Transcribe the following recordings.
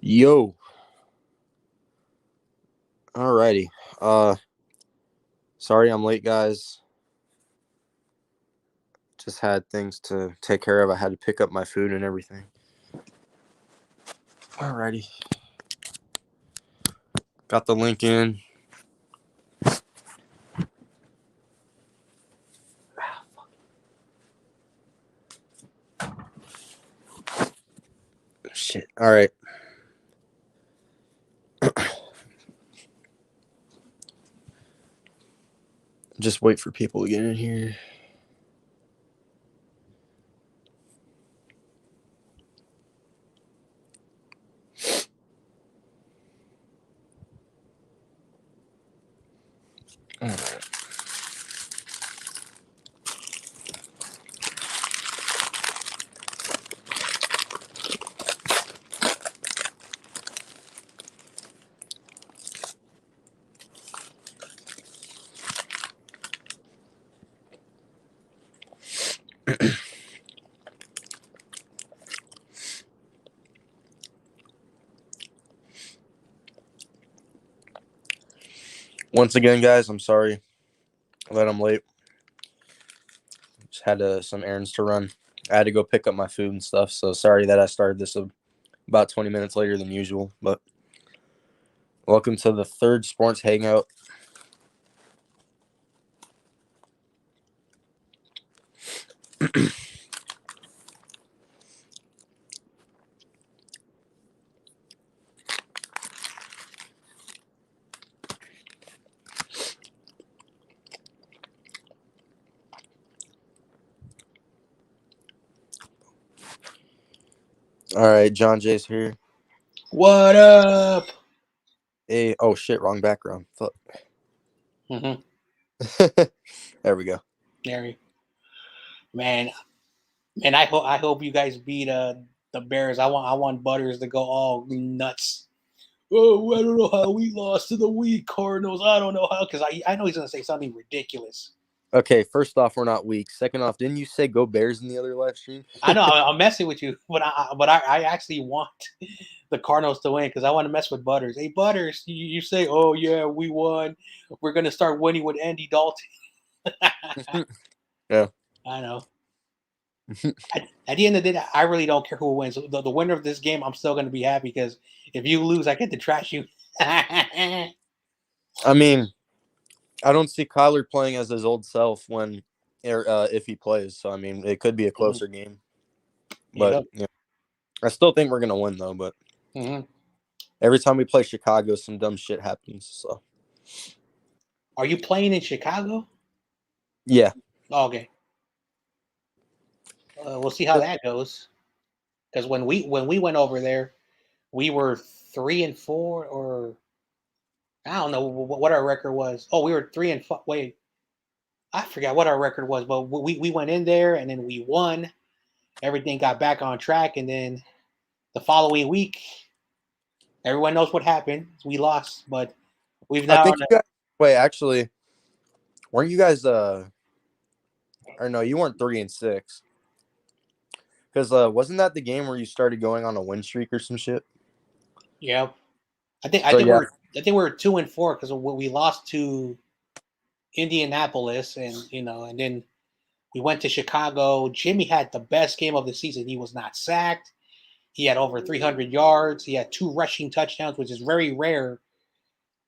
Yo. Alrighty. Uh Sorry I'm late, guys. Just had things to take care of. I had to pick up my food and everything. Alrighty. Got the link in. Shit. Alright. Just wait for people to get in here. Alright. Once again, guys, I'm sorry that I'm late. Just had some errands to run. I had to go pick up my food and stuff, so sorry that I started this about 20 minutes later than usual. But welcome to the third sports hangout. All right, John Jay's here. What up? Hey, oh shit, wrong background. Fuck. Mm-hmm. There we go. There, man, I hope you guys beat the Bears. I want Butters to go all nuts. Oh, I don't know how we lost to the weak Cardinals. I don't know how because I know he's gonna say something ridiculous. Okay, first off, we're not weak. Second off, didn't you say go Bears in the other live stream? I know I'm messing with you, but I actually want the Cardinals to win because I want to mess with Butters. Hey Butters, you say, oh yeah, we won. We're gonna start winning with Andy Dalton. Yeah. I know. At the end of the day, I really don't care who wins. The winner of this game, I'm still going to be happy because if you lose, I get to trash you. I mean, I don't see Kyler playing as his old self when, if he plays. So I mean, it could be a Mm-hmm. closer game, but Yep. yeah, I still think we're gonna win though. But Mm-hmm. every time we play Chicago, some dumb shit happens. So Are you playing in Chicago? yeah, Oh, okay. We'll see how that goes. Because when we went over there, we were 3-4, or I don't know what our record was. Oh, we were 3-5. Wait, I forgot what our record was, but we went in there and then we won. Everything got back on track, and then the following week everyone knows what happened. We lost, but we've I now. think you guys. Wait, actually, weren't you guys? Or no, you weren't 3-6. Because wasn't that the game where you started going on a win streak or some shit? Yeah, I think I So think yeah, we're I think we're 2-4 because we lost to Indianapolis, and then we went to Chicago. Jimmy had the best game of the season. He was not sacked. He had over 300 yards. He had 2 rushing touchdowns, which is very rare.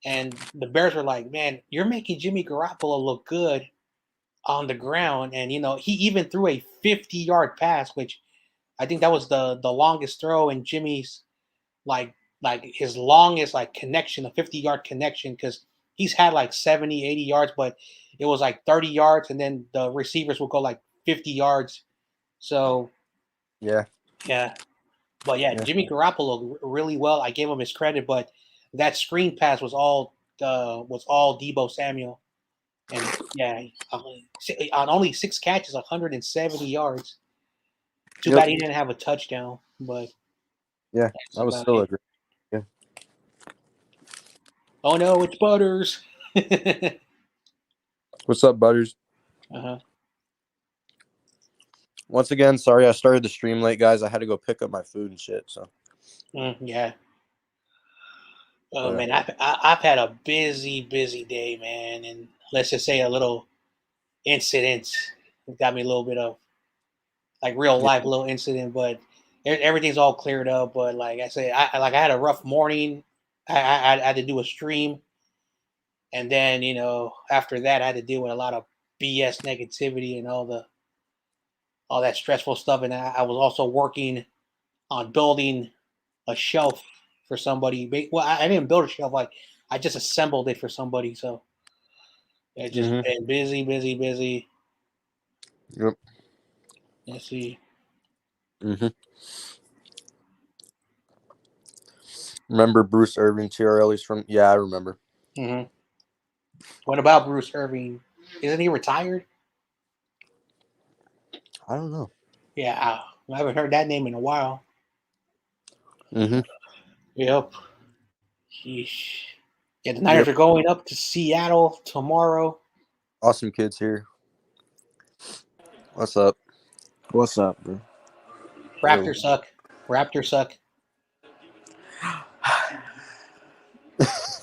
And the Bears were like, "Man, you're making Jimmy Garoppolo look good on the ground." And he even threw a 50-yard pass, which I think that was the longest throw in Jimmy's like his longest connection, a 50-yard connection, because he's had like 70, 80 yards, but it was like 30 yards, and then the receivers will go like 50 yards. So yeah, yeah, but yeah, yeah. Jimmy Garoppolo really well. I gave him his credit, but that screen pass was all Debo Samuel, and yeah, on only 6 catches, 170 yards. Too Yep. bad he didn't have a touchdown, but Yeah, that's that was about still a it. great. Yeah. Oh no, it's Butters. What's up, Butters? Uh-huh. Once again, sorry I started the stream late, guys. I had to go pick up my food and shit. So Yeah. Oh Yeah. man, I've had a busy day, man, and let's just say a little incident got me a little bit of like real Yeah. life little incident, but everything's all cleared up. But like I said, I had a rough morning. I had to do a stream, and then after that, I had to deal with a lot of BS negativity and all that stressful stuff. And I was also working on building a shelf for somebody. Well, I didn't build a shelf; like I just assembled it for somebody. So it's just Mm-hmm. been busy. Yep. Let's see. Mm-hmm. Remember Bruce Irving, TRL? He's from. Yeah, I remember. Hmm. What about Bruce Irving? Isn't he retired? I don't know. Yeah, I haven't heard that name in a while. Mm-hmm. Yep. Sheesh. Yeah, the Niners Yep. are going up to Seattle tomorrow. Awesome kids here. What's up? What's up, bro? Yo. Raptors suck. Raptors suck. I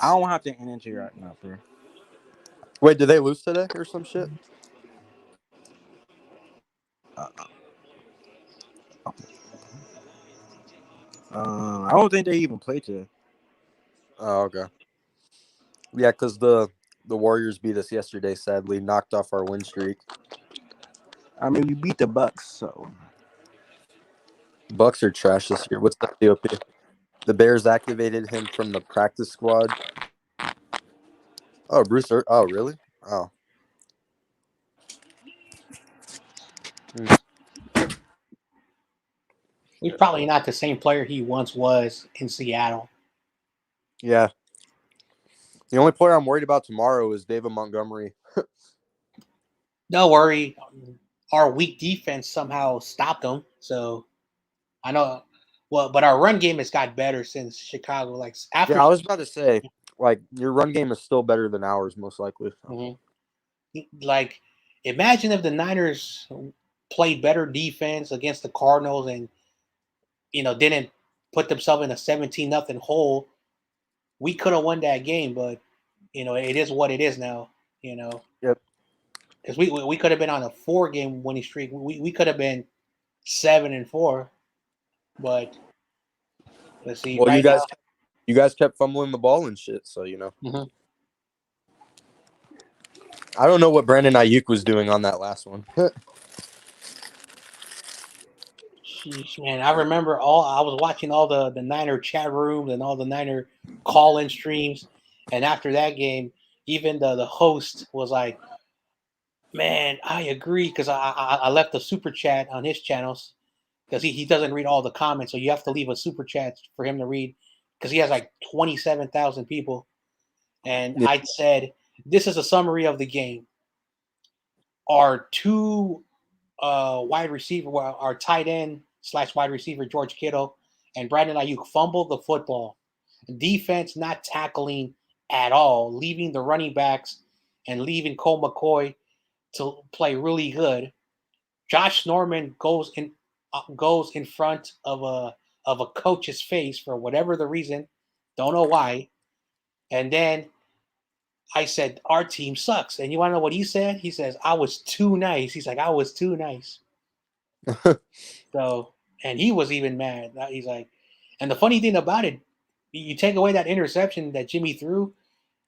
don't have the energy right now, bro. Wait, did they lose today or some shit? Uh, I don't think they even played today. Oh, okay. Yeah, because the Warriors beat us yesterday. Sadly, knocked off our win streak. I mean, we beat the Bucks, so Bucks are trash this year. What's the DOP? The Bears activated him from the practice squad. Oh, Oh, really? Oh. Hmm. He's probably not the same player he once was in Seattle. Yeah. The only player I'm worried about tomorrow is David Montgomery. Don't worry. Our weak defense somehow stopped them. So I know. Well, but our run game has got better since Chicago. Like after, Yeah, I was about to say, like, your run game is still better than ours, most likely. Mhm. Like imagine if the Niners played better defense against the Cardinals and didn't put themselves in a 17-0 hole. We could have won that game, but it is what it is now. You know, Yep. because we could have been on a 4-game winning streak. We could have been 7-4, but let's see. Well, Right you guys kept fumbling the ball and shit, so now, I don't know what Brandon Ayuk was doing on that last one. sheesh, man, I remember I was watching all the Niner chat rooms and all the Niner call-in streams, and after that game, even the host was like, "Man, I agree," because I left the super chat on his channels because he doesn't read all the comments, so you have to leave a super chat for him to read because he has like 27,000 people, and Yeah. I said, "This is a summary of the game. Our two wide receiver, well, our tight end slash wide receiver, George Kittle, and Brandon Ayuk fumbled the football. Defense not tackling at all, leaving the running backs and leaving Cole McCoy to play really good. Josh Norman goes in front of a coach's face for whatever the reason, don't know why. And then I said, our team sucks. And you want to know what he said? He says, I was too nice. He's like, I was too nice. So, and he was even mad. He's like, and the funny thing about it, you take away that interception that Jimmy threw,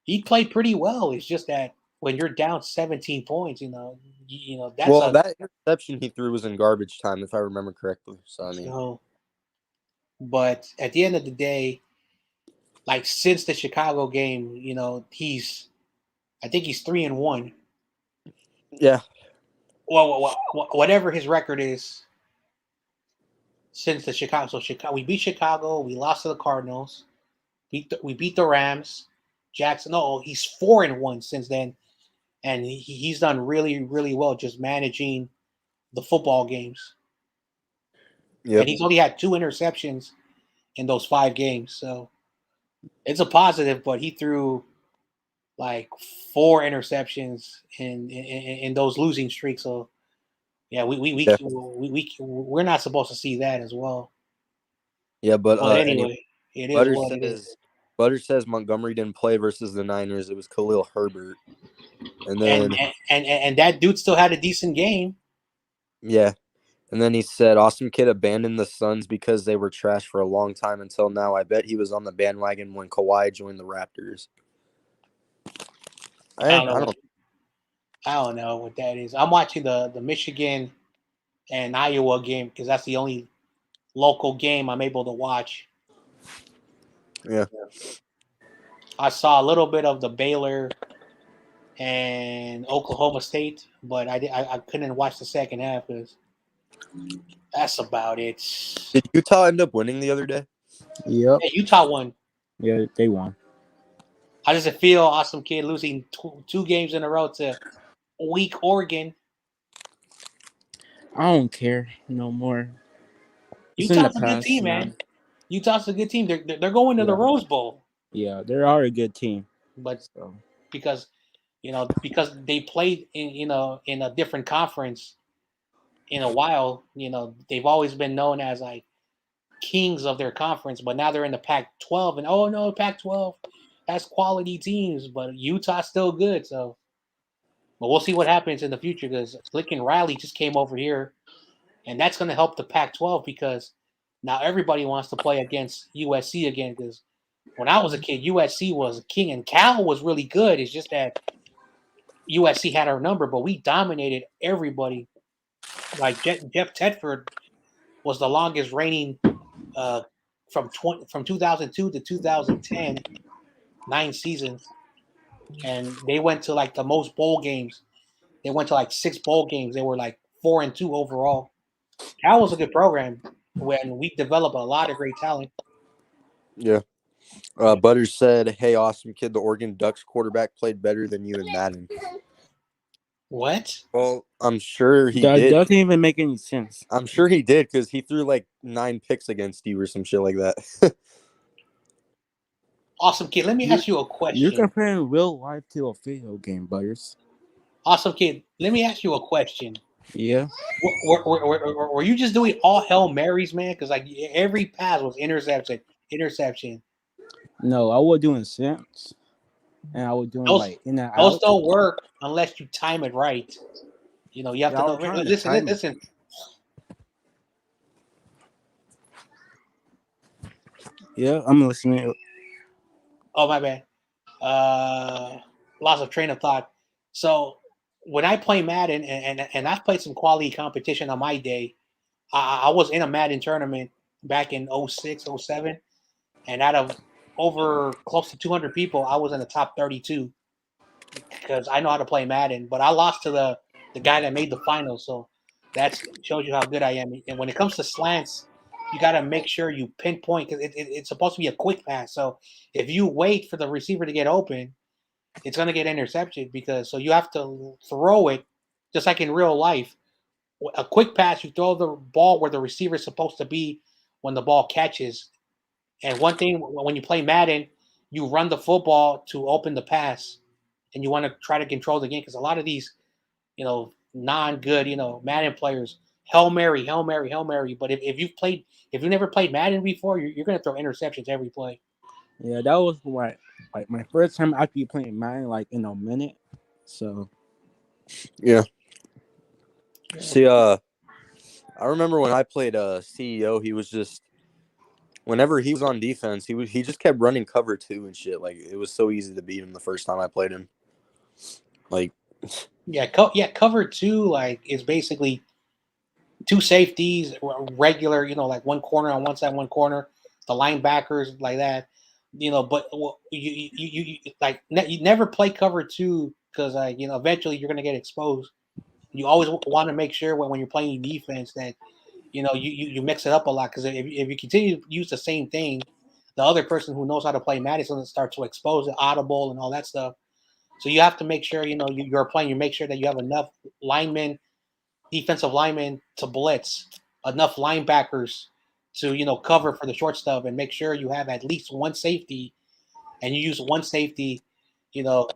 he played pretty well. It's just that when you're down 17 points, that's Well, a that interception he threw was in garbage time, if I remember correctly. So I mean, so. But at the end of the day, like since the Chicago game, I think he's 3-1. yeah, Well, whatever his record is since the Chicago. So Chicago, we beat Chicago, we lost to the Cardinals, we beat the Rams. Jackson, no, he's 4-1 since then, and he's done really well just managing the football games. And yep, he's only had 2 interceptions in those 5 games, so it's a positive. But he threw like 4 interceptions in those losing streaks. So yeah, yeah, we're not supposed to see that as well. yeah. But But anyway, anyway, it is Butter what it says is. Butter says Montgomery didn't play versus the Niners. It was Khalil Herbert. And and then, and that dude still had a decent game. yeah. And then he said, Awesome Kid abandoned the Suns because they were trash for a long time until now. I bet he was on the bandwagon when Kawhi joined the Raptors. I don't I know. don't. I don't know what that is. I'm watching the Michigan and Iowa game because that's the only local game I'm able to watch. Yeah. I saw a little bit of the Baylor and Oklahoma State, but I couldn't watch the second half because that's about it. Did Utah end up winning the other day? Yep. Hey, Utah won. Yeah, they won. How does it feel, Awesome Kid, losing two games in a row to weak Oregon? I don't care no more. It's in the Utah's a good past team, now. man. Utah's a good team. They're going to the Yeah. Rose Bowl, Yeah, they are a good team. but So because because they played in in a different conference in a while, they've always been known as like kings of their conference, but now they're in the Pac-12, and oh no, Pac-12 has quality teams, but Utah's still good. So, but we'll see what happens in the future because Lincoln Riley just came over here, and that's going to help the Pac-12 because now everybody wants to play against USC again. Because when I was a kid, USC was a king, and Cal was really good. It's just that USC had our number, but we dominated everybody. Like Jeff Tedford was the longest reigning uh, from 2002 to 2010, 9 seasons, and they went to like the most bowl games. They went to like 6 bowl games. They were like 4-2 overall. That was a good program when we developed a lot of great talent. Yeah. Butters said, Hey, Awesome Kid, the Oregon Ducks quarterback played better than you in Madden. What? Well, I'm sure he that did. doesn't even make any sense. I'm sure he did because he threw like 9 picks against you or some shit like that. Awesome Kid, let me ask you a You're question. comparing real life to a video game, Butters. Awesome Kid, let me ask you a question. Yeah. Were you just doing all Hail Marys, man? Because like every pass was interception, interception. No, I was doing sense, and I was doing Those like in and those out. don't work unless you time it right. You have Yeah, to I know. was trying to Listen, time it. listen. Yeah, I'm listening. Oh my bad. Lots of train of thought. So when I play Madden, and I've played some quality competition on my day, I was in a Madden tournament back in 06, 07, and out of over close to 200 people, I was in the top 32 because I know how to play Madden. But I lost to the guy that made the finals, so that shows you how good I am. And when it comes to slants, you got to make sure you pinpoint because it's supposed to be a quick pass. So if you wait for the receiver to get open, it's going to get intercepted because so you have to throw it just like in real life. A quick pass, you throw the ball where the receiver is supposed to be when the ball catches. And one thing when you play Madden, you run the football to open the pass, and you want to try to control the game because a lot of these, non-good, Madden players, Hail Mary, Hail Mary, Hail Mary. But if you've never played Madden before, you're going to throw interceptions every play. Yeah, that was my first time actually playing Madden like in a minute. So Yeah. See, I remember when I played CEO, he was just whenever he was on defense, he just kept running cover 2 and shit. Like it was so easy to beat him the first time I played him. Like Yeah, cover two like is basically two safeties, regular, like one corner on one side, one corner, the linebackers like that, But like you never play cover two because eventually you're gonna get exposed. You always want to make sure when you're playing defense that you mix it up a lot because if you continue to use the same thing, the other person who knows how to play Madden is going to start to expose the audible and all that stuff. So you have to make sure you're playing. You make sure that you have enough linemen, defensive linemen to blitz, enough linebackers to cover for the short stuff, and make sure you have at least one safety, and you use one safety, you know,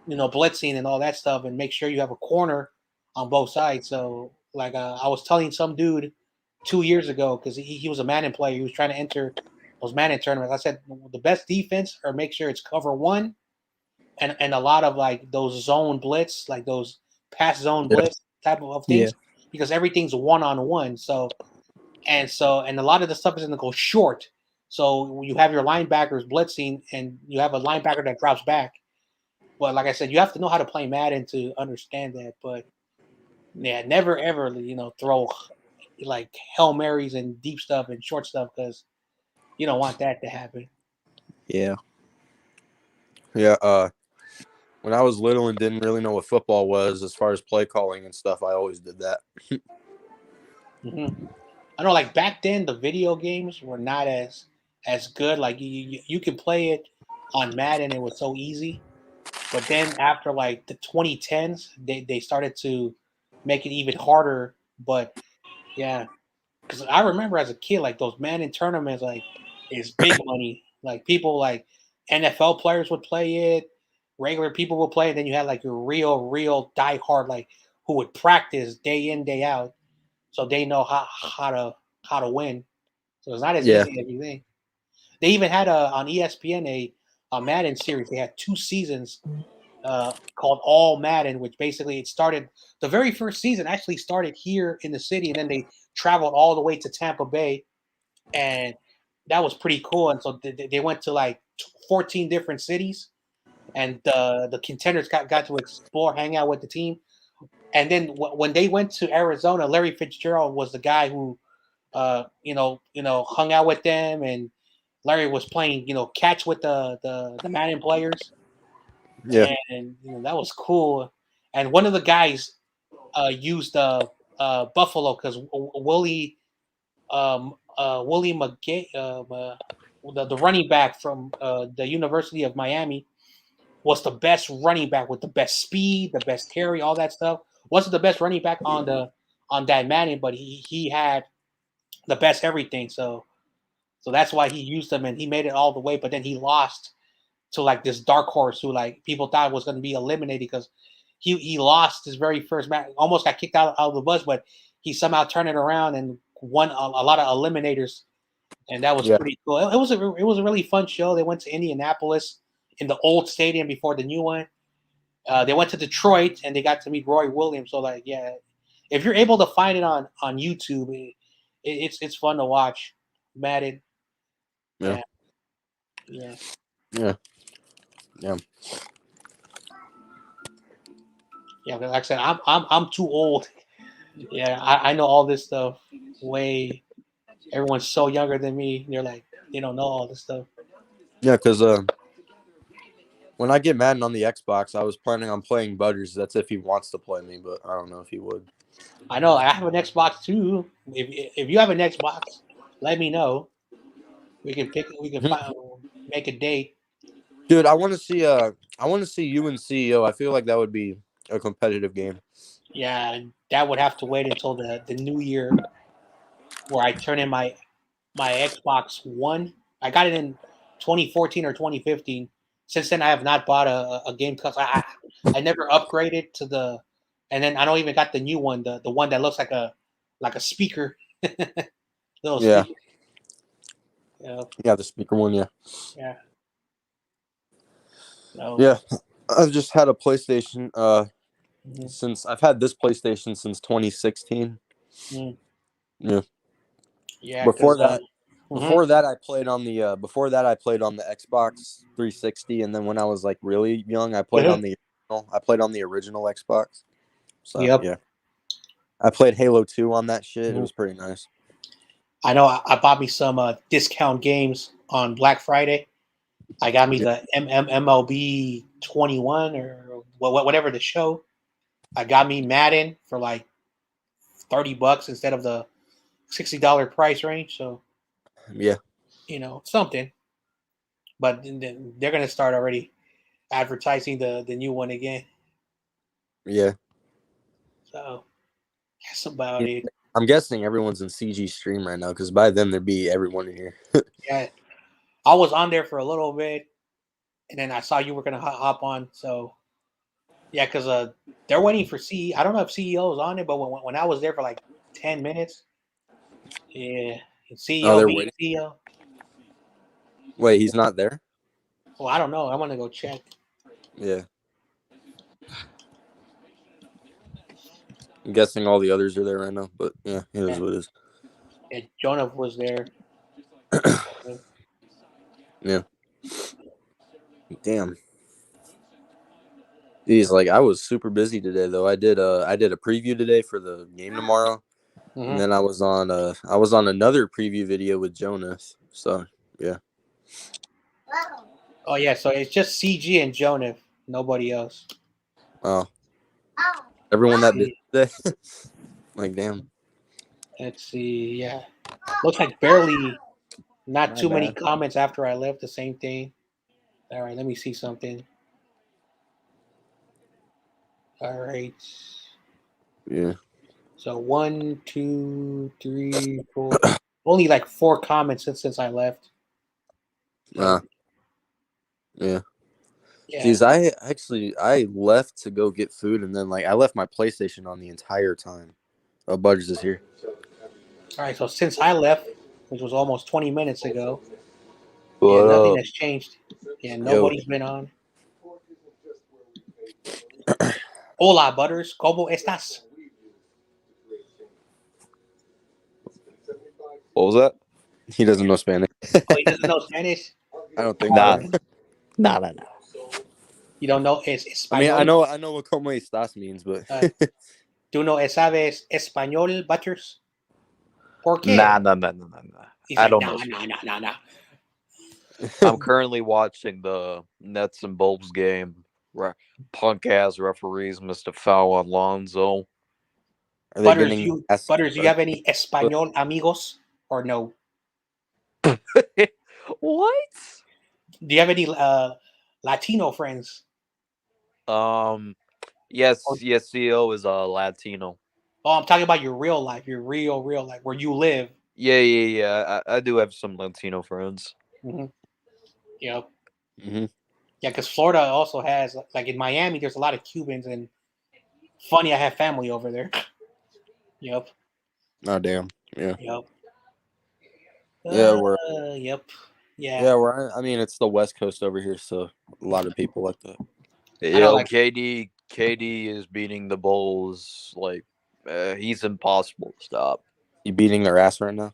blitzing and all that stuff, and make sure you have a corner on both sides. So like I was telling some dude 2 years ago because he was a Madden player, he was trying to enter those Madden tournaments. I said the best defense or make sure it's cover one and a lot of like those zone blitz, like those pass zone Yeah. blitz type of Yeah. things, because everything's one on one. So and a lot of the stuff is going to go short. So you have your linebackers blitzing, and you have a linebacker that drops back. But like I said, you have to know how to play Madden to understand that. But yeah, never ever throw like Hail Marys and deep stuff and short stuff because you don't want that to happen. Yeah. Yeah. When I was little and didn't really know what football was as far as play calling and stuff, I always did that. Hmm. I know, like back then, the video games were not as good. Like you could play it on Madden; it was so easy. But then after like the 2010s, they started to make it even harder. But yeah, because I remember as a kid, like those Madden tournaments, like is big money. Like people like NFL players would play it, regular people would play it. Then you had like your real diehard, like who would practice day in day out, so they know how to win. So it's not as Yeah. easy as you think. They even had on ESPN a Madden series. They had 2 seasons called All Madden, which basically it started. The very first season actually started here in the city, and then they traveled all the way to Tampa Bay, and that was pretty cool. And so they went to like 14 different cities, and the contenders got to explore, hang out with the team. And then when they went to Arizona, Larry Fitzgerald was the guy who hung out with them, and Larry was playing catch with the Madden players, Yeah. and that was cool. And one of the guys used Buffalo because Willie McGay, the running back from the University of Miami, was the best running back with the best speed, the best carry, all that stuff. Wasn't the best running back on that Madden, but he had the best everything. So that's why he used them and he made it all the way. But then he lost to like this dark horse who like people thought was going to be eliminated because he lost his very first match, almost got kicked out of the bus, but he somehow turned it around and won a lot of eliminators, and that was Yeah. pretty cool. It was a really fun show. They went to Indianapolis in the old stadium before the new one. They went to Detroit and they got to meet Roy Williams. So like, yeah, if you're able to find it on YouTube, it's fun to watch. Madden, Yeah. yeah, yeah, Yeah. Yeah. yeah. But like I said, I'm too old. Yeah, I know all this stuff. Way everyone's so younger than me. They're like they don't know all this stuff. Yeah. Because when I get Madden on the Xbox, I was planning on playing Butters. That's if he wants to play me, but I don't know if he would. I know I have an Xbox too. If you have an Xbox, let me know. We can pick. We can Mhm. find, make a date. Dude, I want to see you and CEO. I feel like that would be a competitive game. Yeah, that would have to wait until the new year where I turn in my Xbox One. I got it in 2014 or 2015. Since then, I have not bought a game because I never upgraded to the, and then I don't even got the new one, the one that looks like a speaker, little Yeah. speaker. You know, Yeah, the speaker one, yeah. yeah. So Yeah. I've just had a PlayStation mhm, since I've had this PlayStation since 2016. mm, Yeah. yeah, because Before that mhm, before that I played on the Xbox 360, and then when I was like really young, I played on the original Xbox. So, yep. yeah. I played Halo 2 on that shit. It Mhm. was pretty nice. I know I bought me some discount games on Black Friday. I got me Yeah. the MLB 21 or whatever the show. I got me Madden for like $30 instead of the $60 price range. So Yeah. something. But they're gonna start already advertising the new one again. Yeah. So that's about Yeah. it. I'm guessing everyone's in CG stream right now because by then there'd be everyone in here. Yeah, I was on there for a little bit, and then I saw you were gonna hop on. So yeah, because they're waiting for CE. I don't know if CEO is on it, but when I was there for like 10 minutes, yeah, Oh, CEO they're being waiting. CEO. Wait, he's not there? Well, I don't know. I'm gonna go check. Yeah. I'm guessing all the others are there right now, but yeah, it is what it is. Yeah, Jonah was there. Yeah. Damn. Geez, like I was super busy today though. I did a preview today for the game tomorrow. Mm-hmm. And then I was on another preview video with Jonas. So yeah. Oh yeah, so it's just CG and Jonah, nobody else. Oh. Everyone that busy today. Like damn. Let's see. Yeah, looks like barely. Not My too many bad. comments after I left. The same thing. All right, let me see something. All right. Yeah. So 1, 2, 3, 4. Only like 4 comments since I left. So, Yeah. yeah. Geez, I left to go get food and then like I left my PlayStation on the entire time. Oh, Budge is here. All right. So since I left, which was almost 20 minutes ago, What nothing up? has changed. Yeah, Yo. nobody's been on. Hola, Butters. ¿Cómo estás? What was that? He doesn't know Spanish. Oh, he doesn't know Spanish? I don't think Nah. so. Nah. You don't know es I mean, español? I know what como estás means, but ¿Tú no sabes español, Butters? ¿Por qué? Nah. He's I like, don't nah, know. nah. I'm currently watching the Nets and Bulls game. Punk ass referees missed a foul on Lonzo. are they Butters, getting you have any español amigos or no? What? Do you have any Latino friends? Yes, CEO is Latino. Oh, I'm talking about your real life, your real life, where you live. Yeah. I do have some Latino friends. Mm-hmm. Yep. Mm-hmm. Yeah, because Florida also has, like in Miami, there's a lot of Cubans, and funny, I have family over there. Yep. Oh damn. Yeah. Yep. Yeah, we're Yep. Yeah. yeah, I mean, it's the West Coast over here, so a lot of people like that. know, like- KD is beating the Bulls like he's impossible to stop. You beating their ass right now?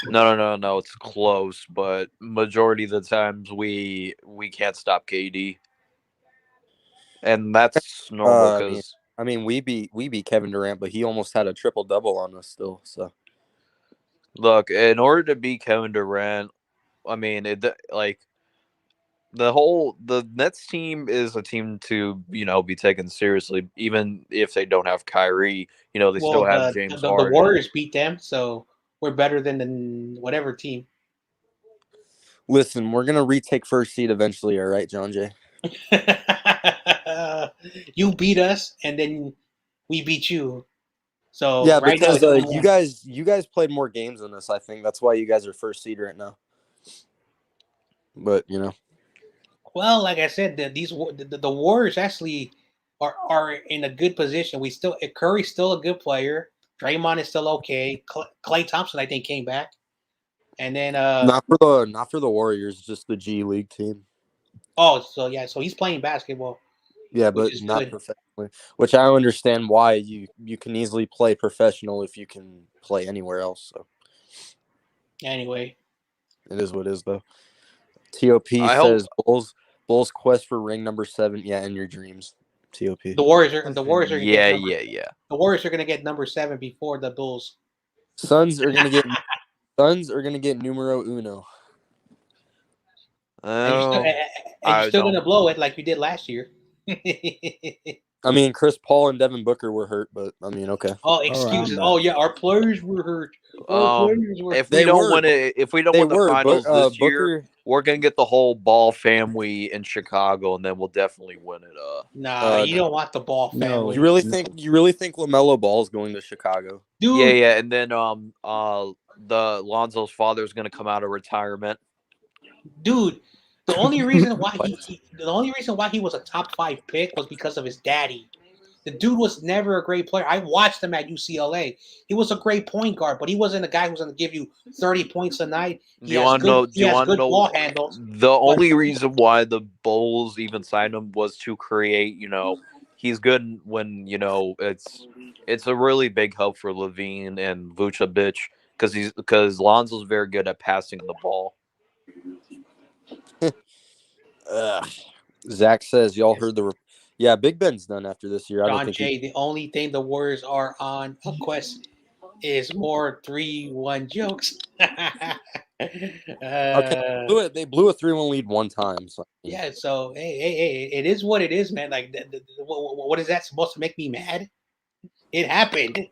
No. It's close, but majority of the times we can't stop KD, and that's normal because I mean, we beat Kevin Durant, but he almost had a triple double on us still. So look, in order to beat Kevin Durant, I mean, the Nets team is a team to be taken seriously, even if they don't have Kyrie. They still well, have James the Harden. Warriors beat them, so we're better than the whatever team. listen, we're gonna retake first seed eventually. All right, John Jay. You beat us, and then we beat you. So Yeah, right because now, it's you guys played more games than us. I think that's why you guys are first seed right now. But well, like I said, the Warriors actually are in a good position. Curry's still a good player. Draymond is still okay. Clay Thompson, I think, came back, and then not for the Warriors, just the G League team. so he's playing basketball. Yeah, which but is not good. professionally. Which I understand why you can easily play professional if you can play anywhere else. So Anyway, it is what it is, though. TOP says Bulls quest for ring number 7. Yeah, in your dreams. TOP. the Warriors are gonna Yeah. the Warriors are gonna get number 7 before the Bulls. Suns are gonna get numero uno. And you're still gonna blow it like you did last year. I mean, Chris Paul and Devin Booker were hurt, but I mean, okay. Oh, excuses. All right, Oh yeah, our players were hurt. If we They don't were, win it, if we don't They win the were, finals but this year, Booker. we're gonna get the whole Ball family in Chicago, and then we'll definitely win it. Nah, you don't want the Ball No. family. You really think LaMelo Ball is going to Chicago? Dude, Yeah, and then the Lonzo's father is gonna come out of retirement. dude. The only reason why he was a top 5 pick was because of his daddy. The dude was never a great player. I watched him at UCLA. He was a great point guard, but he wasn't a guy who's going to give you 30 points a night. Do you want to know? Do He you has want to good know? ball handles. The only reason why the Bulls even signed him was to create. He's good when it's a really big help for Levine and Vucevic because Lonzo's very good at passing the ball. Zach says y'all heard the. Yeah, Big Ben's done after this year. I don't John think Jay, the only thing the Warriors are on a quest is more 3-1 jokes. Okay, they blew a 3-1 lead one time. So. Yeah, so hey, it is what it is, man. Like, what is that supposed to make me mad? It happened.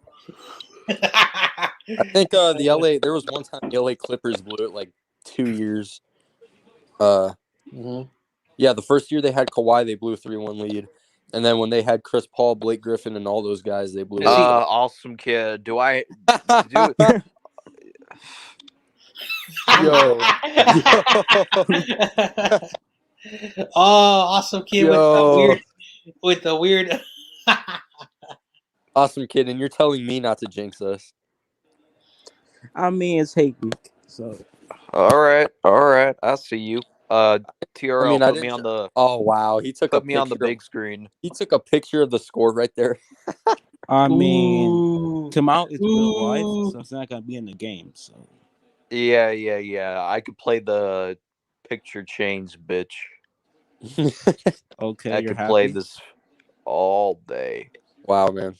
I think the LA. There was one time the LA Clippers blew it like 2 years. Yeah, the first year they had Kawhi, they blew a 3-1 lead, and then when they had Chris Paul, Blake Griffin, and all those guys, they blew. Awesome kid. Do I do? Yo. Oh, awesome kid with the weird. Awesome kid, and you're telling me not to jinx us. I mean, it's hate week, so. All right. I see you. TRL, I put me on the. Oh wow, he took put me on the big screen. He took a picture of the score right there. I mean, tomorrow is real life, Ooh. so it's not gonna be in the game. So Yeah. I could play the picture change, bitch. okay, I you're could happy? play this all day. Wow, man.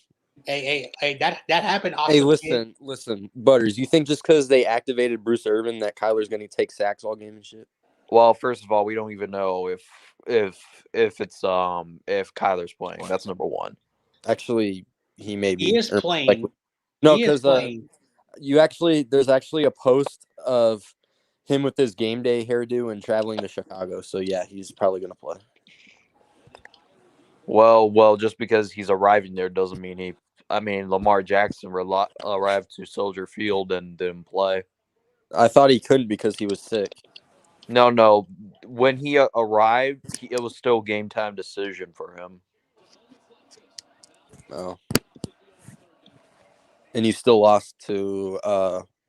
Hey, that happened. Awesome Hey, kid. listen, Butters. You think just because they activated Bruce Irvin that Kyler's gonna take sacks all game and shit? Well, first of all, we don't even know if it's if Kyler's playing. That's number one. Actually, he may be. He is playing. No, He is because playing. there's actually a post of him with his game day hairdo and traveling to Chicago. So yeah, he's probably gonna play. Well, just because he's arriving there doesn't mean he. I mean, Lamar Jackson arrived to Soldier Field and didn't play. I thought he couldn't because he was sick. No. When he arrived, it was still game time decision for him. Oh. And you still lost to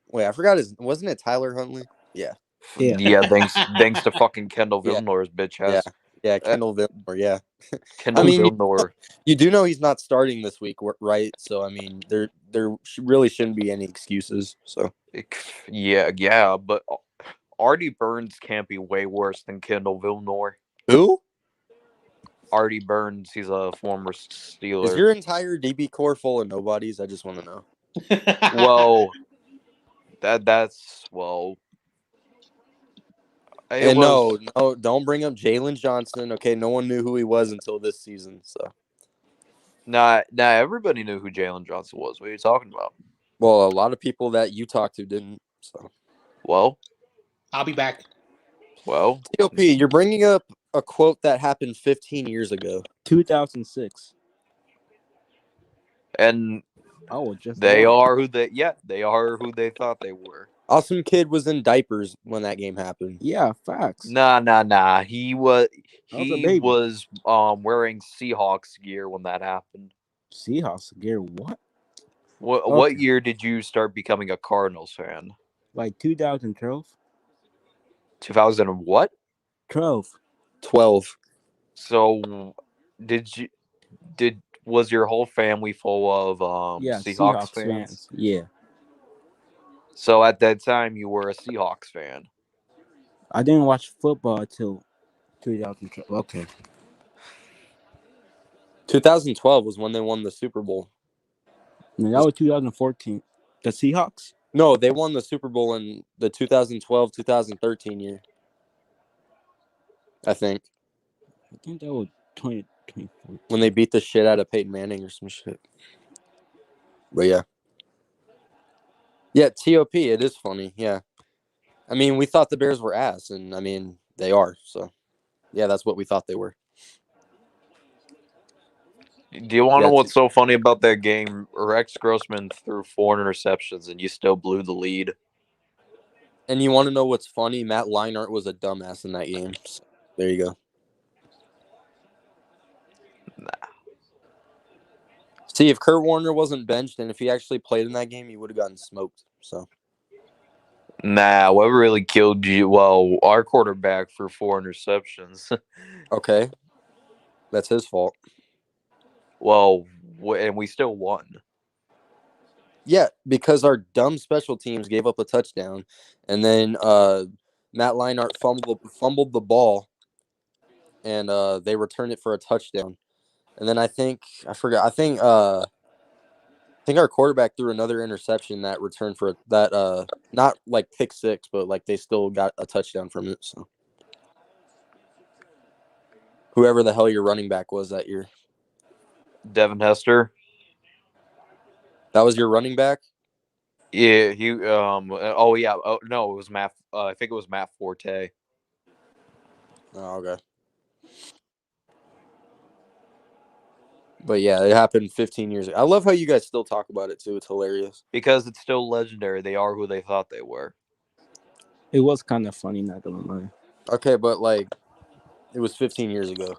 wait, I forgot wasn't it Tyler Huntley? Yeah. Yeah, thanks to fucking Kendall Yeah. Villnor's bitch ass. Yeah, Kendall Villamore, yeah. Kendall Villamore. You do know he's not starting this week, right? So I mean, there really shouldn't be any excuses. So Yeah, but Artie Burns can't be way worse than Kendall Villamore. Who? Artie Burns, he's a former Steeler. Is your entire DB core full of nobodies? I just want to know. Well, that's well. And no, don't bring up Jalen Johnson. Okay, no one knew who he was until this season. So Nah, everybody knew who Jalen Johnson was. What are you talking about? well, a lot of people that you talked to didn't. So well, I'll be back. Well, TOP, you're bringing up a quote that happened 15 years ago. 2006. And just they are who they thought they were. Awesome kid was in diapers when that game happened. Yeah, facts. Nah. He was wearing Seahawks gear when that happened. Seahawks gear? What? What year did you start becoming a Cardinals fan? Like 2012. 2000 and what? 12. So, was your whole family full of Seahawks fans? Yeah. So at that time, you were a Seahawks fan. I didn't watch football until 2012. Okay. 2012 was when they won the Super Bowl. No, that was 2014. The Seahawks? No, they won the Super Bowl in the 2012-2013 year. I think that was 2014. When they beat the shit out of Peyton Manning or some shit. But yeah. Yeah, TOP, it is funny. Yeah. I mean, we thought the Bears were ass, and I mean, they are. So, yeah, that's what we thought they were. Do you want to know what's so funny about that game? Rex Grossman threw 4 interceptions, and you still blew the lead. And you want to know what's funny? Matt Leinart was a dumbass in that game. So, there you go. Nah. See, if Kurt Warner wasn't benched and if he actually played in that game, he would have gotten smoked. So Nah, what really killed you? Well, our quarterback for 4 interceptions. okay, that's his fault. Well, and we still won. Yeah, because our dumb special teams gave up a touchdown, and then Matt Leinart fumbled the ball, and they returned it for a touchdown. And then I think our quarterback threw another interception that returned for that not like pick six, but like they still got a touchdown from it. So whoever the hell your running back was that year, Devin Hester. that was your running back. Yeah, he. Oh yeah. Oh no, it was Matt. I think it was Matt Forte. Oh, okay. But yeah, it happened 15 years ago. I love how you guys still talk about it too. It's hilarious. Because it's still legendary. They are who they thought they were. It was kind of funny, not gonna lie. Okay, but like it was 15 years ago.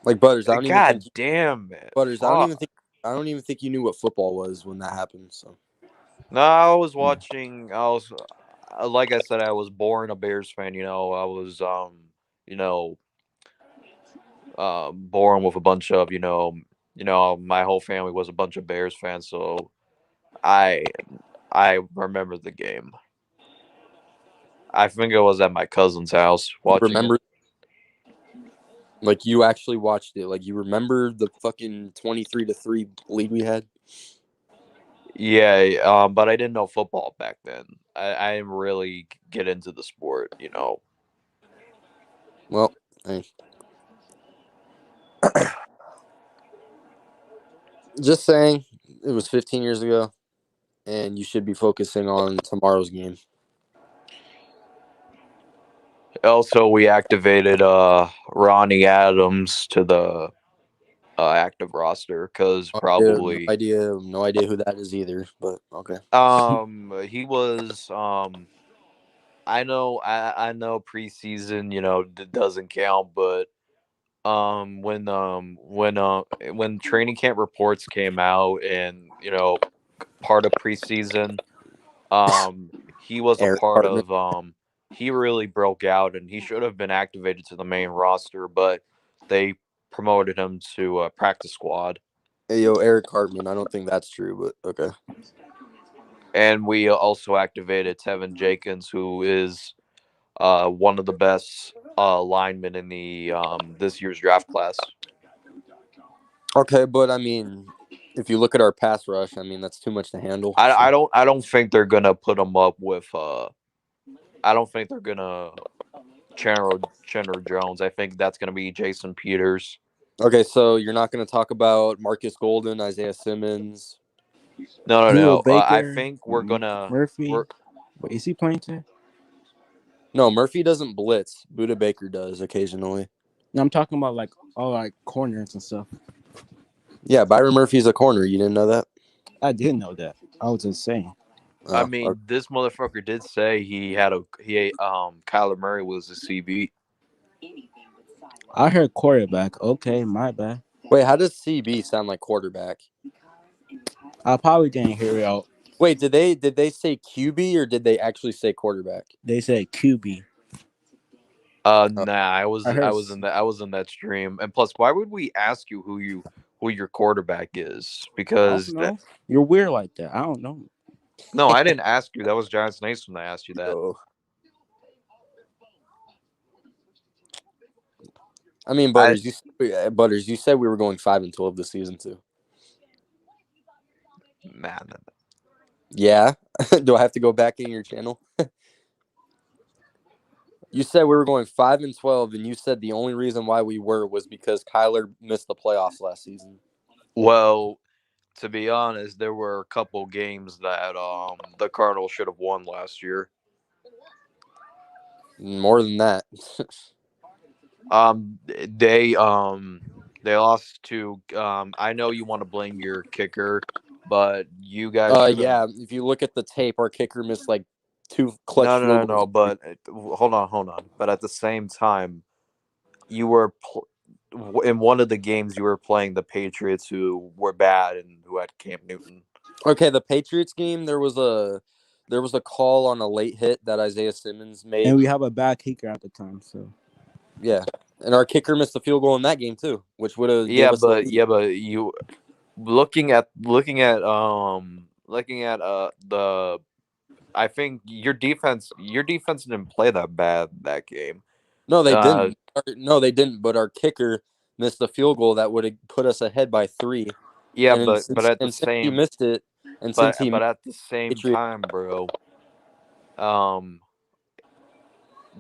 Like Butters, I don't even think God damn it. Butters, Fuck. I don't even think you knew what football was when that happened. So No, I was watching. I was, like I said, I was born a Bears fan. I was, you know, born with a bunch of, my whole family was a bunch of Bears fans. So I, I remember the game. I think it was at my cousin's house watching it. remember, like you actually watched it. Like you remember the fucking 23-3 lead we had. Yeah, but I didn't know football back then. I didn't really get into the sport. Well, hey. Just saying, it was 15 years ago, and you should be focusing on tomorrow's game. Also, we activated Ronnie Adams to the active roster because probably No idea who that is either. But okay. he was I know preseason doesn't count, but when training camp reports came out and part of preseason, he was a Eric part Cartman. of he really broke out and he should have been activated to the main roster, but they promoted him to practice squad. Hey, yo, Eric Cartman. I don't think that's true, but okay. And we also activated Tevin Jenkins, who is one of the best linemen in the this year's draft class. Okay, but I mean, if you look at our pass rush, I mean that's too much to handle. I don't think they're gonna put him up with. I don't think they're gonna Chandler Jones. I think that's gonna be Jason Peters. Okay, so you're not going to talk about Marcus Golden, Isaiah Simmons. No. Buda I Baker, think we're gonna. Murphy. Wait, is he playing today? No, Murphy doesn't blitz. Buda Baker does occasionally. No, I'm talking about like all like corners and stuff. Yeah, Byron Murphy's a corner. You didn't know that? I did know that. I was insane. I mean, this motherfucker did say Kyler Murray was a CB. I heard quarterback. Okay, my bad. Wait, how does CB sound like quarterback? I probably didn't hear it out. Wait, did they say QB or did they actually say quarterback? They said QB. Nah, I was in that stream, and plus, why would we ask you who your quarterback is? Because You're weird like that. I don't know. No, I didn't ask you. That was Giants Nation that asked you that. Oh. I mean, Butters, you said we were going 5-12 this season too. Nah. Yeah. Do I have to go back in your channel? You said we were going 5-12, and you said the only reason why we were was because Kyler missed the playoffs last season. Well, to be honest, there were a couple games that the Cardinals should have won last year. More than that. They lost to I know you want to blame your kicker, but you guys yeah, if you look at the tape, our kicker missed like 2 clutch field goals. But hold on. But at the same time, you were in one of the games you were playing the Patriots, who were bad and who had Cam Newton. Okay, the Patriots game, there was a call on a late hit that Isaiah Simmons made. And we have a bad kicker at the time, so Yeah, and our kicker missed a field goal in that game too, which would have Yeah, gave us the but lead. you looking at the I think your defense didn't play that bad that game. No, they Uh, didn't. No, they didn't. But our kicker missed a field goal that would have put us ahead by 3. yeah, And but at the since he same missed it, and since he but at the same Patriot, time, bro,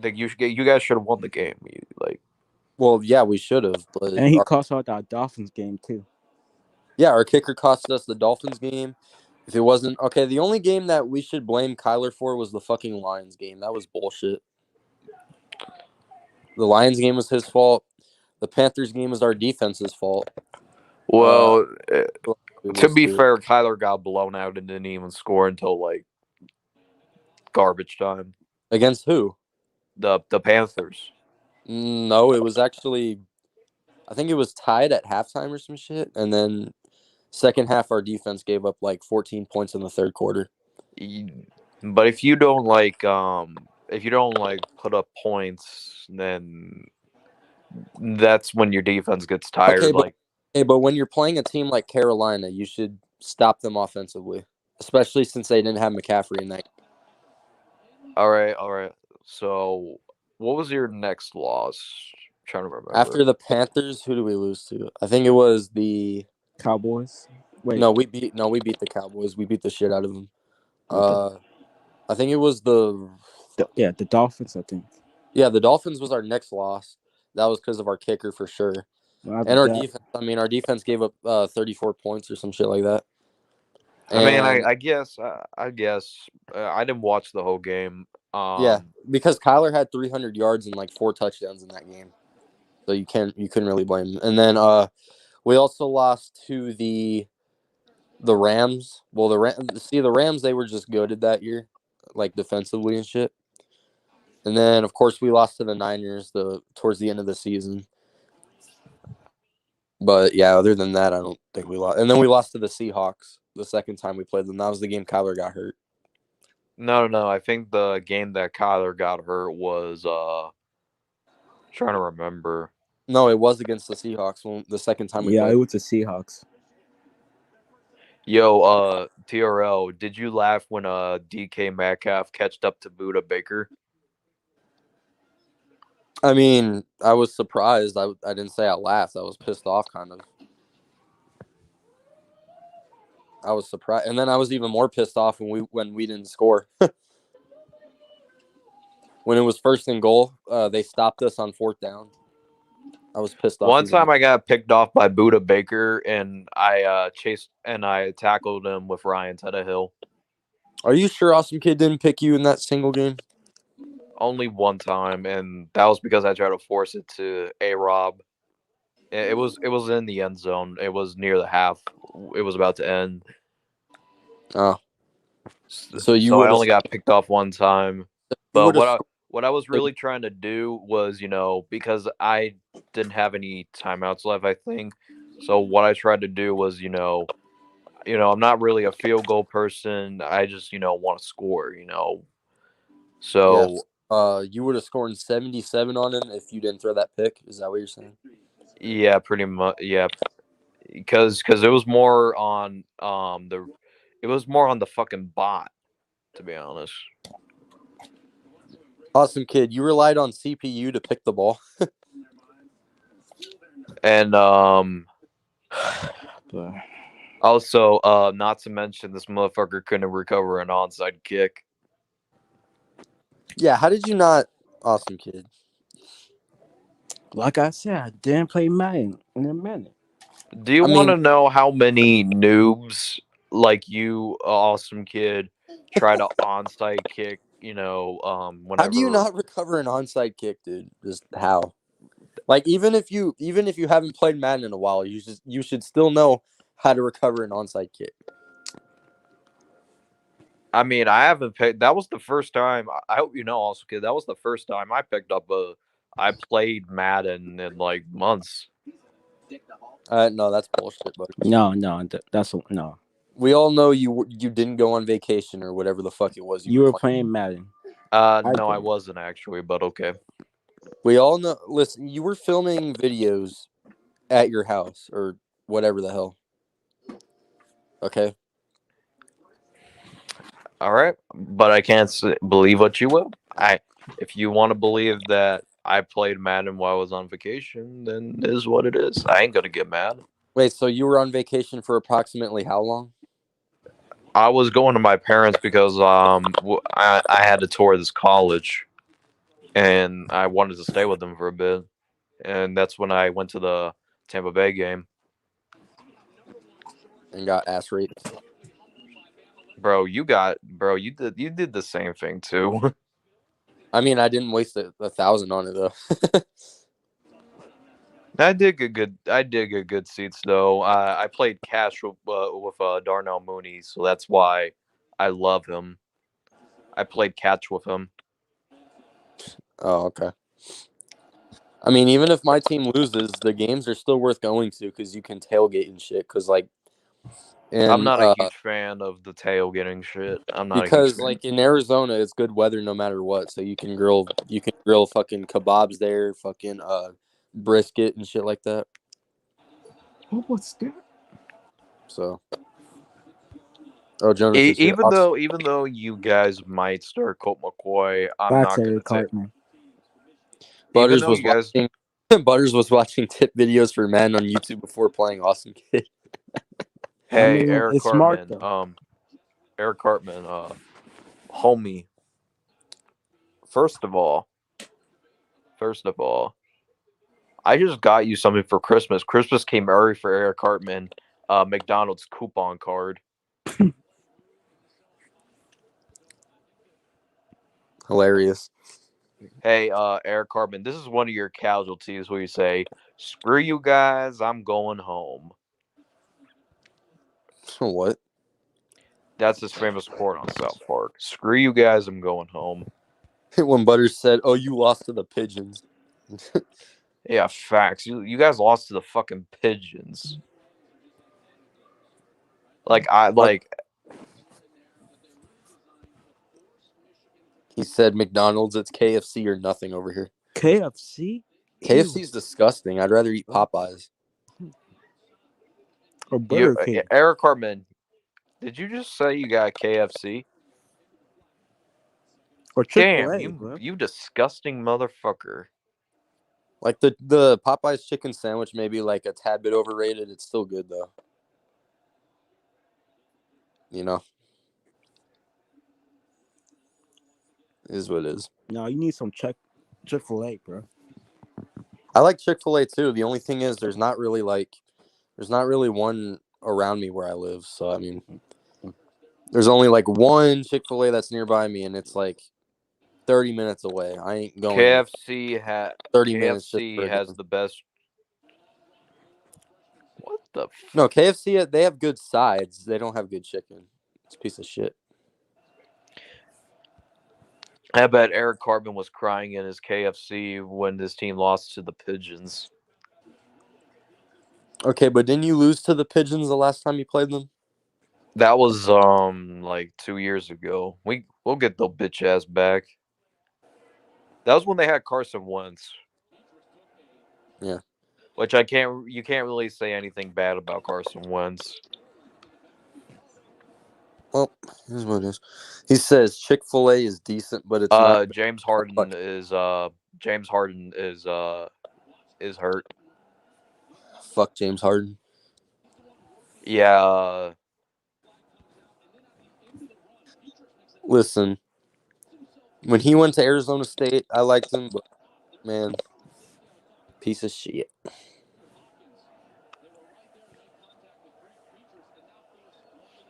that you guys should have won the game. well, yeah, we should have. But and he cost out that Dolphins game too. yeah, our kicker cost us the Dolphins game. If it wasn't okay, the only game that we should blame Kyler for was the fucking Lions game. That was bullshit. The Lions game was his fault. The Panthers game was our defense's fault. Well, We to lost be to. fair, Kyler got blown out and didn't even score until like garbage time. Against who? The Panthers. No, it was actually, I think it was tied at halftime or some shit, and then second half our defense gave up like 14 points in the third quarter. But if you don't like put up points, then that's when your defense gets tired. But when you're playing a team like Carolina, you should stop them offensively, especially since they didn't have McCaffrey in that. All right. So, what was your next loss? I'm trying to remember. After the Panthers, who do we lose to? I think it was the Cowboys. Wait, No, we beat the Cowboys. We beat the shit out of them. What I think it was the Dolphins. I think. Yeah, the Dolphins was our next loss. That was because of our kicker for sure. Well, And our that- defense. I mean, our defense gave up 34 points or some shit like that. I mean, And, I guess I didn't watch the whole game. yeah, because Kyler had 300 yards and like 4 touchdowns in that game, so you couldn't really blame him. And then we also lost to the Rams. Well, the Rams, they were just goated that year, like defensively and shit. And then of course we lost to the Niners towards the end of the season. But yeah, other than that, I don't think we lost. And then we lost to the Seahawks the second time we played them. That was the game Kyler got hurt. No. I think the game that Kyler got hurt was trying to remember. No, it was against the Seahawks the second time we Yeah, played. it was the Seahawks. Yo, TRL, did you laugh when DK Metcalf catched up to Buda Baker? I mean, I was surprised. I didn't say I laughed. I was pissed off, kind of. I was surprised, and then I was even more pissed off when we didn't score. When it was first and goal, they stopped us on 4th down. I was pissed off. One time I got picked off by Buda Baker, and I tackled him with Ryan Tannehill. Are you sure Awesome Kid didn't pick you in that single game? Only one time, and that was because I tried to force it to A-Rob. It was in the end zone. It was near the half. It was about to end. Oh, So I only got picked off one time. But what I was really trying to do was, because I didn't have any timeouts left, I think. So what I tried to do was, I'm not really a field goal person. I just, want to score, So yes. You would have scored 77 on him if you didn't throw that pick. Is that what you're saying? yeah, pretty much. Yeah, because it was more on the fucking bot, to be honest. Awesome Kid, you relied on CPU to pick the ball. And But also, not to mention, this motherfucker couldn't recover an onside kick. Yeah, how did you not? Awesome Kid. like I said, I didn't play Madden in a minute. Do you want to know how many noobs like you, Awesome Kid, try to onside kick? Whenever. How do you not recover an onside kick, dude? Just how? Like even if you haven't played Madden in a while, you should still know how to recover an onside kick. I mean, I haven't picked. That was the first time. I hope you know, also, kid. That was the first time I picked up I played Madden in like months. No, that's bullshit, buddy. No, that's no. We all know you didn't go on vacation or whatever the fuck it was You were playing. playing Madden. No, I did. wasn't actually, but okay. We all know. Listen, you were filming videos at your house or whatever the hell. Okay. All right, but I can't believe what you will. If you want to believe that I played Madden while I was on vacation, then it is what it is. I ain't gonna get mad. Wait, so you were on vacation for approximately how long? I was going to my parents because I had to tour this college, and I wanted to stay with them for a bit, and that's when I went to the Tampa Bay game. And got ass raped. Bro, you did the same thing too. I mean, I didn't waste $1,000 on it though. I did get good seats though. I played cash with Darnell Mooney, so that's why I love him. I played catch with him. Oh, okay. I mean, even if my team loses, the games are still worth going to because you can tailgate and shit. Because I'm not a huge fan of the tailgating shit. I'm not a huge because fan. in Arizona, it's good weather no matter what. So you can grill fucking kebabs there, fucking brisket and shit like that. What's that? So, oh, Jonas is here. Even though you guys might start Colt McCoy, I'm That's not a gonna take. Cartman. Butters Even though was you guys, watching. Butters was watching tip videos for men on YouTube before playing Awesome Kid. hey, mean, Eric it's smart Cartman, though. Eric Cartman, homie. First of all, I just got you something for Christmas. Christmas came early for Eric Cartman, McDonald's coupon card. Hilarious. Hey, Eric Cartman, this is one of your casualties where you say, "Screw you guys, I'm going home." What? That's his famous quote on South Park. "Screw you guys, I'm going home." When Butters said, "Oh, you lost to the Pigeons." Yeah, facts. You guys lost to the fucking Pigeons. Like He said McDonald's, it's KFC or nothing over here. KFC? KFC's disgusting. I'd rather eat Popeyes. Or Burger King. Eric Cartman, did you just say you got KFC? Or Damn, bro. you disgusting motherfucker. Like the Popeyes chicken sandwich may be like a tad bit overrated. It's still good though. You know, it is what it is. No, you need some Chick-fil-A, bro. I like Chick-fil-A too. The only thing is there's not really one around me where I live. So I mean, there's only like one Chick-fil-A that's nearby me, and it's like 30 minutes away. I ain't going 30 minutes just for KFC a has game. the best. What the? No, KFC, they have good sides. They don't have good chicken. It's a piece of shit. I bet Eric Cartman was crying in his KFC when his team lost to the Pigeons. Okay, but didn't you lose to the Pigeons the last time you played them? That was like 2 years ago. We'll get the bitch ass back. That was when they had Carson Wentz. Yeah. Which you can't really say anything bad about Carson Wentz. Well, here's what it is. He says Chick-fil-A is decent, but it's not. James Harden is hurt. Fuck James Harden. Yeah. Listen, when he went to Arizona State, I liked him, but man, piece of shit.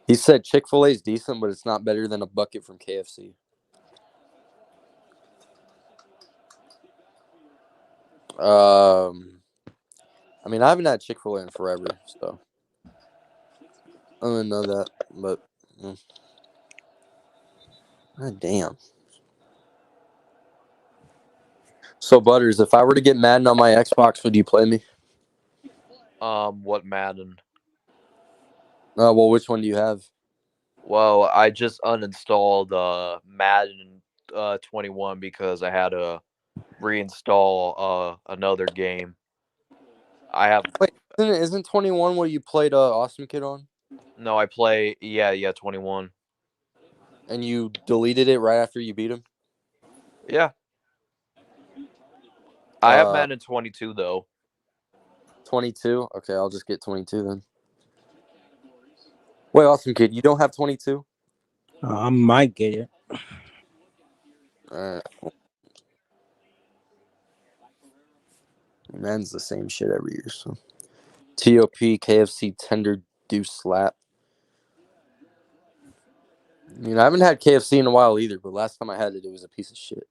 He said Chick-fil-A is decent, but it's not better than a bucket from KFC. I mean, I haven't had Chick-fil-A in forever, so I don't know that, but God damn. So Butters, if I were to get Madden on my Xbox, would you play me? What Madden? Well, which one do you have? Well, I just uninstalled Madden 21 because I had to reinstall another game. I have Wait, isn't 21 what you played Awesome Kid on? no. I play 21. And you deleted it right after you beat him? Yeah, I have Uh, Madden 22 though. 22. Okay, I'll just get 22 then. Wait, Awesome Kid, you don't have 22? I might get it. Alright. Man's the same shit every year, so. TOP, KFC, tender deuce slap. I mean, I haven't had KFC in a while either, but last time I had it, it was a piece of shit.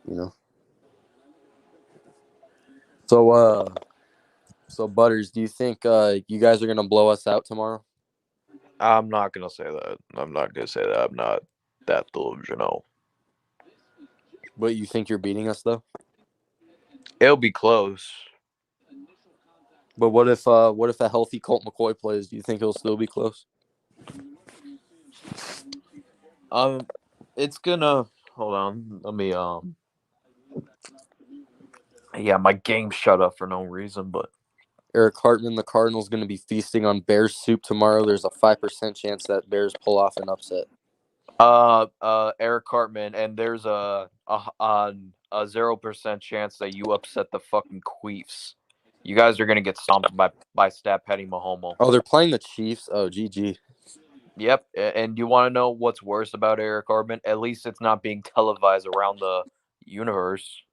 You know? So Butters, do you think you guys are gonna blow us out tomorrow? I'm not gonna say that. I'm not gonna say that. I'm not that delusional. But you think you're beating us though? It'll be close. But what if a healthy Colt McCoy plays? Do you think he'll still be close? It's gonna hold on. Let me Yeah, my game shut up for no reason, but Eric Hartman, the Cardinals going to be feasting on Bears soup tomorrow. There's a 5% chance that Bears pull off an upset. Eric Cartman, and there's a 0% chance that you upset the fucking Queefs. You guys are gonna get stomped by Stat Petty Mahomo. Oh, they're playing the Chiefs. Oh, GG. Yep, and you want to know what's worse about Eric Cartman? At least it's not being televised around the universe.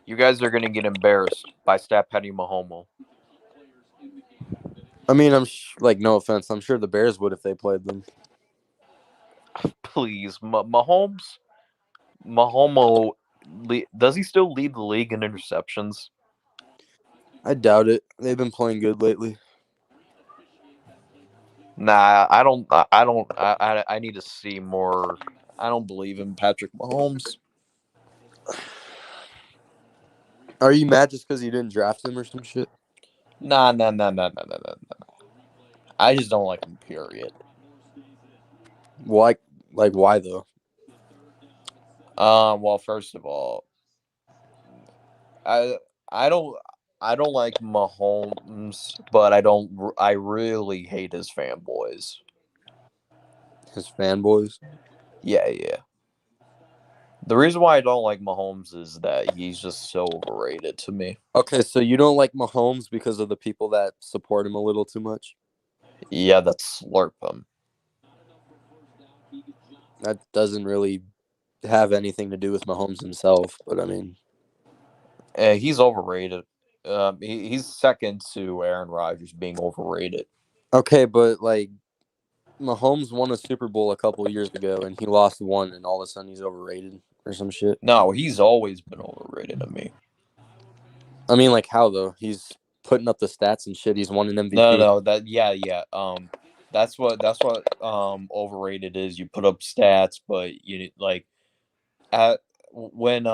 You guys are gonna get embarrassed by Stat Petty Mahomo. I mean, no offense. I'm sure the Bears would if they played them. Please, Mahomo, does he still lead the league in interceptions? I doubt it. They've been playing good lately. Nah, I don't. I don't. I need to see more. I don't believe in Patrick Mahomes. Are you mad just because you didn't draft him or some shit? Nah. I just don't like him. Period. Why? Like, why though? Well, first of all, I I don't I don't like Mahomes, but I really hate his fanboys. His fanboys. Yeah. The reason why I don't like Mahomes is that he's just so overrated to me. Okay, so you don't like Mahomes because of the people that support him a little too much? Yeah, that's slurp him. That doesn't really have anything to do with Mahomes himself, but I mean, He's overrated. He's second to Aaron Rodgers being overrated. okay, but like Mahomes won a Super Bowl a couple of years ago and he lost one and all of a sudden he's overrated or some shit. No, he's always been overrated to me. I mean, like how though? He's putting up the stats and shit. He's won an MVP. No, that's what overrated is. You put up stats, but you like at when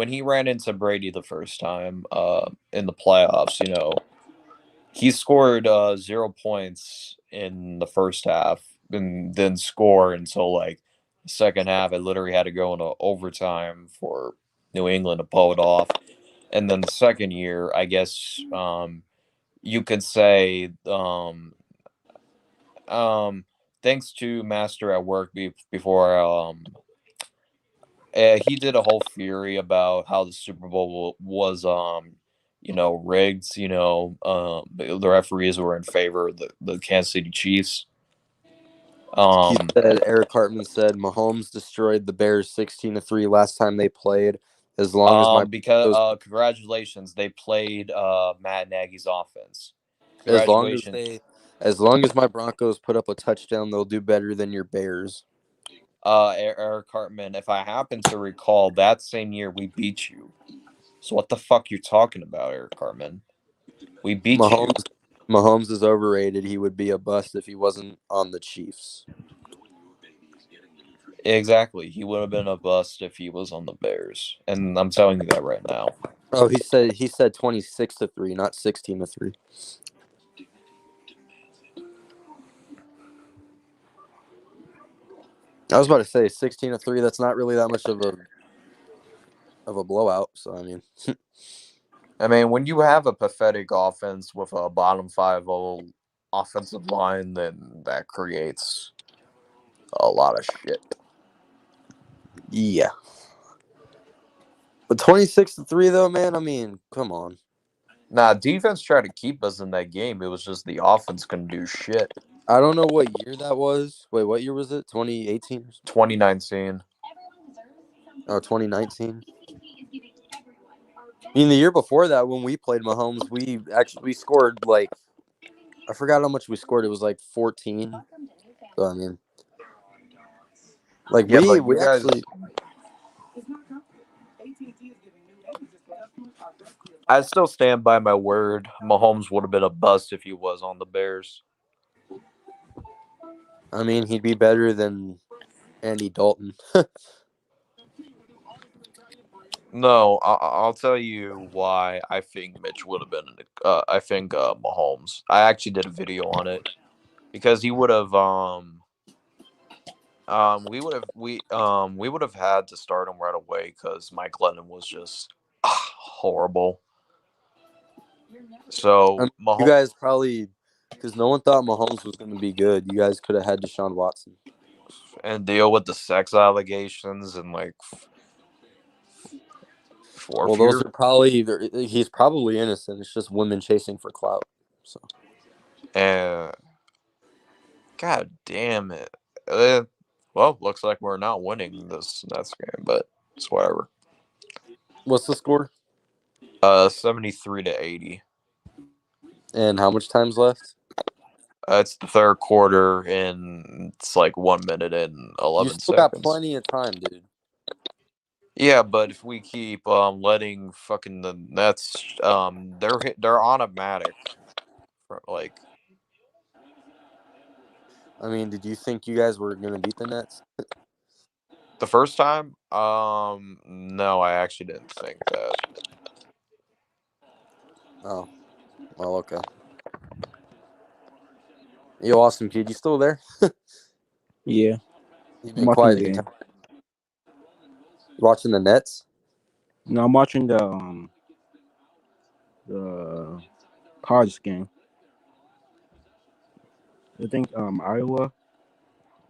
he ran into Brady the first time in the playoffs, he scored 0 points in the first half and didn't score until like the second half. It literally had to go into overtime for New England to pull it off. And then the second year, I guess you could say thanks to Master at Work before he did a whole theory about how the Super Bowl was rigged. The referees were in favor of the Kansas City Chiefs. Eric Hartman said Mahomes destroyed the Bears 16-3 last time they played. As long as my Because congratulations, they played Matt Nagy's offense. as long Congratulations. as long as my Broncos put up a touchdown, they'll do better than your Bears. Eric Hartman, if I happen to recall, that same year we beat you. So what the fuck you talking about, Eric Hartman? We beat you. Mahomes is overrated. He would be a bust if he wasn't on the Chiefs. Exactly. He would have been a bust if he was on the Bears, and I'm telling you that right now. Oh, he said 26-3, not 16-3. I was about to say 16-3. That's not really that much of a blowout. So I mean, I mean, when you have a pathetic offense with a bottom 5 offensive line, then that creates a lot of shit. yeah. But 26-3 though, man. I mean, come on. Nah, defense tried to keep us in that game. It was just the offense couldn't do shit. I don't know what year that was. Wait, what year was it? 2018? 2019. Oh, 2019. I mean, the year before that, when we played Mahomes, we scored like I forgot how much we scored. It was like 14. So I mean, like Yeah, we but you we guys, actually. I still stand by my word. Mahomes would have been a bust if he was on the Bears. I mean, he'd be better than Andy Dalton. No, I'll tell you why I think Mitch would have been. I think Mahomes. I actually did a video on it because he would have. We would have had to start him right away because Mike Lennon was just horrible. I mean, So you Mahomes guys probably because no one thought Mahomes was going to be good. You guys could have had Deshaun Watson. and deal with the sex allegations and like Well, those forfeit. are probably he's probably innocent. It's just women chasing for clout. So And God damn it. Well, looks like we're not winning this next game, but it's whatever. what's the score? 73-80. And how much time's left? It's the third quarter, and it's like 1 minute and You 11 still got seconds. plenty of time, dude. Yeah, but if we keep letting fucking the Nets, they're automatic. Like I mean, did you think you guys were going to beat the Nets? the first time, no, I actually didn't think that. Oh, well, okay. Yo, awesome kid, you still there? Yeah, You've I'm been watching quiet the the game. entire watching the Nets. No, I'm watching the Cards game. I think Iowa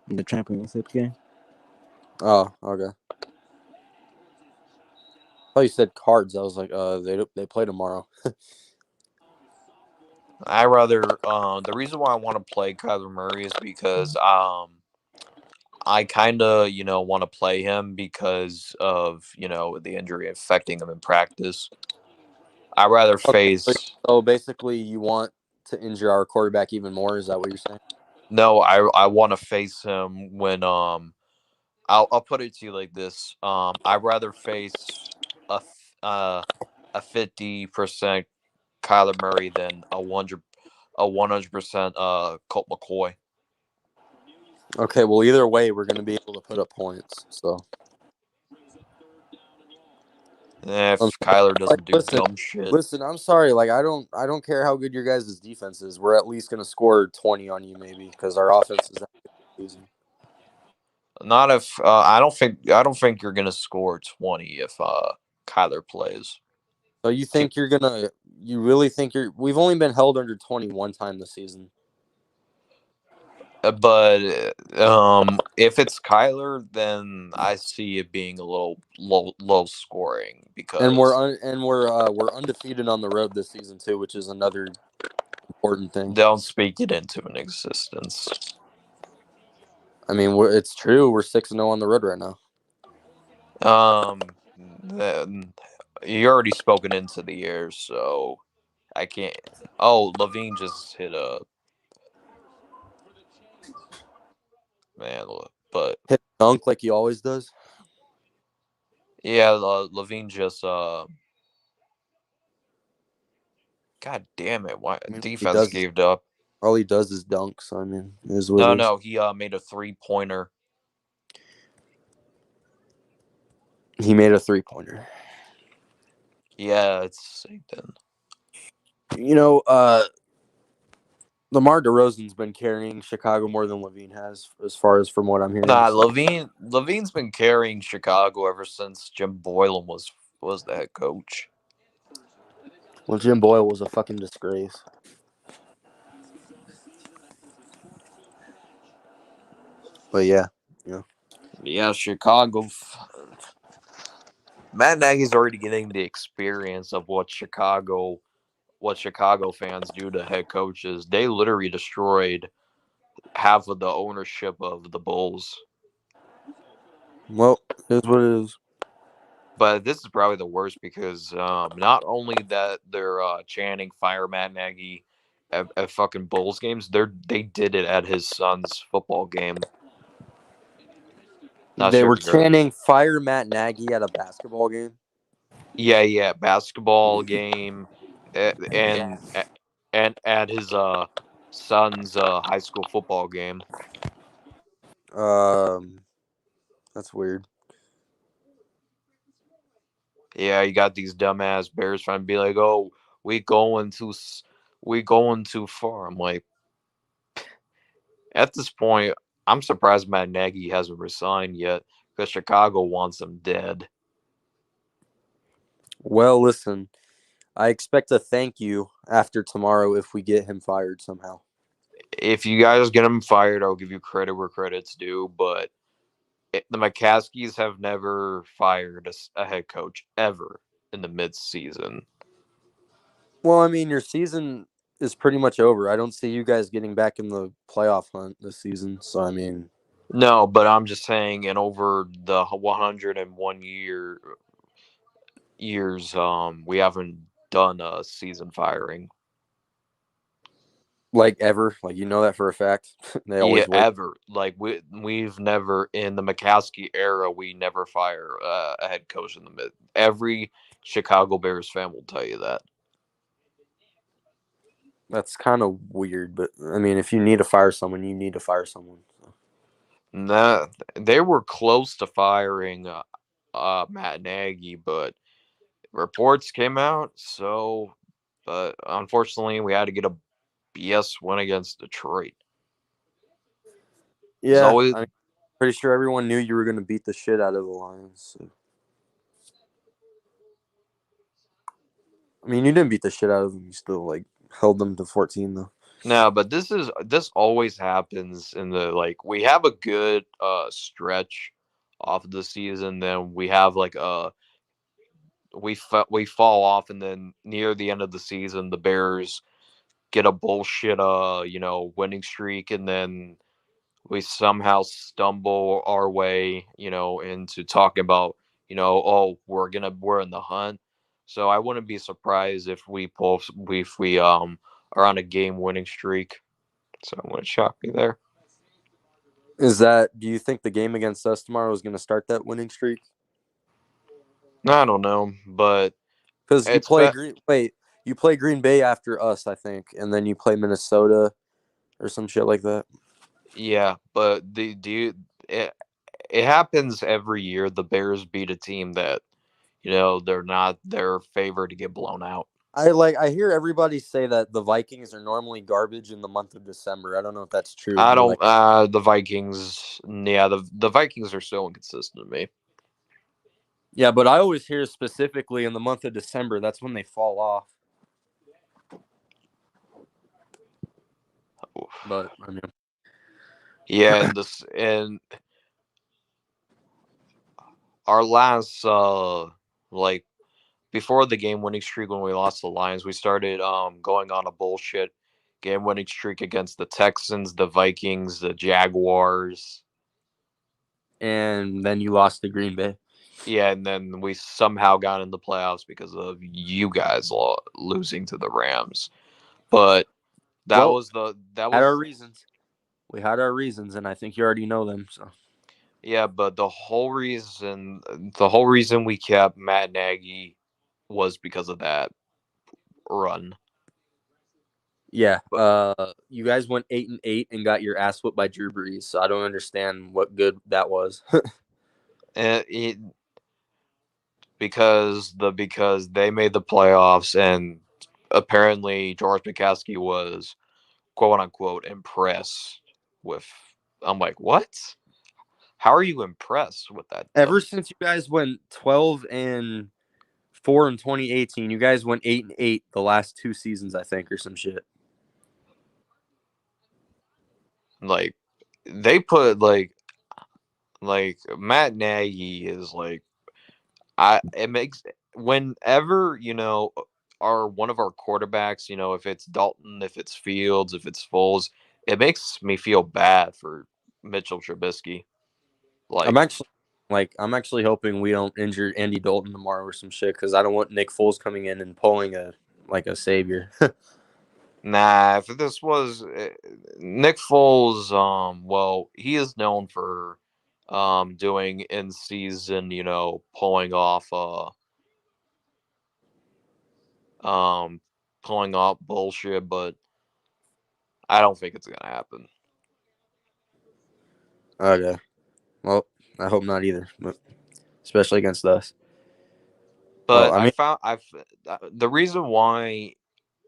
in the championship game. Oh, okay. I thought you said Cards. I was like, they play tomorrow. I rather the reason why I want to play Kyler Murray is because I kind of want to play him because of the injury affecting him in practice. I rather Okay, face so basically, you want to injure our quarterback even more? Is that what you're saying? no, I want to face him when I'll put it to you like this. I'd rather face a a 50% Kyler Murray than a 100% Colt McCoy. Okay, well, either way, we're going to be able to put up points. So, I'm If Kyler like, doesn't do listen, dumb shit. listen. I'm sorry. Like, I don't care how good your guys' defense is. We're at least going to score 20 on you, maybe, because our offense is losing. Not if I don't think you're gonna score 20 if Kyler plays. So you think you're gonna? You really think you're? We've only been held under 21 time this season. But if it's Kyler, then I see it being a little low scoring And because we're undefeated on the road this season too, which is another important thing. they'll speak it into an existence. I mean, it's true. We're 6-0 on the road right now. Then you already spoken into the air, so I can't. Oh, Levine just hit a man, but Hit dunk like he always does. yeah, Levine just God damn it! Why I mean, defense gave up? all he does is dunk. So I mean, it is what No, it is. no, he made a 3-pointer. He made a 3-pointer. Yeah, it's the same thing. You know, Lamar DeRozan's been carrying Chicago more than Levine has, as far as from what I'm hearing. Nah, So. Levine's been carrying Chicago ever since Jim Boylan was the head coach. Well, Jim Boyle was a fucking disgrace. But yeah. Yeah, Chicago. Matt Nagy's already getting the experience of what Chicago fans do to head coaches. They literally destroyed half of the ownership of the Bulls. Well, here's what it is. But this is probably the worst because not only that they're chanting "Fire Matt Nagy" at fucking Bulls games, they did it at his son's football game. Not They sure were if you heard. chanting "Fire Matt Nagy" at a basketball game. Yeah, basketball game, and at his son's high school football game. Um, that's weird. Yeah, you got these dumbass Bears trying to be like, "Oh, we going too, we going too far." I'm like, at this point, I'm surprised Matt Nagy hasn't resigned yet because Chicago wants him dead. Well, listen, I expect a thank you after tomorrow if we get him fired somehow. If you guys get him fired, I'll give you credit where credit's due. But the McCaskies have never fired a head coach ever in the mid-season. Well, I mean, your season is pretty much over. I don't see you guys getting back in the playoff hunt this season. So, I mean, No, but I'm just saying, in over the 101 years, we haven't done a season firing. like ever, like you know that for a fact. They Yeah, always wait. ever. Like we've never in the McCaskey era, we never fire a head coach in the mid. Every Chicago Bears fan will tell you that. That's kind of weird, but I mean, if you need to fire someone, you need to fire someone. So. Nah, they were close to firing Matt Nagy, but reports came out. So, but unfortunately, we had to get a BS win against Detroit. It's Yeah, always I'm pretty sure everyone knew you were going to beat the shit out of the Lions. So. I mean, you didn't beat the shit out of them. You still like held them to 14 though. no, but this always happens in the we have a good stretch off of the season, then we have we fall off, and then near the end of the season, the Bears get a bullshit winning streak, and then we somehow stumble our way into talking about oh we're in the hunt. So I wouldn't be surprised if we are on a game winning streak. So it wouldn't shock me there. Do you think the game against us tomorrow is going to start that winning streak? I don't know, but Because it's bet. you play Green Bay after us, I think, and then you play Minnesota or some shit like that. Yeah, but it happens every year. The Bears beat a team that they're favored to get blown out. I hear everybody say that the Vikings are normally garbage in the month of December. I don't know if that's true, I but don't. The Vikings. Yeah, the Vikings are so inconsistent to me. yeah, but I always hear specifically in the month of December that's when they fall off. But I mean, Yeah, and our last like before the game winning streak when we lost the Lions, we started going on a bullshit game winning streak against the Texans, the Vikings, the Jaguars. and then you lost to Green Bay. Yeah, and then we somehow got in the playoffs because of you guys losing to the Rams. But Well, that had our was reasons. We had our reasons, and I think you already know them. So yeah, but the whole reason we kept Matt Nagy was because of that run. yeah, But you guys went 8-8 and got your ass whooped by Drew Brees. So I don't understand what good that was. it, because they made the playoffs and apparently George McCaskey was quote unquote impressed with. I'm like, what? How are you impressed with that Ever W? since you guys went 12-4 in 2018, you guys went 8-8 the last 2 seasons, I think, or some shit. Like they put like Matt Nagy is like I it makes whenever our one of our quarterbacks, if it's Dalton, if it's Fields, if it's Foles, it makes me feel bad for Mitchell Trubisky. I'm Like, actually I'm actually hoping we don't injure Andy Dalton tomorrow or some shit because I don't want Nick Foles coming in and pulling a savior. nah, if this was Nick Foles, well, he is known for doing in season, pulling off um pulling off bullshit, but I don't think it's gonna happen. Okay, well, I hope not either, but especially against us. Well, But I mean, the reason why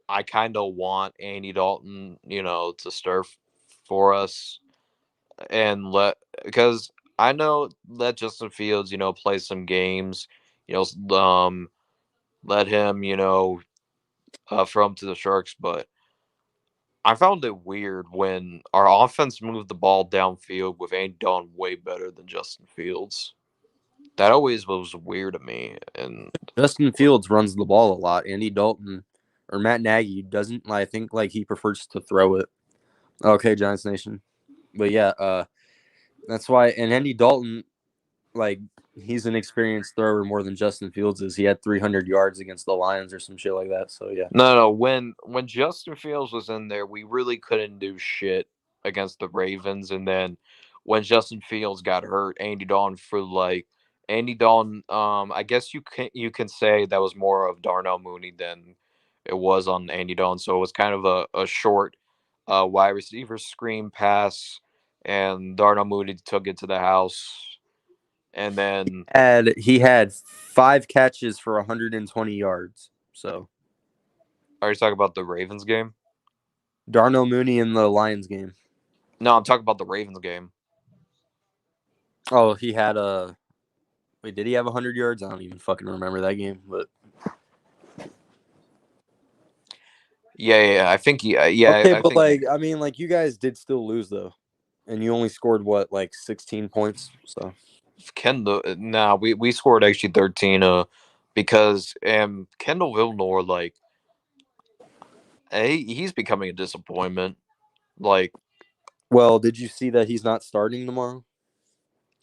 I kind of want Andy Dalton, to start for us and because I know let Justin Fields, play some games, let him, throw him to the Sharks. But I found it weird when our offense moved the ball downfield with Andy Dalton way better than Justin Fields. That always was weird to me. And Justin Fields runs the ball a lot. Andy Dalton or Matt Nagy doesn't. I think he prefers to throw it. Okay, Giants Nation, but yeah, that's why. And Andy Dalton, like he's an experienced thrower more than Justin Fields is. He had 300 yards against the Lions or some shit like that. So yeah, no, when Justin Fields was in there, we really couldn't do shit against the Ravens. And then when Justin Fields got hurt, Andy Dalton. I guess you can say that was more of Darnell Mooney than it was on Andy Dalton. So it was kind of a short wide receiver screen pass, and Darnell Mooney took it to the house. And then he had 5 catches for 120 yards. So are you talking about the Ravens game? Darnell Mooney in the Lions game. No, I'm talking about the Ravens game. Oh, he had a. Wait, did he have 100 yards? I don't even fucking remember that game. But Yeah. I think okay, I but think I mean, you guys did still lose though, and you only scored what, 16 points. So Kendall. Nah, we scored actually 13. Because Kendall Villeneuve, like, he's becoming a disappointment. Like, well, did you see that he's not starting tomorrow?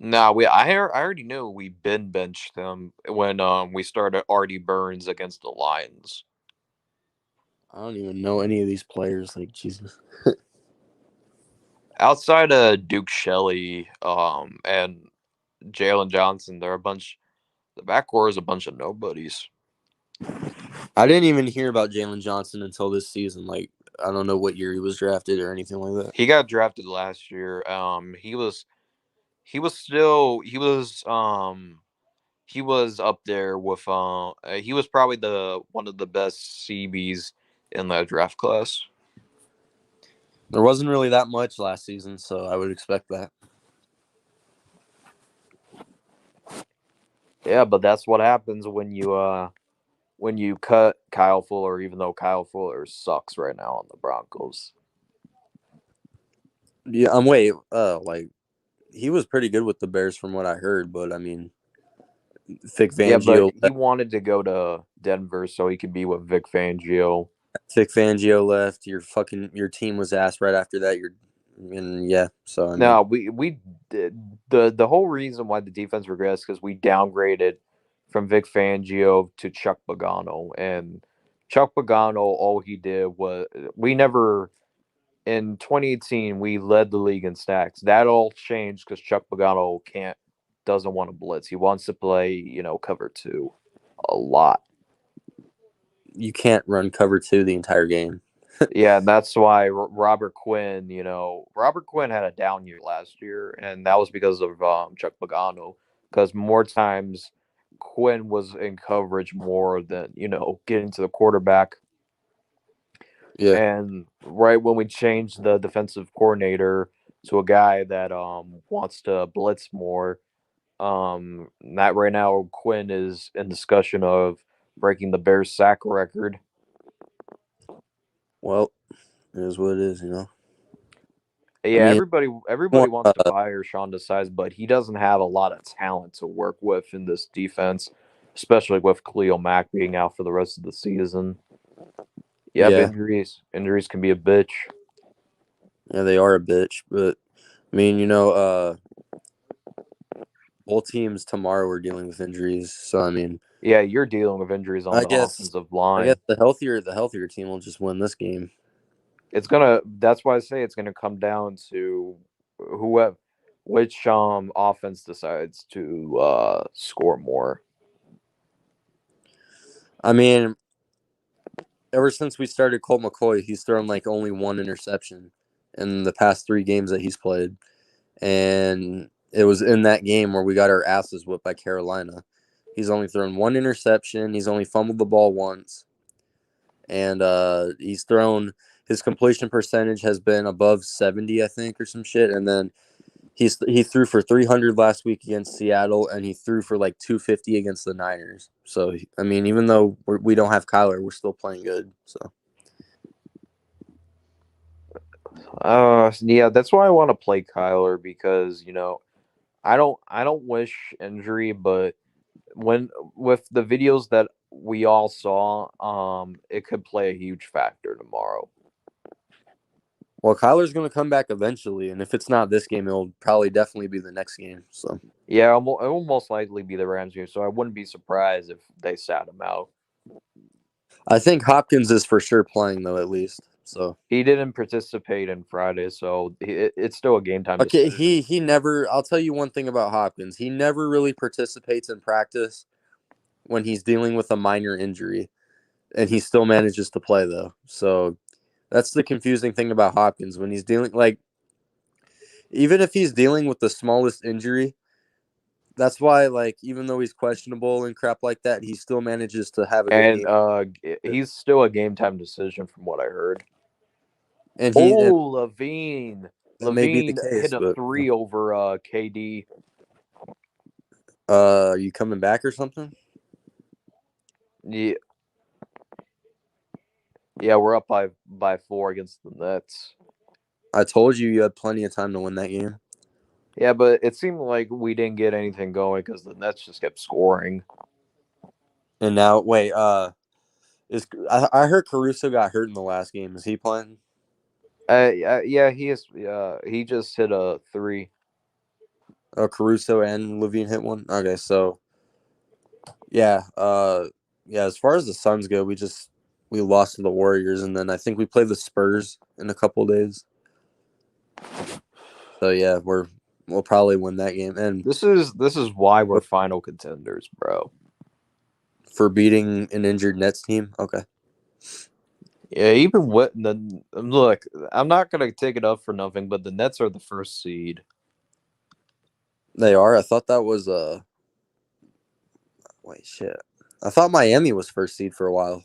nah, I already knew we been benched him when we started Artie Burns against the Lions. I don't even know any of these players. Like Jesus. Outside of Duke Shelley, and Jalen Johnson, they're a bunch. The backcourt is a bunch of nobodies. I didn't even hear about Jalen Johnson until this season. I don't know what year he was drafted or anything like that. He got drafted last year. He was up there with he was probably the one of the best CBs in that draft class. There wasn't really that much last season, so I would expect that. Yeah, but that's what happens when you cut Kyle Fuller, even though Kyle Fuller sucks right now on the Broncos. Yeah, wait. He was pretty good with the Bears from what I heard, but I mean, Vic Yeah, but Fangio, he wanted to go to Denver so he could be with Vic Fangio. Vic Fangio left. Your team was ass right after that. And yeah. So I mean, No, we did the whole reason why the defense regressed because we downgraded from Vic Fangio to Chuck Pagano, and Chuck Pagano, all he did was we never in 2018 we led the league in sacks. That all changed because Chuck Pagano doesn't want to blitz. He wants to play cover two a lot. you can't run cover 2 the entire game. Yeah, and that's why Robert Quinn had a down year last year, and that was because of Chuck Pagano. Because more times Quinn was in coverage more than getting to the quarterback. Yeah. And right when we changed the defensive coordinator to a guy that wants to blitz more, that right now Quinn is in discussion of breaking the Bears sack record. Well, it is what it is, you know. Yeah, I mean, everybody wants to fire Sean Desai, but he doesn't have a lot of talent to work with in this defense, especially with Khalil Mack being out for the rest of the season. Yep, yeah, injuries can be a bitch. yeah, they are a bitch, but I mean, you know, both teams tomorrow are dealing with injuries, so I mean, Yeah, you're dealing with injuries on I the guess, offensive I guess line. the healthier team will just win this game. That's why I say it's gonna come down to whoever which offense decides to score more. I mean, ever since we started Colt McCoy, he's thrown like only one interception in the past 3 games that he's played, and it was in that game where we got our asses whipped by Carolina. He's only thrown one interception. He's only fumbled the ball once, and he's thrown. His completion percentage has been above 70, I think, or some shit. And then he threw for 300 last week against Seattle, and he threw for like 250 against the Niners. So I mean, even though we don't have Kyler, we're still playing good. So Yeah, that's why I want to play Kyler because I don't wish injury, but when with the videos that we all saw, it could play a huge factor tomorrow. well, Kyler's going to come back eventually, and if it's not this game, it'll probably definitely be the next game. So Yeah, it will most likely be the Rams game, so I wouldn't be surprised if they sat him out. I think Hopkins is for sure playing though, at least. So He didn't participate in Friday, so it's still a game time okay, decision. he never. I'll tell you one thing about Hopkins. He never really participates in practice when he's dealing with a minor injury, and he still manages to play though. So that's the confusing thing about Hopkins when he's dealing like even if he's dealing with the smallest injury. That's why, like, even though he's questionable and crap like that, he still manages to have a good And game. he's still a game time decision from what I heard. And Oh, Levine. that may be the Levine hit case, a but 3 over KD. are you coming back or something? Yeah, yeah, we're up by 4 against the Nets. I told you had plenty of time to win that game. Yeah, but it seemed like we didn't get anything going because the Nets just kept scoring. And now, wait, I heard Caruso got hurt in the last game. Is he playing? Yeah, he is. He just hit a 3. Oh, Caruso and Levine hit one. Okay, so yeah, yeah. As far as the Suns go, we lost to the Warriors, and then I think we play the Spurs in a couple days. So yeah, we'll probably win that game. And This is why we're final contenders, bro. for beating an injured Nets team, okay. Yeah, even with the look, I'm not gonna take it up for nothing, but the Nets are the first seed. They are. I thought that was wait, shit. I thought Miami was first seed for a while.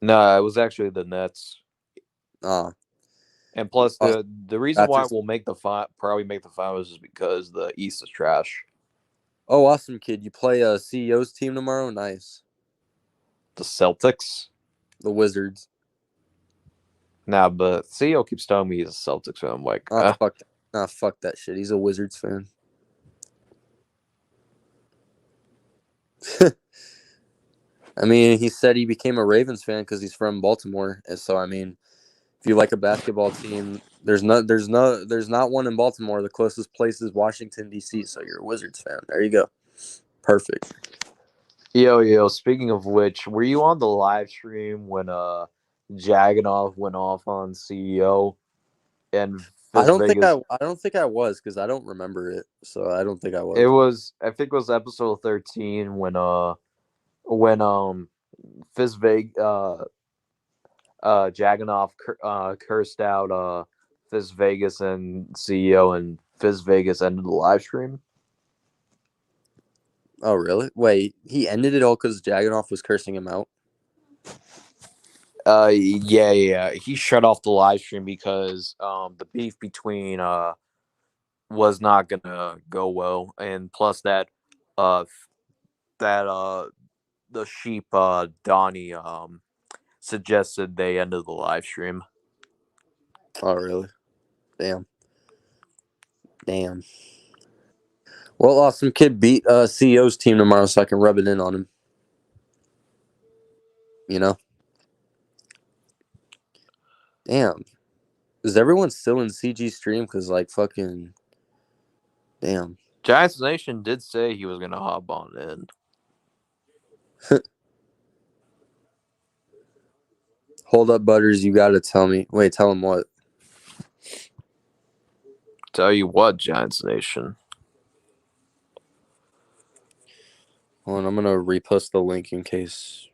No, it was actually the Nets. Ah, And plus, uh, the reason why Raptors. we'll probably make the finals is because the East is trash. Oh, awesome, kid. You play a CEO's team tomorrow? Nice. The Celtics. The Wizards. Nah, but CEO keeps telling me he's a Celtics fan. I'm like, Fuck that. Fuck that shit. He's a Wizards fan. I mean, he said he became a Ravens fan because he's from Baltimore. And so, I mean, if you like a basketball team, there's not one in Baltimore. The closest place is Washington D.C. So you're a Wizards fan. There you go. Perfect. yo. Speaking of which, were you on the live stream when Jaganov went off on CEO and I Fizz don't think Vegas? I don't think I was because I don't remember it. So I don't think I It was. was, I think it was episode 13 when Fizz Vegas Jaganov cursed out Fizz Vegas and CEO, and Fizz Vegas ended the live stream. Oh, really? Wait, he ended it all because Jaganov was cursing him out? Yeah. He shut off the live stream because the beef between was not gonna go well, and plus uh that the sheep Donnie suggested they ended the live stream. Oh, really? Damn. Well, Awesome Kid beat CEO's team tomorrow, so I can rub it in on him. You know? Damn. Is everyone still in CG stream? Because, like, fucking... Damn. Giants Nation did say he was gonna hop on in. Hold up, Butters. You gotta tell me. Wait, tell him what? Tell you what, Giants Nation. Hold on, I'm gonna repost the link in case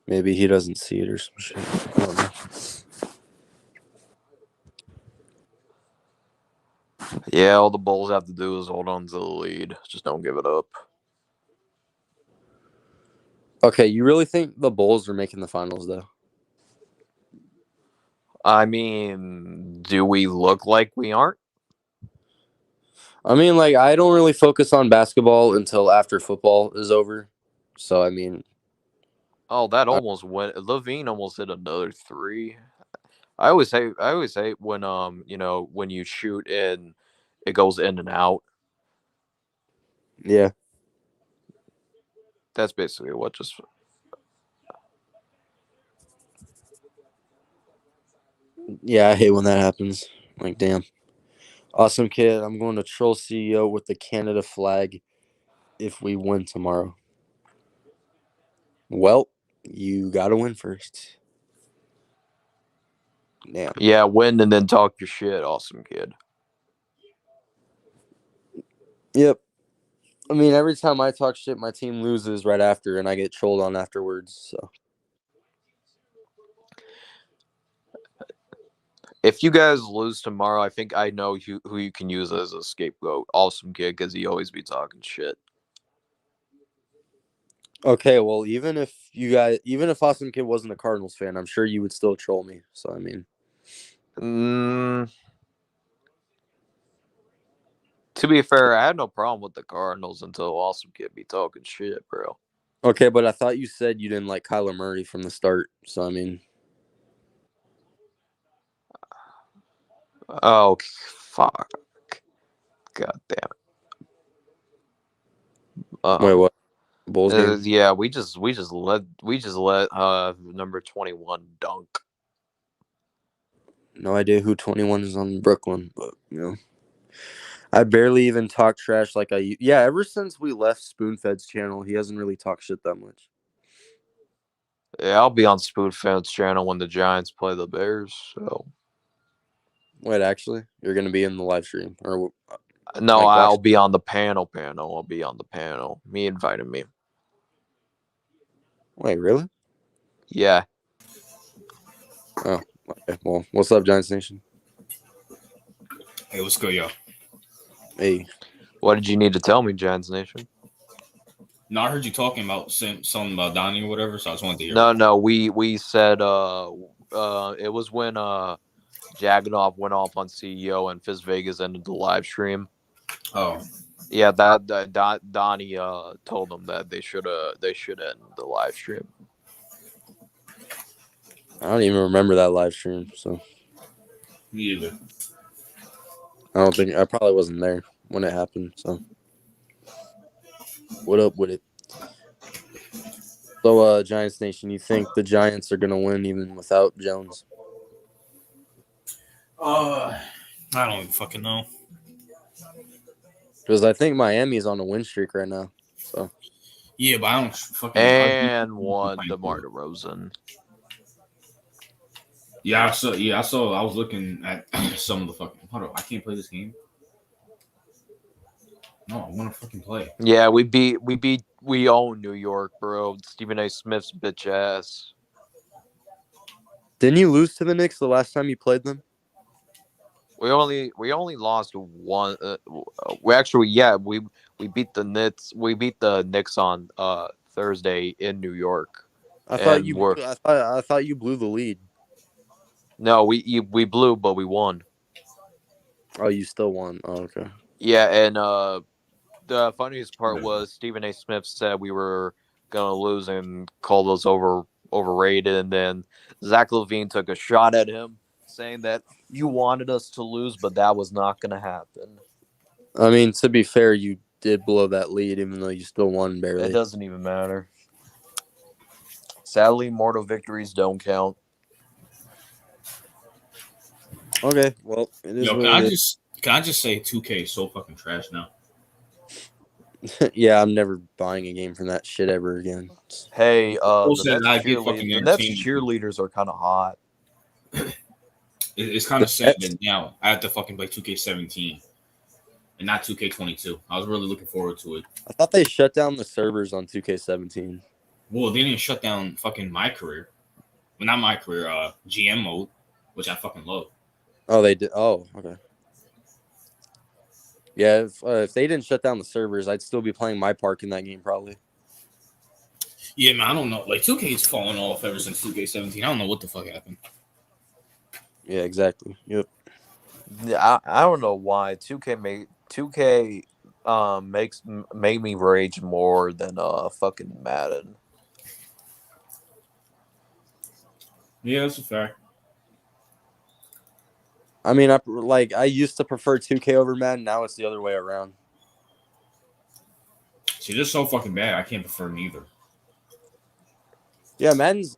maybe he doesn't see it or some shit. I don't know. Yeah, all the Bulls have to do is hold on to the lead. Just don't give it up. Okay, you really think the Bulls are making the finals, though? I mean, do we look like we aren't? I mean, like, I don't really focus on basketball until after football is over. So, I mean... Oh, that almost went. Levine almost hit another three. I always hate when when you shoot and it goes in and out. Yeah. That's basically what just. Yeah, I hate when that happens. Like, damn. Awesome Kid, I'm going to troll CEO with the Canada flag if we win tomorrow. Well, you gotta win first. Damn. Yeah, win and then talk your shit, Awesome Kid. Yep. I mean, every time I talk shit, my team loses right after, and I get trolled on afterwards. So, If you guys lose tomorrow, I think I know who you can use as a scapegoat. Awesome Kid, because he always be talking shit. okay, well, even if Awesome Kid wasn't a Cardinals fan, I'm sure you would still troll me. So, I mean, To be fair, I had no problem with the Cardinals until Awesome Kid be talking shit, bro. okay, but I thought you said you didn't like Kyler Murray from the start. So, I mean, Oh, fuck. God damn it. wait, what? Bulls game? Yeah, we just let number 21 dunk. No idea who 21 is on Brooklyn, but I barely even talk trash like I. Yeah, ever since we left Spoonfed's channel, he hasn't really talked shit that much. Yeah, I'll be on Spoonfed's channel when the Giants play the Bears. So Wait, actually, you're gonna be in the live stream or no, like watch? I'll be on the panel. I'll be on the panel. Me invited me. Wait, really? Yeah. Oh, okay. Well, what's up, Giants Nation? Hey, what's good, yo? Hey, What did you need to tell me, Giants Nation? No, I heard you talking about something about Donnie or whatever, so I just wanted to hear. No. We said it was when Jaganov went off on CEO and Fizz Vegas ended the live stream. Oh, Yeah, that Donnie told them that they should end the live stream. I don't even remember that live stream, so me either. I probably wasn't there when it happened. So, what up with it? So, Giants Nation, you think the Giants are gonna win even without Jones? I don't even fucking know. Because I think Miami's on a win streak right now. So Yeah, but I don't fucking. And one DeMar DeRozan. Yeah, I saw. I was looking at some of the fucking. Hold on, I can't play this game. No, I want to fucking play. Yeah, we own New York, bro. Stephen A. Smith's bitch ass. didn't you lose to the Knicks the last time you played them? We only lost one. We beat the Knicks. We beat the Knicks on Thursday in New York, I thought and you. we're I thought you blew the lead. no, we blew, but we won. Oh, you still won. Oh, okay. Yeah, and the funniest part was Stephen A. Smith said we were gonna lose and called us overrated, and then Zach LaVine took a shot at him, saying that you wanted us to lose, but that was not gonna happen. I mean, to be fair, you did blow that lead, even though you still won It barely. doesn't even matter. Sadly, mortal victories don't count. Okay, well, it is Yo, what it can I just say 2K is so fucking trash now? is. Yeah, I'm never buying a game from that shit ever again. Hey, People said I get fucking the Nets entertainment. cheerleaders are kind of hot. It's kind of sad that now I have to fucking play 2K17 and not 2K22. I was really looking forward to it. I thought they shut down the servers on 2K17. Well, they didn't shut down fucking my career. Well, not my career, GM mode, which I fucking love. Oh, they did. Oh, okay. Yeah, if they didn't shut down the servers, I'd still be playing my park in that game probably. Yeah, man, I don't know. Like 2K's fallen off ever since 2K17. I don't know what the fuck happened. Yeah, exactly. Yep. I don't know why 2K made me rage more than fucking Madden. Yeah, that's a fact. I mean, I used to prefer 2K over Madden. Now it's the other way around. See, they're so fucking bad. I can't prefer neither. Yeah, Madden's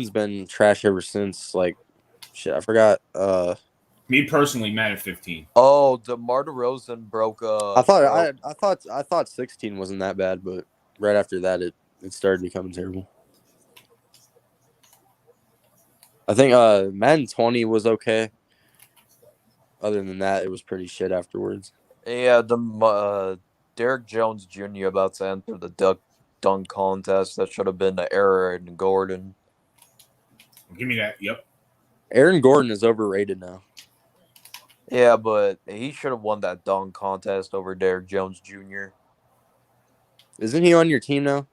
been trash ever since. Like, shit, I forgot. Me personally, Madden 15. Oh, DeMar DeRozan broke I thought 16 wasn't that bad, but right after that, it started becoming terrible. I think Madden 20 was okay. Other than that, it was pretty shit afterwards. Yeah, Derek Jones Jr. about to enter the dunk contest. That should have been Aaron Gordon. Give me that. Yep. Aaron Gordon is overrated now. Yeah, but he should have won that dunk contest over Derek Jones Jr. Isn't he on your team now?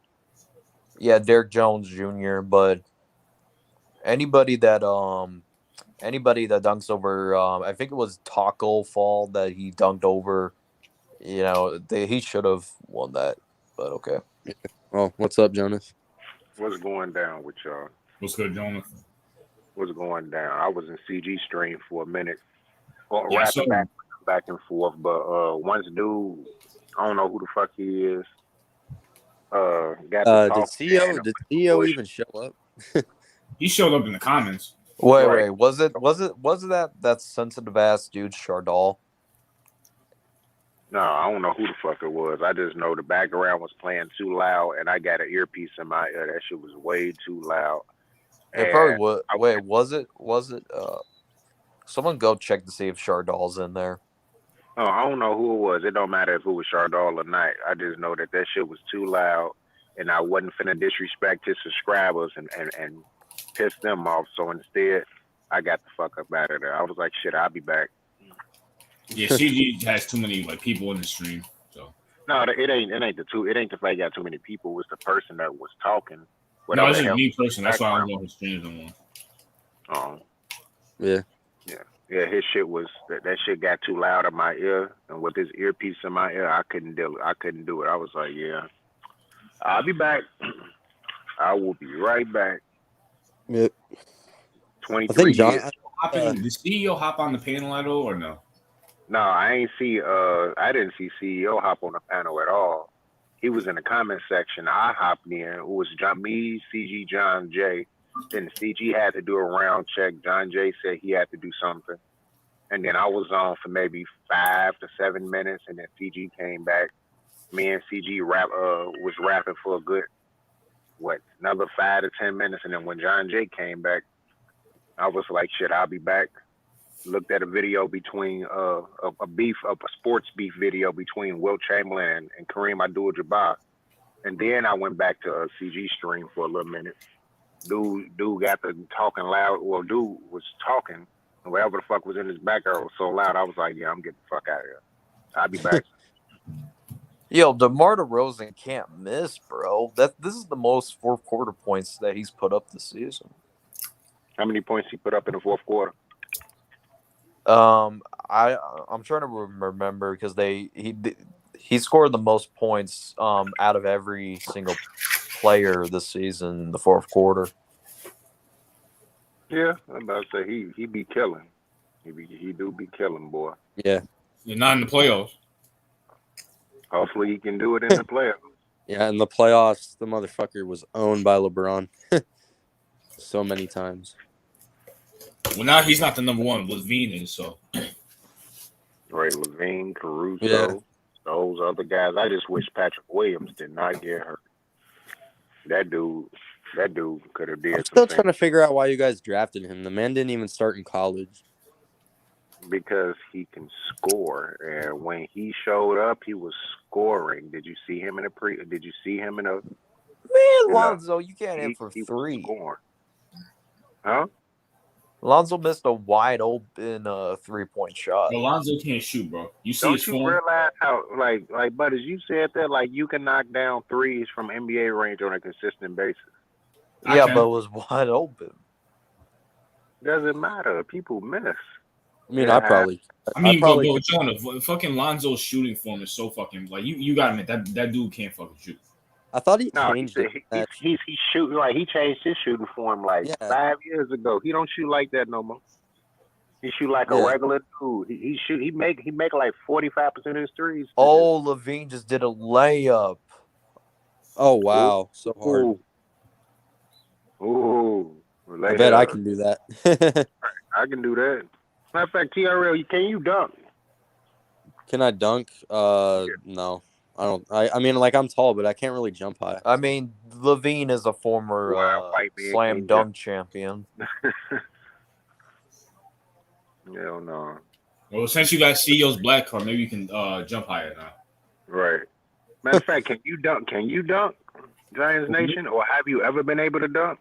Yeah, Derek Jones Jr. But anybody that dunks over, I think it was Taco Fall that he dunked over. You know, he should have won that. But okay. Oh, what's up, Jonas? What's going down with y'all? What's good, Jonathan? What's going down? I was in CG stream for a minute, Yeah, rapping back and forth. But once dude, I don't know who the fuck he is. Got to talk. Did CEO even show up? he showed up in the comments. Wait. Was it that sensitive ass dude Chardal? No, I don't know who the fuck it was. I just know the background was playing too loud, and I got an earpiece in my ear. That shit was way too loud. It probably was. Wait, was it? Someone go check to see if Chardal's in there. Oh, I don't know who it was. It don't matter if it was Chardal or not. I just know that shit was too loud, and I wasn't finna disrespect his subscribers and piss them off. So instead, I got the fuck up out of there. I was like, shit, I'll be back. Yeah, CG has too many like people in the stream. So no, it ain't the fact he got too many people. It was the person that was talking. No, it's just me person. That's why I don't go on his streams anymore. Oh, yeah. His shit was that shit got too loud in my ear, and with his earpiece in my ear, I couldn't do it. I was like, yeah, I'll be back. I will be right back. Yep. 23 years. Did CEO hop on the panel at all or no? No, I didn't see CEO hop on the panel at all. He was in the comment section. I hopped in. It was me, CG, John J. Then CG had to do a round check. John J said he had to do something. And then I was on for maybe 5 to 7 minutes, and then CG came back. Me and CG was rapping for a good, another 5 to 10 minutes. And then when John J came back, I was like, shit, I'll be back. Looked at a video between a sports beef video between Wilt Chamberlain and Kareem Abdul-Jabbar, and then I went back to a CG stream for a little minute. Dude got the talking loud. Well, dude was talking, Whatever the fuck was in his background was so loud. I was like, yeah, I'm getting the fuck out of here. I'll be back. Yo, DeMar DeRozan can't miss, bro. This is the most fourth quarter points that he's put up this season. How many points he put up in the fourth quarter? I'm trying to remember because he scored the most points out of every single player this season in the fourth quarter. Yeah, I'm about to say he be killing. He do be killing, boy. Yeah. You're not in the playoffs. Hopefully he can do it in the playoffs. Yeah, in the playoffs, the motherfucker was owned by LeBron so many times. Well, now he's not the number one. Levine is, so. Right, Levine, Caruso, Yeah. those other guys. I just wish Patrick Williams did not get hurt. That dude could have did I'm still some trying to figure out why you guys drafted him. The man didn't even start in college. because he can score. And when he showed up, he was scoring. Did you see him in a Did you see him in a? Man, Lonzo, you can't hit for he was three. scoring. Huh? Lonzo missed a wide open 3-point shot. Alonzo can't shoot, bro. You see Don't his you form? realize how like but as you said that like you can knock down threes from NBA range on a consistent basis. Yeah, Okay. but it was wide open. Doesn't matter. People miss. I mean, Yeah, I probably but Jonah, fucking Lonzo's shooting form is so fucking like you gotta admit that dude can't fucking shoot. I thought he No, changed it. he's shooting like he changed his shooting form like 5 years ago. He don't shoot like that no more. He shoot like a regular dude. He make like 45% of his threes. Oh, Levine just did a layup. Oh wow, so hard. Ooh. I bet I can do that. I can do that. Matter of fact, TRL, can you dunk? Can I dunk? No. I don't. I mean, like I'm tall, but I can't really jump high. I mean, Levine is a former slam dunk champion. Hell no. Well, since you got CEO's black card, maybe you can jump higher now. Right. Matter of fact, can you dunk? Giants Nation, or have you ever been able to dunk?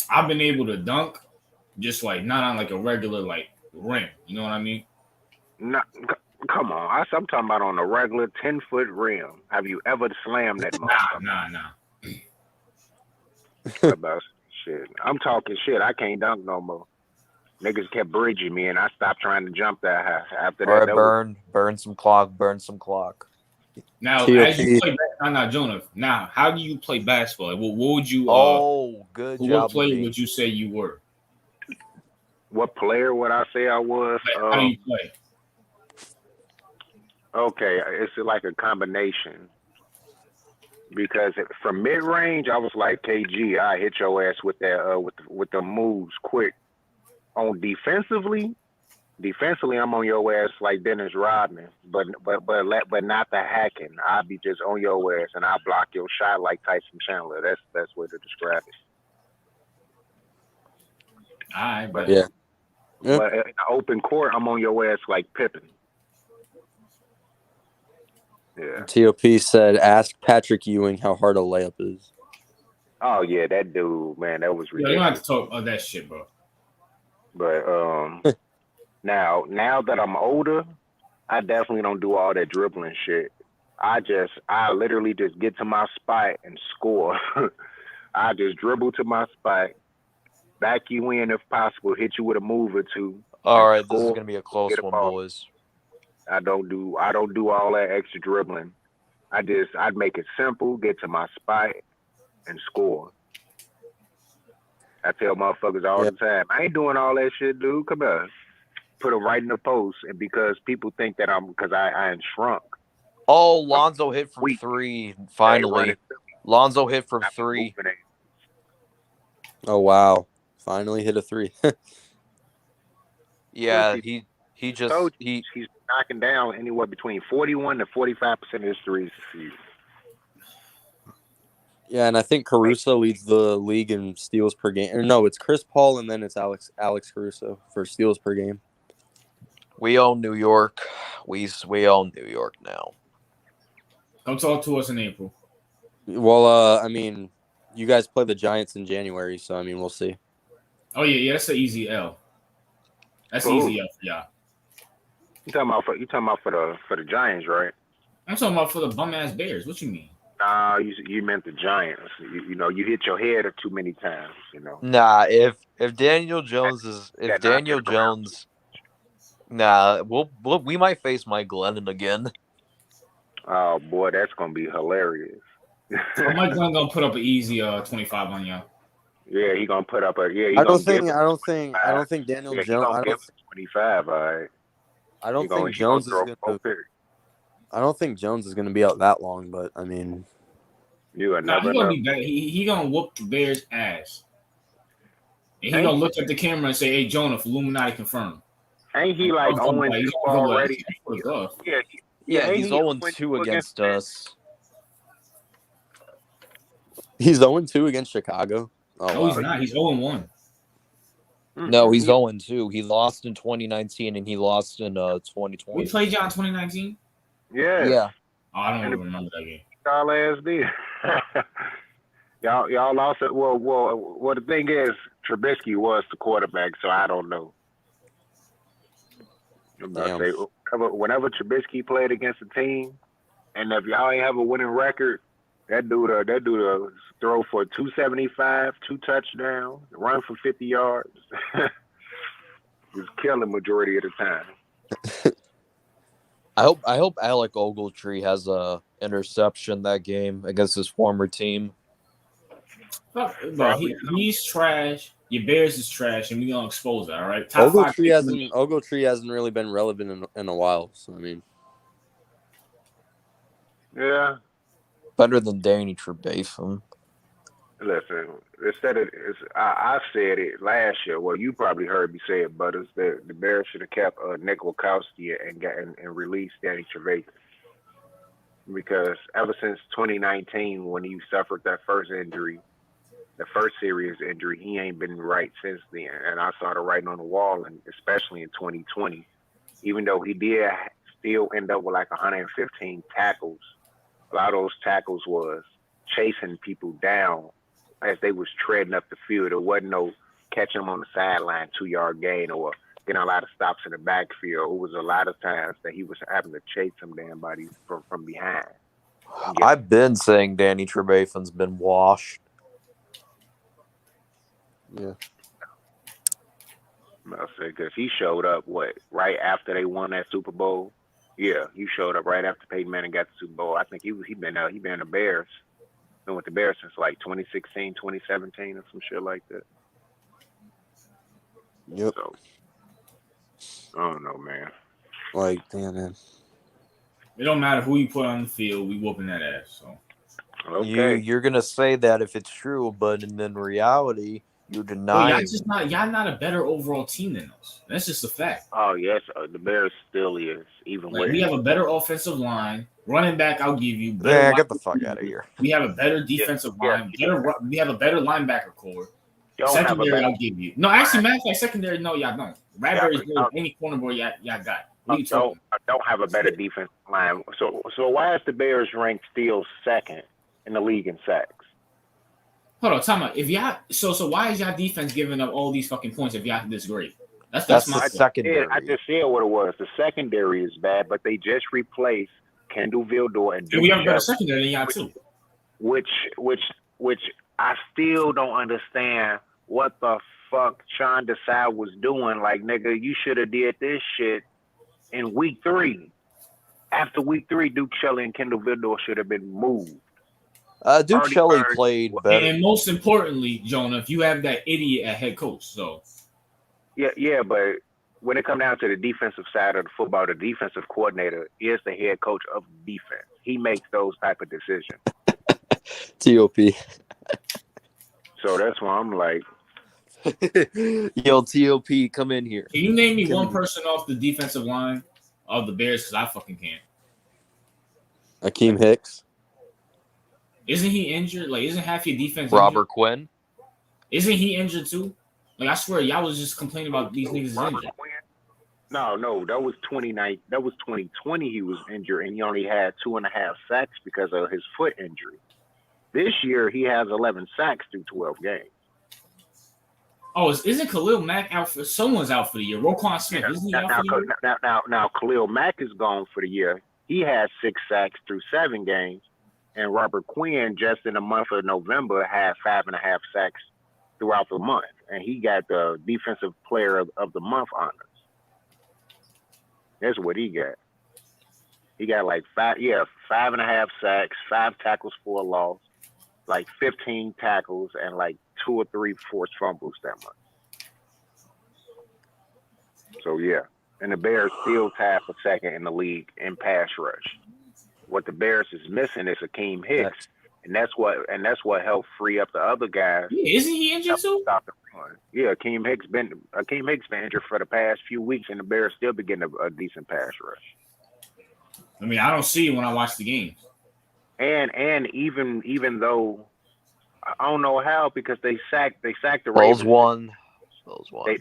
I've been able to dunk, just like not on like a regular like rim. You know what I mean? No, come on. I'm talking about on a regular 10-foot rim. Have you ever slammed that motherfucker? Nah. About shit. I'm talking shit. I can't dunk no more. Niggas kept bridging me, and I stopped trying to jump that high. After that, All right, burn some clock. Now, as you play, Jonah. Now, how do you play basketball? Like, what would you? Good job. What player would you say you were? What player would I say I was? How do you play? Okay, it's like a combination. Because from mid range, I was like KG. I hit your ass with that with the moves quick. On defensively, I'm on your ass like Dennis Rodman, but not the hacking. I'll be just on your ass and I'll block your shot like Tyson Chandler. That's the best way to describe it. All right, but yeah. But in the open court, I'm on your ass like Pippen. Yeah. TOP said, "Ask Patrick Ewing how hard a layup is." Oh yeah, that dude, man, that was ridiculous. You don't have to talk about that shit, bro. But now that I'm older, I definitely don't do all that dribbling shit. I literally just get to my spot and score. I just dribble to my spot, back you in if possible, hit you with a move or two. All right, this is gonna be a close one, boys. I don't do all that extra dribbling. I'd make it simple, get to my spot, and score. I tell motherfuckers all the time, I ain't doing all that shit, dude. Come on. Put it right in the post. And because people think that because I ain't shrunk. Oh, Lonzo hit from three, finally. Lonzo hit from three. Oh, wow. Finally hit a three. Yeah, he's knocking down anywhere between 41 to 45% of his threes this season. Yeah, and I think Caruso leads the league in steals per game. Or no, it's Chris Paul and then it's Alex Caruso for steals per game. We own New York. We own New York now. Come talk to us in April. Well, I mean, you guys play the Giants in January, so I mean, we'll see. Oh yeah, that's an easy L. That's For who? easy up for y'all. You talking about for the Giants, right? I'm talking about for the bum ass Bears. What you mean? Nah, you meant the Giants. You know, you hit your head too many times. You know, Nah, if Daniel Jones is if that not Daniel getting around. Jones, nah, we might face Mike Glennon again. Oh boy, that's gonna be hilarious. So Mike Glenn gonna put up an easy 25 on y'all. Yeah, he gonna put up a yeah. He I don't gonna give think. him I don't think. I 25. don't think Daniel Yeah, he Jones. gonna give him 25. All right. I don't think Jones is Throw gonna. 4 picks. I don't think Jones is gonna be out that long. But I mean, You will Nah, never he gonna know. be bad. He gonna whoop the Bears ass. And he Ain't gonna look at the camera and say, "Hey, Jonah, Illuminati confirmed." ain't he Like, like 0 and he's 2 gonna go like, already? for the glove. Yeah, Yeah, ain't he's he 0 0 and 2 2 against against them? us. he's 0-2 against Chicago. Oh No, he's wow. not. He's 0-1. No, he's He- 0-2. He lost in 2019 and he lost in We 2020. played y'all in 2019. Yes, Yeah. Oh, I don't and even remember that game. y'all ass did. y'all lost it. Well. The thing is, Trubisky was the quarterback, so I don't know. I'm about to Damn. say whenever Trubisky played against a team, and if y'all ain't have a winning record, that dude throw for 275, 2 touchdowns, run for 50 yards. He was killing majority of the time. I hope Alec Ogletree has a interception that game against his former team. Bro, Probably he's trash. Your Bears is trash, and we gonna expose that. All right, top 5. Ogletree hasn't really been relevant in a while. So I mean, Yeah. Better than Danny Trevathan. Listen, I said it last year. Well, you probably heard me say it, but it's the Bears should have kept Nick Wachowski and released Danny Trevathan, because ever since 2019 when he suffered that first injury, the first serious injury, he ain't been right since then. And I saw the writing on the wall, and especially in 2020, even though he did still end up with like 115 tackles, a lot of those tackles was chasing people down as they was treading up the field. There wasn't no catching them on the sideline, 2-yard gain, or getting a lot of stops in the backfield. It was a lot of times that he was having to chase them damn bodies from behind. I've been saying Danny Trevathan's been washed. yeah. I'll say, because he showed up right after they won that Super Bowl. Yeah, he showed up right after Peyton Manning got the Super Bowl. I think he been the Bears. Been with the Bears since like 2016, 2017, or some shit like that. Yep. So I don't know, man. Like, damn, man. It don't matter who you put on the field, we whooping that ass. So Okay. You're gonna say that if it's true, but in reality, you're Bro, denying. y'all not a better overall team than us. That's just a fact. Oh yes, the Bears still is even Like, with we have a better offensive line, running back. I'll give you. Yeah, get the fuck out of here. We have a better defensive line. We have a better linebacker core. Don't Secondary, have a I'll give you. No, actually, matter of fact, secondary, no, y'all don't. Bradbury's better than any cornerboard y'all got. What are you talking? Don't have a better defensive line. So why is the Bears ranked still second in the league in sacks? Hold on, time out. If y'all, so why is y'all defense giving up all these fucking points if y'all this great? That's my the secondary. I just said what it was. The secondary is bad, but they just replaced Kendall Vildor and And we have a better secondary than y'all too. Which I still don't understand what the fuck Sean Desai was doing. Like, nigga, you should have did this shit in week 3. After week 3, Duke Shelley and Kendall Vildor should have been moved. Duke Shelley played better. And most importantly, Jonah, if you have that idiot at head coach, so yeah, but when it comes down to the defensive side of the football, the defensive coordinator is the head coach of defense. He makes those type of decisions. TOP. So that's why I'm like, Yo, TOP, come in here. Can you name me one person off the defensive line of the Bears? Because I fucking can't. Akeem Hicks. Isn't he injured? Like, isn't half your defense Robert injured? Quinn. Isn't he injured too? Like, I swear, y'all was just complaining about these niggas is injured. Quinn? No, that was 2019. That was 2020. He was injured, and he only had 2.5 sacks because of his foot injury. This year, he has 11 sacks through 12 games. Oh, isn't Khalil Mack out for? Someone's out for the year. Roquan Smith, Yeah. isn't he out for the year? Now, Khalil Mack is gone for the year. He had 6 sacks through 7 games, and Robert Quinn just in the month of November had 5.5 sacks throughout the month, and he got the defensive player of the month honors. That's what he got. He got like 5.5 sacks, 5 tackles for a loss, like 15 tackles, and like 2 or 3 forced fumbles that month. So yeah, and the Bears still tied for second in the league in pass rush. What the Bears is missing is Akeem Hicks, and that's what helped free up the other guys. Yeah, isn't he injured too? Stop the run. Yeah, Akeem Hicks been injured for the past few weeks, and the Bears still be getting a decent pass rush. I mean, I don't see it when I watch the games. And even though I don't know how, because they sacked the Bills Ravens. won.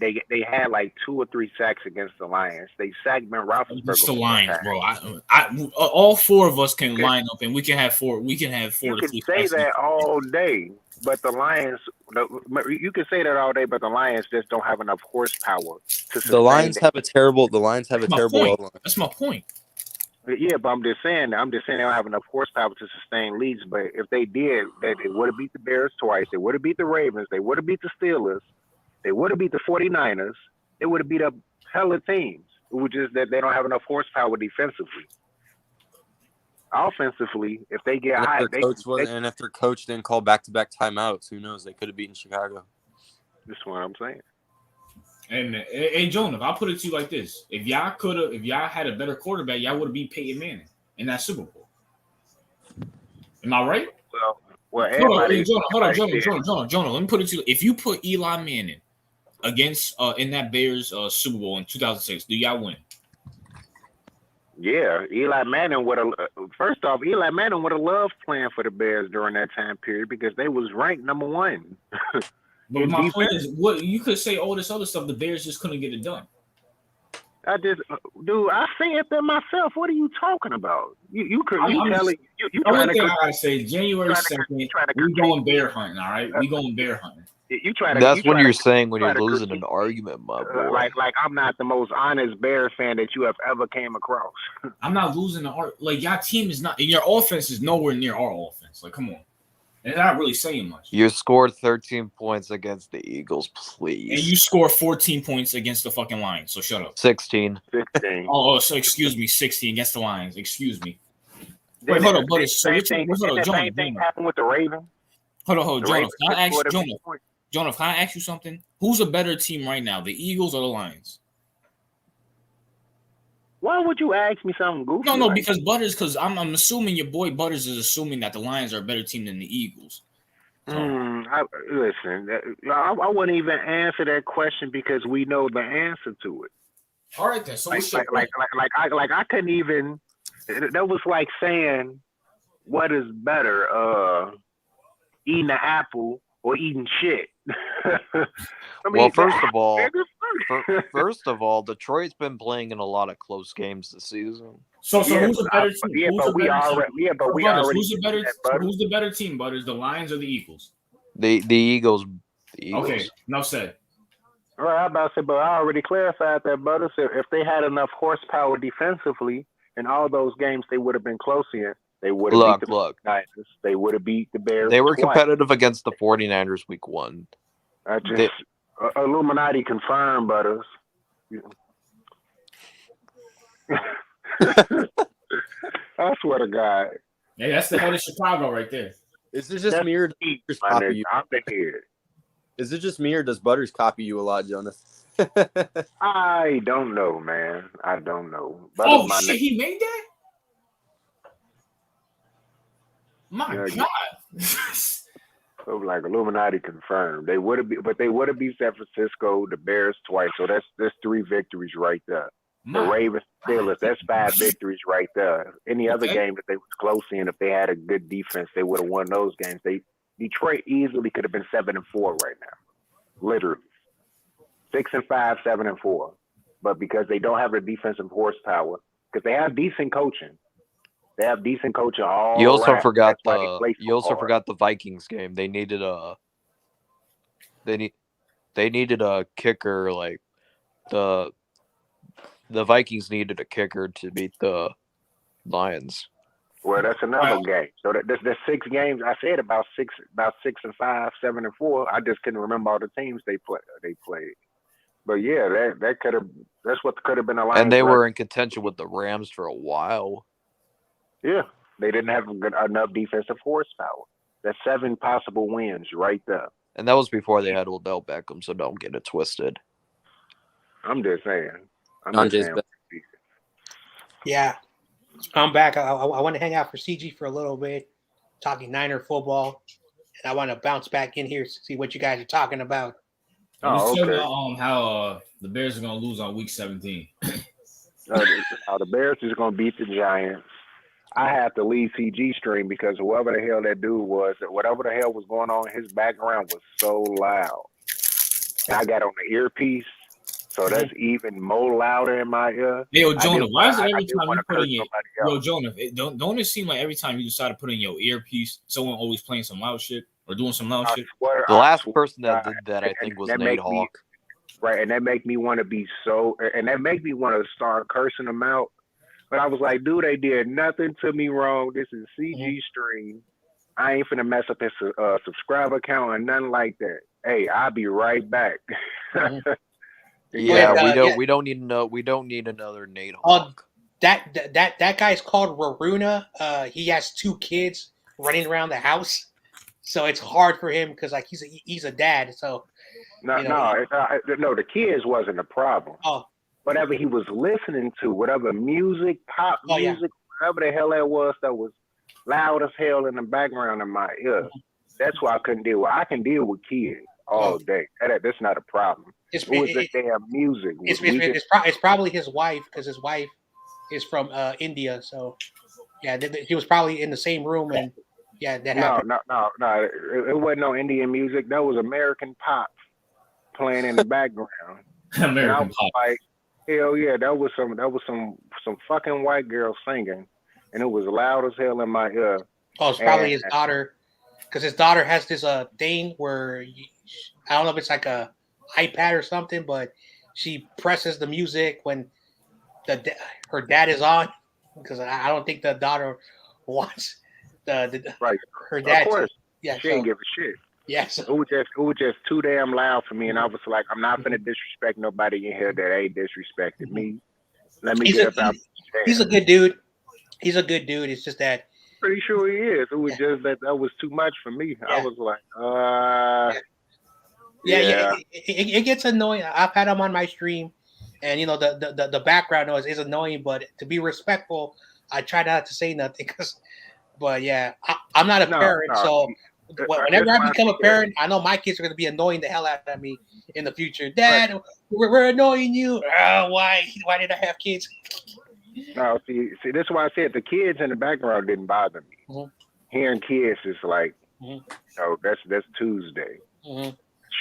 They had like 2 or 3 sacks against the Lions. They sacked Ben Roethlisberger. It's the Lions, bro. All 4 of us can line up, and we can have 4. We can have 4 You to can 3 say sacks. that all day, but the Lions. You can say that all day, but the Lions just don't have enough horsepower to sustain. The Lions have a terrible. The Lions have a That's my terrible point. O-line. That's my point. Yeah, but I'm just saying they don't have enough horsepower to sustain leads. But if they did, they would have beat the Bears twice. They would have beat the Ravens. They would have beat the Steelers. They would have beat the 49ers. They would have beat up hella teams. It was just that they don't have enough horsepower defensively. Offensively, if they get high, And if their coach didn't call back-to-back timeouts, who knows? They could have beaten Chicago. That's what I'm saying. And hey, Jonah, I'll put it to you like this: if y'all had a better quarterback, y'all would have beat Peyton Manning in that Super Bowl. Am I right? Well, everybody. Hold on, Jonah. Let me put it to you: if you put Eli Manning against in that Bears Super Bowl in 2006, do y'all win? Yeah, Eli Manning would have. First off, Eli Manning would have loved playing for the Bears during that time period because they was ranked number 1. But my point is, what you could say all this other stuff, the Bears just couldn't get it done. I see it there myself. What are you talking about? You Only thing I gotta say, January 2nd, we going bear hunting. All right, we going bear hunting. That's what you're saying when you're losing an argument, my boy. Like I'm not the most honest Bears fan that you have ever came across. I'm not losing the art. Like your team is not, and your offense is nowhere near our offense. Like, come on. And they're not really saying much. You scored 13 points against the Eagles, please. And you scored 14 points against the fucking Lions, so shut up. 16. So excuse me, 16 against the Lions. Excuse me. Wait, hold on, buddy. So what's Jonah? Same thing happened with the Ravens. Hold on, Jonah. Jonah, can I ask you something? Who's a better team right now, the Eagles or the Lions? Why would you ask me something goofy? No, because Butters. Because I'm assuming your boy Butters is assuming that the Lions are a better team than the Eagles. So. I wouldn't even answer that question because we know the answer to it. All right, then. So I couldn't even. That was like saying, "What is better, eating an apple or eating shit?" First of all, Detroit's been playing in a lot of close games this season. So who's the better team? Who's the better team, Butters? The Lions or the Eagles? The Eagles. Okay, no said. All right, I'm about to say, but I already clarified that, Butters. If they had enough horsepower defensively in all those games, they would have been close in. They would have beat the Niners. They would have beat the Bears. They were competitive against the 49ers week 1. Illuminati confirmed, Butters. I swear to God. Yeah, that's the head of Chicago right there. Is it just me or does Butters copy you? Is it just me or does Butters copy you a lot, Jonas? I don't know, man. I don't know. Shit, he made that? My God. So like Illuminati confirmed. They would have beat San Francisco, the Bears twice. So that's 3 victories right there. The Ravens, Steelers, that's 5 victories right there. Any other game that they was close in, if they had a good defense, they would have won those games. Detroit easily could have been 7-4 right now. Literally. 6-5, 7-4. But because they don't have the defensive horsepower, because they have decent coaching. They have decent coaching all You also around. forgot the Vikings game. They needed They needed a kicker. Like the Vikings needed a kicker to beat the Lions. Well, that's another game. So there's 6 games. I said about 6-5, 7-4. I just couldn't remember all the teams they played. But yeah, that's what could have been a Lions. And they were in contention with the Rams for a while. Yeah, they didn't have enough defensive horsepower. That's 7 possible wins right there. And that was before they had Odell Beckham, so don't get it twisted. I'm just saying. Yeah, I'm back. I want to hang out for CG for a little bit, talking Niner football, and I want to bounce back in here to see what you guys are talking about. Let's talk about how the Bears are going to lose on week 17. The Bears is going to beat the Giants. I have to leave CG stream because whoever the hell that dude was, whatever the hell was going on, his background was so loud. And I got on the earpiece, so that's even more louder in my ear. Hey, yo, Jonah, why is it every time you put in your Jonah? Don't it seem like every time you decide to put in your earpiece, someone always playing some loud shit or doing some loud shit? The last person that did that, I think, was Nate Hawk. Right, and that make me want to be and that make me want to start cursing them out. But I was like, dude, they did nothing to me wrong. This is CG stream. I ain't finna mess up his subscriber count or nothing like that. Hey, I'll be right back. We don't need another Nate Hawk. That guy's called Raruna. He has 2 kids running around the house, so it's hard for him because like he's a dad. So the kids wasn't a problem. Oh. Whatever he was listening to, whatever music, pop music, whatever the hell that was loud as hell in the background of my ear. That's why I couldn't deal with. I can deal with kids all day. That's not a problem. It was the damn music. It's probably his wife because his wife is from India. So yeah, he was probably in the same room and that happened. No. It wasn't no Indian music. That was American pop playing in the background. American pop. Like, hell yeah, that was some fucking white girl singing, and it was loud as hell in my ear. Oh, it's probably his daughter, because his daughter has this thing where I don't know if it's like a iPad or something, but she presses the music when her dad is on, because I don't think the daughter wants her dad. Of course, she didn't give a shit. Yes. It was just too damn loud for me, and I was like, I'm not gonna disrespect nobody in here that ain't disrespected me. Let me get about. He's a good dude. He's a good dude. It's just that. Pretty sure he is. It was just that was too much for me. I was like, It gets annoying. I've had him on my stream, and the background noise is annoying. But to be respectful, I try not to say nothing. But yeah, I'm not a parent, so. Whenever I become a parent, I know my kids are going to be annoying the hell out of me in the future. Dad, we're annoying you. Why did I have kids? No, see, this is why I said the kids in the background didn't bother me. Mm-hmm. Hearing kids is like, that's Tuesday. Mm-hmm.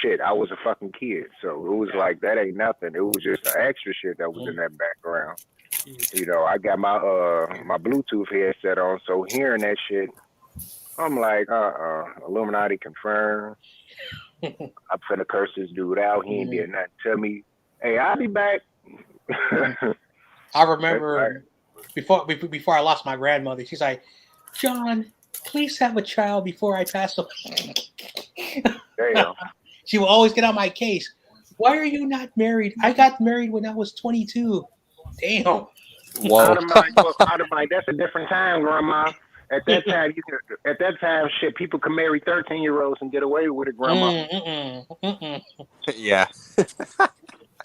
Shit, I was a fucking kid, so it was like that ain't nothing. It was just the extra shit that was in that background. I got my my Bluetooth headset on, so hearing that shit. I'm like, Illuminati confirmed. I'm finna curse this dude out. He ain't did nothing to me. Hey, I'll be back. I remember before I lost my grandmother, she's like, John, please have a child before I pass away. Damn. She will always get on my case. Why are you not married? I got married when I was 22. Damn. Whoa. Out of mind. That's a different time, Grandma. At that time, shit, people can marry 13-year-olds and get away with it, Grandma. Yeah.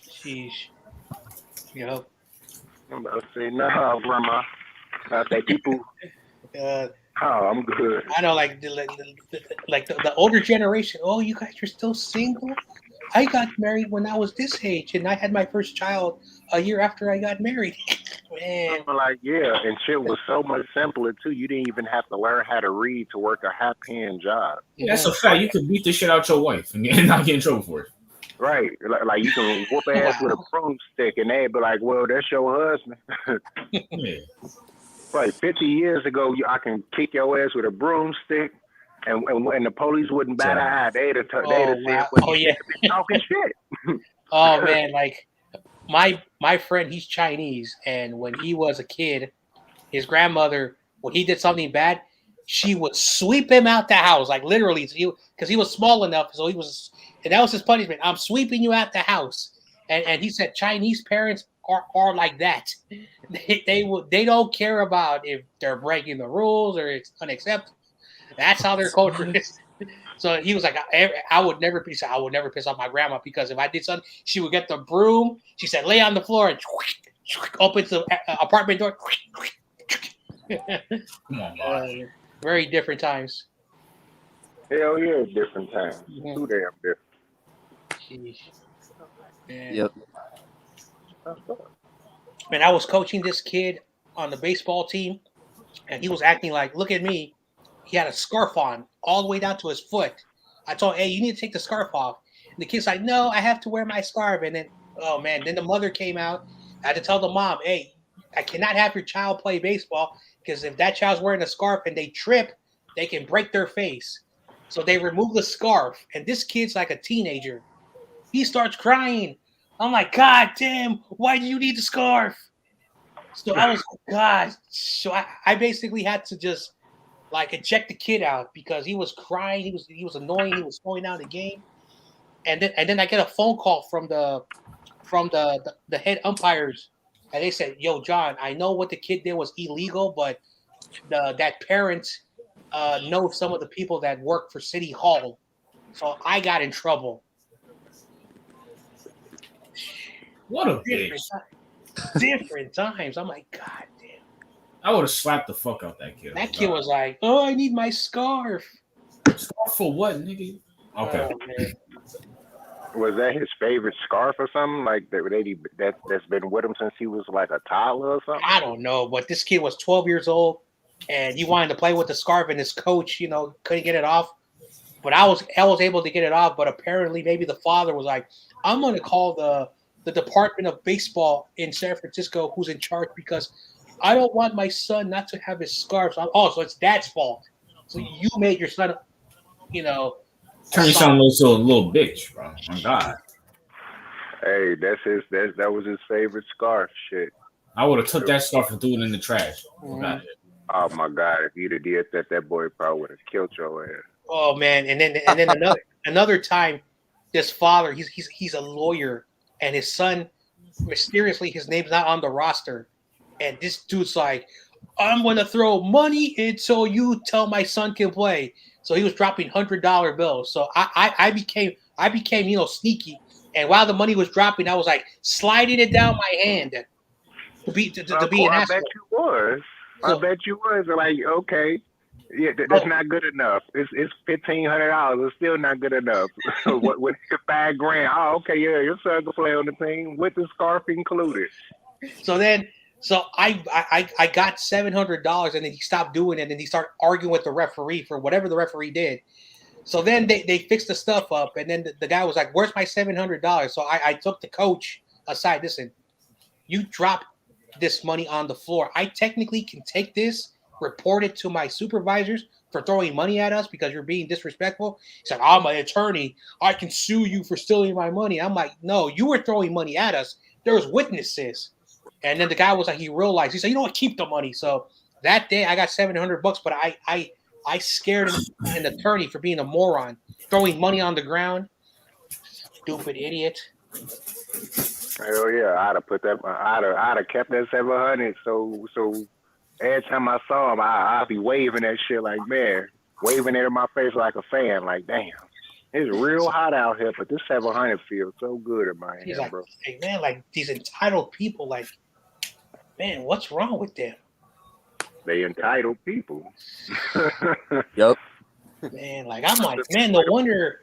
Sheesh. Yep. I'm about to say, no, Grandma. I say people. I'm good. I know, like the older generation. Oh, you guys are still single? I got married when I was this age, and I had my first child a year after I got married. Man. I'm like, yeah, and shit was so much simpler too. You didn't even have to learn how to read to work a high-paying job. Yeah, that's a fact. You can beat the shit out your wife and not get in trouble for it. Right, like you can whoop ass with a broomstick, and they'd be like, "Well, that's your husband." Yeah. Right, 50 years ago, I can kick your ass with a broomstick. And the police wouldn't bat an eye. They'd have said, Oh, wow. "Well, Oh, you yeah. shouldn't have been talking shit." Oh, man. Like, my friend, he's Chinese. And when he was a kid, his grandmother, when he did something bad, she would sweep him out the house. Like, literally, because he was small enough. So he was, and that was his punishment. I'm sweeping you out the house. And he said Chinese parents are like that. They don't care about if they're breaking the rules or it's unacceptable. That's how their culture is. So he was like, I would never piss off my grandma because if I did something, she would get the broom. She said, lay on the floor and opens the apartment door. Come on, boss. Very different times. Hell yeah, different times. Mhm. Too damn different. Sheesh. Man. Yep. Man, I was coaching this kid on the baseball team, and he was acting like, look at me. He had a scarf on all the way down to his foot. I told him, hey, you need to take the scarf off. And the kid's like, no, I have to wear my scarf. And then, oh, man, then the mother came out. I had to tell the mom, hey, I cannot have your child play baseball because if that child's wearing a scarf and they trip, they can break their face. So they remove the scarf. And this kid's like a teenager. He starts crying. I'm like, God damn, why do you need the scarf? So I was, God. So I basically had to just like eject the kid out because he was crying. He was annoying. He was slowing down the game. And then I get a phone call from the head umpires, and they said, "Yo, John, I know what the kid did was illegal, but that parent knows some of the people that work for City Hall, so I got in trouble." What a Different, bitch. different times. I'm like, God damn. I would have slapped the fuck out that kid. That kid was like, "Oh, I need my scarf." Scarf for what, nigga? Okay. Oh, man. Was that his favorite scarf or something? Like that's been with him since he was like a toddler or something? I don't know, but this kid was 12 years old, and he wanted to play with the scarf, and his coach, couldn't get it off. But I was able to get it off. But apparently, maybe the father was like, "I'm going to call the Department of Baseball in San Francisco, who's in charge, because I don't want my son not to have his scarf." So it's dad's fault. So you made your son, Turn your son into a little bitch, bro. My God. Hey, that was his favorite scarf. Shit. I would have took that scarf and threw it in the trash. Mhm. Oh my God! If you'd have did that boy probably would have killed your ass. Oh man, and then another time, this father, he's a lawyer, and his son, mysteriously, his name's not on the roster, and this dude's like, "I'm gonna throw money in so you tell my son can play." So he was dropping $100 bills. So I became sneaky, and while the money was dropping, I was like sliding it down my hand to be an I asshole. bet you was. So- I bet you was. Like, okay, yeah, that's not good enough. It's $1,500. It's still not good enough. What with $5,000? Oh, okay, yeah, your son can play on the team with the scarf included. So I got $700, and then he stopped doing it, and he started arguing with the referee for whatever the referee did. So then they fixed the stuff up, and then the guy was like, "Where's my $700?" So I took the coach aside. Listen, you dropped this money on the floor. I technically can take this, report it to my supervisors for throwing money at us because you're being disrespectful. He's like, "I'm an attorney. I can sue you for stealing my money." I'm like, "No, you were throwing money at us. There was witnesses." And then the guy was like, he realized, he said, "You know what? Keep the money." So that day I got $700, but I scared an attorney for being a moron, throwing money on the ground. Stupid idiot. Hell yeah, I'd have put that. I'd have kept that 700. So every time I saw him, I'd be waving that shit like, man, waving it in my face like a fan. Like, damn, it's real hot out here, but this 700 feels so good in my He's hand, like, bro. hey man, like these entitled people, like, man, what's wrong with them? They entitled people. Yep. Man, like I'm like, man, no wonder,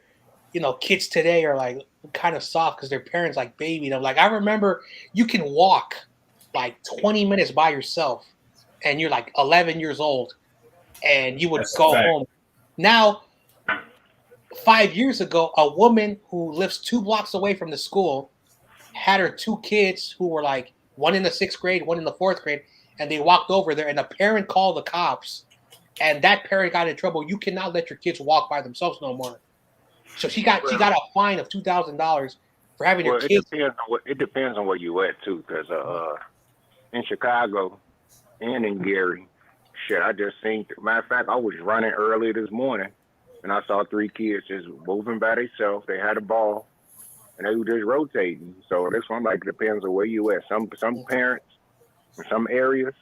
kids today are like kind of soft because their parents like baby them. Like I remember you can walk like 20 minutes by yourself and you're like 11 years old and you would That's go a fact. home. Now, 5 years ago, a woman who lives 2 blocks away from the school had her 2 kids who were like one in the 6th grade, one in the 4th grade, and they walked over there and the parent called the cops and that parent got in trouble. You cannot let your kids walk by themselves no more. So she got a fine of $2,000 for having her Well, kids. it depends on where you at too, because in Chicago and in Gary, shit, I just seen. Matter of fact, I was running early this morning, and I saw 3 kids just moving by themselves. They had a ball, and they were just rotating. So this one like depends on where you at. Some parents in some areas,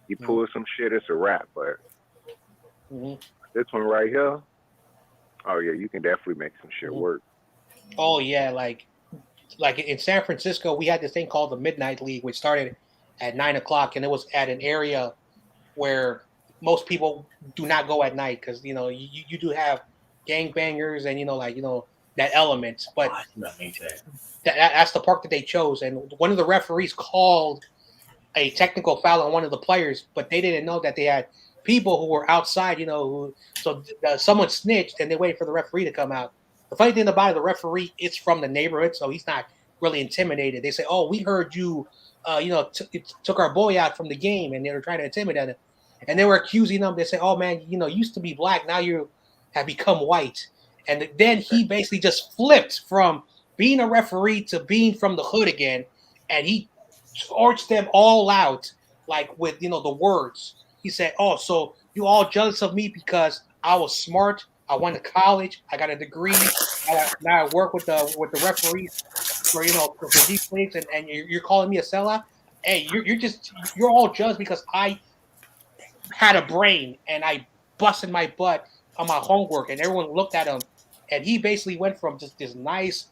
you pull some shit, it's a wrap. But this one right here, oh yeah, you can definitely make some shit work. Oh yeah, like in San Francisco, we had this thing called the Midnight League, which started at 9 o'clock, and it was at an area where most people do not go at night because you do have gangbangers and that element. But that's the park that they chose, and one of the referees called a technical foul on one of the players, but they didn't know that they had people who were outside. Someone snitched, and they waited for the referee to come out. The funny thing about it, the referee is from the neighborhood, so he's not really intimidated. They say, "Oh, we heard you, took our boy out from the game," and they were trying to intimidate him, and they were accusing him. They say, "Oh man, you used to be black, now you have become white," and then he basically just flipped from being a referee to being from the hood again, and he torched them all out, like with the words. He said, "Oh, so you all jealous of me because I was smart? I went to college. I got a degree. Now I work with the referees for these things, and you're calling me a sellout? Hey, you're all jealous because I had a brain and I busted my butt on my homework, and everyone looked at him, and he basically went from just this nice,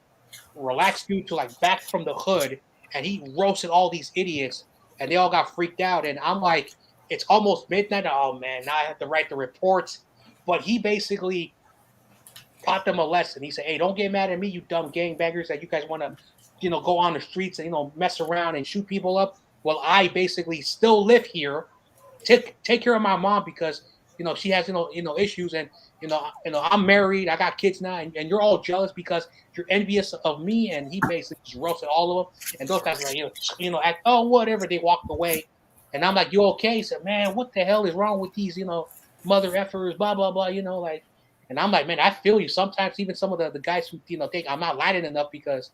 relaxed dude to like back from the hood, and he roasted all these idiots, and they all got freaked out, and I'm like, it's almost midnight. Oh man, now I have to write the reports, but he basically taught them a lesson. He said, "Hey, don't get mad at me, you dumb gangbangers that you guys want to, go on the streets and mess around and shoot people up. Well, I basically still live here. Take care of my mom because she has issues, and I'm married, I got kids now, and you're all jealous because you're envious of me." And he basically just roasted all of them. And those guys were like, act, oh whatever. They walked away, and I'm like, "You okay?" He said, "Man, what the hell is wrong with these mother effers, blah blah blah." Like. And I'm like, man, I feel you. Sometimes even some of the guys who think I'm not lighting enough because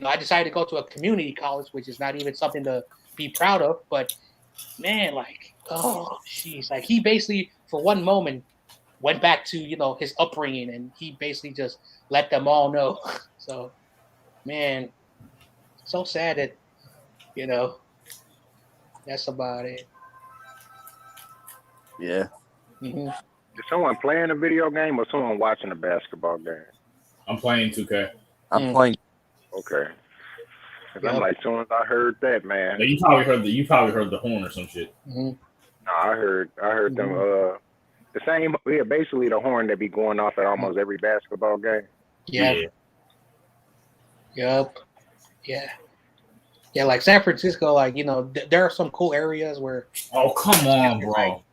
I decided to go to a community college, which is not even something to be proud of. But man, like, oh, jeez, like he basically for one moment went back to his upbringing, and he basically just let them all know. So, man, so sad that that's about it. Yeah. Mm-hmm. Is someone playing a video game or someone watching a basketball game? I'm playing 2K. I'm playing. Okay. I'm like, as soon as I heard that, man. Yeah, you probably heard the horn or some shit. Mm-hmm. No, I heard them. The same. Yeah, basically the horn that be going off at almost every basketball game. Yeah. Yep. Yeah. Yeah, like San Francisco, like there are some cool areas where. Oh come on, bro.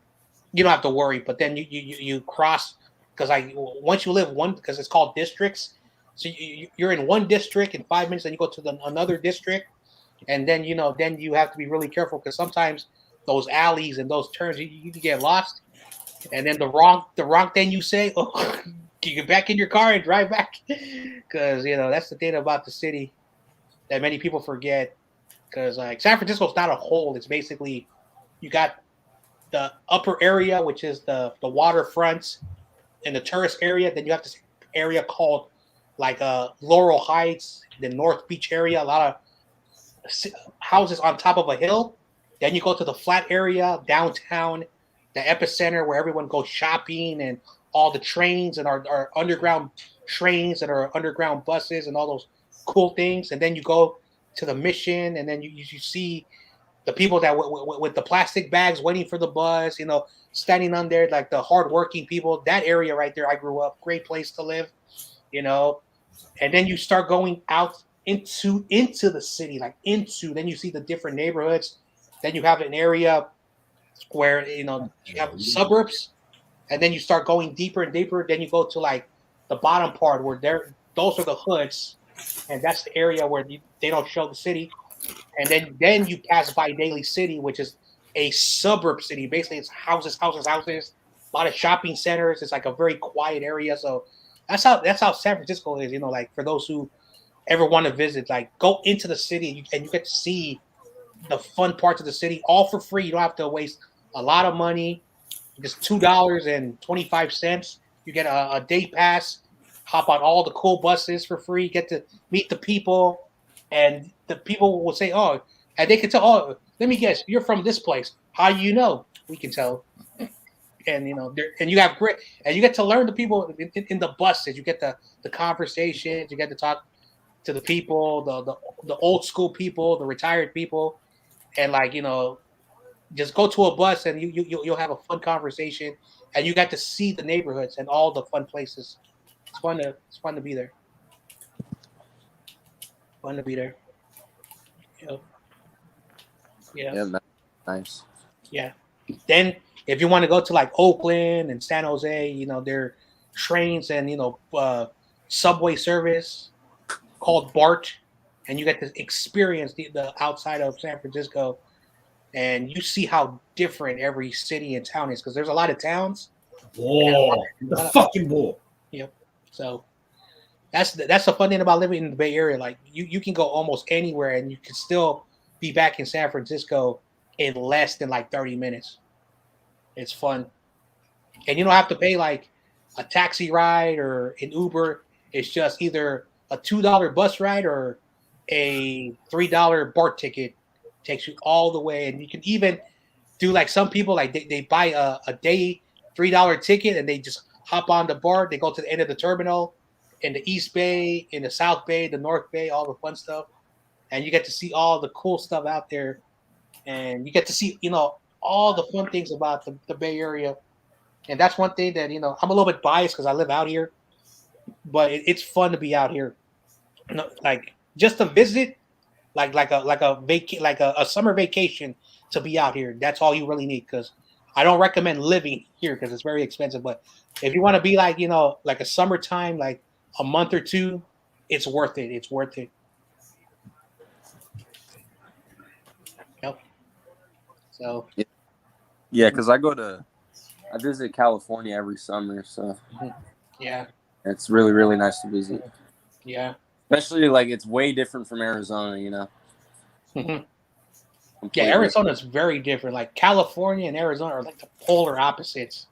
You don't have to worry, but then you cross because once you live because it's called districts, so you're in one district in 5 minutes, and you go to another district, and then then you have to be really careful because sometimes those alleys and those turns you can get lost, and then the wrong thing you say, you get back in your car and drive back because that's the thing about the city that many people forget because like San Francisco's not a whole; it's basically you got the upper area, which is the waterfronts and the tourist area. Then you have this area called like Laurel Heights, the North Beach area, a lot of houses on top of a hill. Then you go to the flat area, downtown, the epicenter where everyone goes shopping and all the trains and our underground trains and our underground buses and all those cool things. And then you go to the Mission, and then you see the people that with the plastic bags waiting for the bus, standing on there, like the hardworking people. That area right there, I grew up. Great place to live, And then you start going out into the city, Then you see the different neighborhoods. Then you have an area where you have suburbs, and then you start going deeper and deeper. Then you go to like the bottom part where those are the hoods, and that's the area where they don't show the city. And then you pass by Daly City, which is a suburb city. Basically, it's houses. a lot of shopping centers. It's like a very quiet area. So that's how San Francisco is. Like for those who ever want to visit, like go into the city and you get to see the fun parts of the city all for free. You don't have to waste a lot of money. Just $2.25. You get a day pass. Hop on all the cool buses for free. Get to meet the people, and the people will say, "Oh," and they can tell. "Oh, let me guess, you're from this place. How do you know?" We can tell, and and you have great, and you get to learn the people in the buses. You get the conversations. You get to talk to the people, the old school people, the retired people, and just go to a bus and you'll have a fun conversation, and you got to see the neighborhoods and all the fun places. It's fun to be there. Fun to be there. Yeah, yeah, Yeah, nice. yeah. Then if you want to go to like Oakland and San Jose, there are trains and subway service called BART, and you get to experience the outside of San Francisco, and you see how different every city and town is because there's a lot of towns. Ball. The fucking ball. Yep. So that's the fun thing about living in the Bay Area. Like you can go almost anywhere and you can still be back in San Francisco in less than like 30 minutes. It's fun. And you don't have to pay like a taxi ride or an Uber. It's just either a $2 bus ride or a $3 BART ticket. Takes you all the way. And you can even do like some people like they buy a day $3 ticket and they just hop on the BART. They go to the end of the terminal in the East Bay, in the South Bay, the North Bay, all the fun stuff. And you get to see all the cool stuff out there. And you get to see, all the fun things about the Bay Area. And that's one thing that, I'm a little bit biased because I live out here, but it's fun to be out here. Like just to visit, like a summer vacation to be out here. That's all you really need because I don't recommend living here because it's very expensive. But if you want to be like, like a summertime, like a month or two, it's worth it. It's worth it. Yep. So Yeah, because I visit California every summer, so yeah, it's really, really nice to visit. yeah. Especially like it's way different from Arizona, Yeah, Completely. Arizona's very different. Like California and Arizona are like the polar opposites.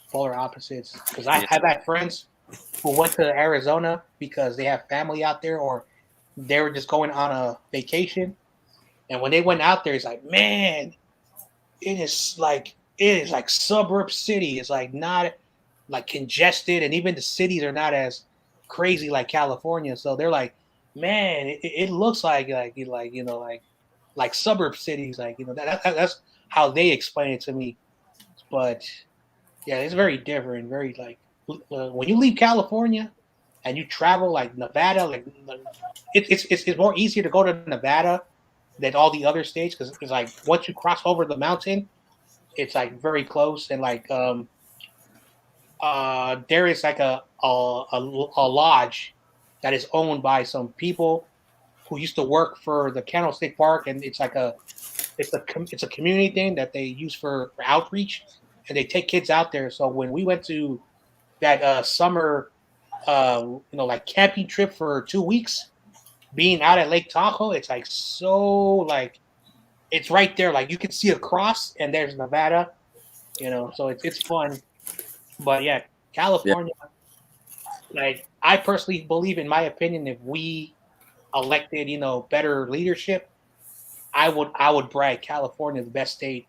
Polar opposites. Because I've had friends who went to Arizona because they have family out there or they were just going on a vacation. And when they went out there, it's like, man, it is like suburb city. It's like not like congested, and even the cities are not as crazy like California. So they're like, man, it looks like suburb cities. Like that's how they explain it to me. But yeah, it's very different. Very like when you leave California and you travel like Nevada, like it's more easier to go to Nevada than all the other states because it's like once you cross over the mountain, it's like very close and like there is like a lodge that is owned by some people who used to work for the Candlestick Park, and it's a community thing that they use for outreach, and they take kids out there. So when we went to that summer, like camping trip for 2 weeks, being out at Lake Tahoe, it's like so like it's right there. Like you can see across, and there's Nevada, so it's fun. But yeah, California. Like I personally believe, in my opinion, if we elected, better leadership, I would brag California the best state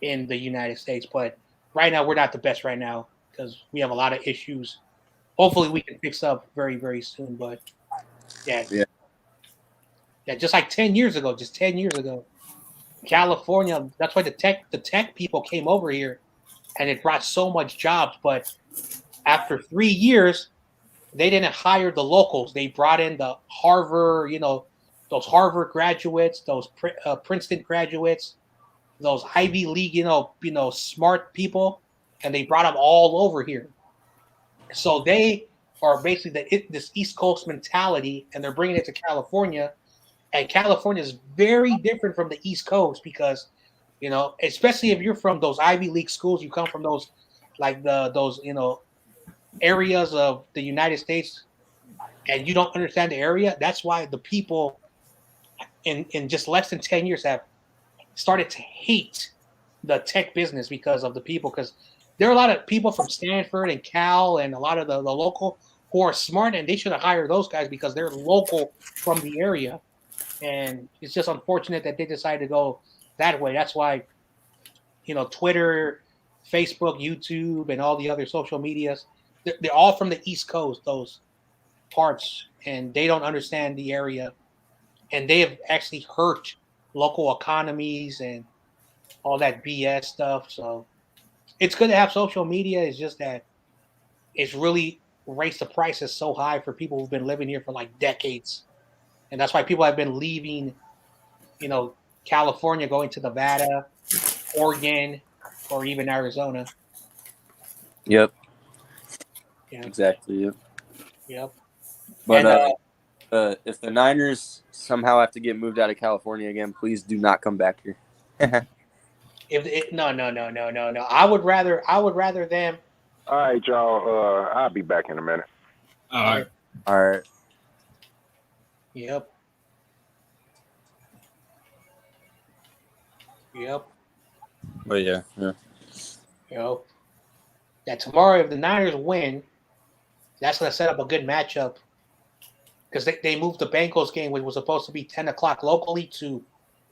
in the United States. But right now, we're not the best right now because we have a lot of issues. Hopefully, we can fix up very, very soon. But yeah, just like 10 years ago, California. That's why the tech people came over here, and it brought so much jobs. But after 3 years, they didn't hire the locals. They brought in the Harvard, those Harvard graduates, those Princeton graduates, those Ivy League, smart people, and they brought them all over here. So they are basically this East Coast mentality, and they're bringing it to California. And California is very different from the East Coast because, especially if you're from those Ivy League schools, you come from those like those areas of the United States, and you don't understand the area. That's why the people in just less than 10 years have started to hate the tech business because of the people. Because there are a lot of people from Stanford and Cal and a lot of the local who are smart, and they should have hired those guys because they're local from the area. And it's just unfortunate that they decided to go that way. That's why, Twitter, Facebook, YouTube, and all the other social medias, they're all from the East Coast, those parts, and they don't understand the area. And they have actually hurt local economies and all that BS stuff. So it's good to have social media. It's just that it's really raised the prices so high for people who've been living here for like decades. And that's why people have been leaving, California, going to Nevada, Oregon, or even Arizona. Yep. Yeah. Exactly. Yep. Yep. But And, if the Niners somehow have to get moved out of California again, please do not come back here. no. I would rather them. All right, y'all. I'll be back in a minute. All right. All right. Yep. But yeah. That tomorrow, if the Niners win, that's going to set up a good matchup because they moved the Bengals game, which was supposed to be 10 o'clock locally, to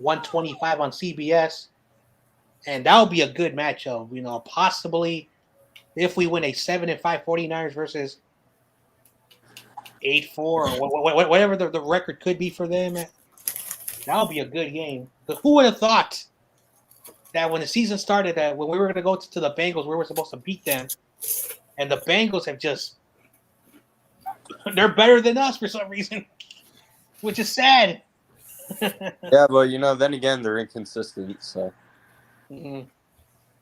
1:25 on CBS. And that would be a good matchup. Possibly if we win a 7-5 49ers versus 8-4 or whatever the record could be for them, that would be a good game. But who would have thought that when the season started, that when we were going to go to the Bengals, we were supposed to beat them, and the Bengals have they're better than us for some reason, which is sad. Yeah, but then again, they're inconsistent. So. Mm-hmm.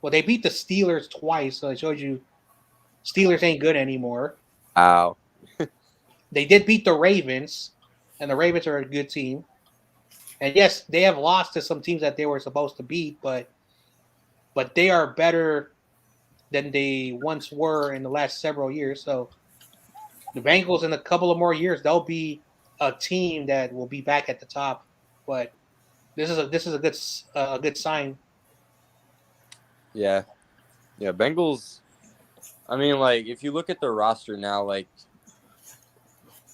Well, they beat the Steelers twice, so it shows you Steelers ain't good anymore. Ow. They did beat the Ravens, and the Ravens are a good team. And yes, they have lost to some teams that they were supposed to beat, but they are better than they once were in the last several years. So the Bengals, in a couple of more years, they'll be a team that will be back at the top. But this is a good sign. Yeah. Bengals. I mean, if you look at their roster now,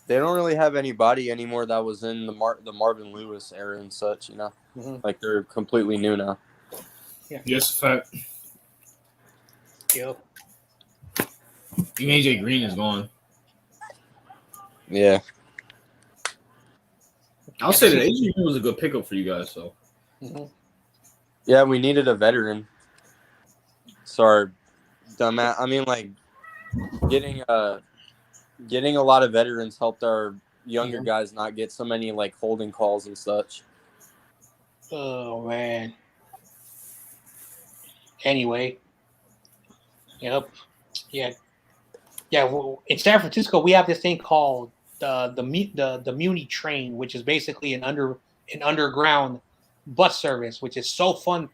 they don't really have anybody anymore that was in the Marvin Lewis era and such. Mm-hmm. They're completely new now. Yeah. Yes, fact. Yep. Even AJ Green is gone. Yeah. I'll say that AJ Green was a good pickup for you guys. So. Mm-hmm. Yeah, we needed a veteran. Sorry, dumbass. I mean, getting a lot of veterans helped our younger guys not get so many holding calls and such. Oh man. Anyway. Yep. Yeah. Well, in San Francisco, we have this thing called the Muni train, which is basically an underground bus service, which is so fun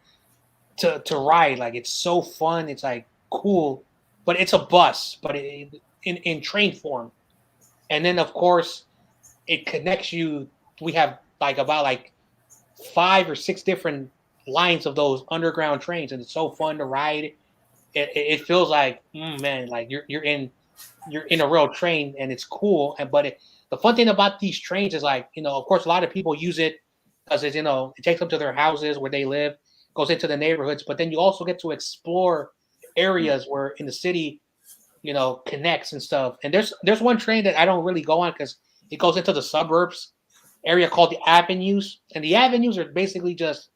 to ride. It's so fun. It's cool, but it's a bus, but in train form. And then of course, it connects you. We have about 5 or 6 different lines of those underground trains, and it's so fun to ride. It feels like, man, you're in a real train, and it's cool. But the fun thing about these trains is of course, a lot of people use it because it takes them to their houses where they live, goes into the neighborhoods. But then you also get to explore areas where in the city, connects and stuff. And there's one train that I don't really go on because it goes into the suburbs area called the Avenues, and the Avenues are basically just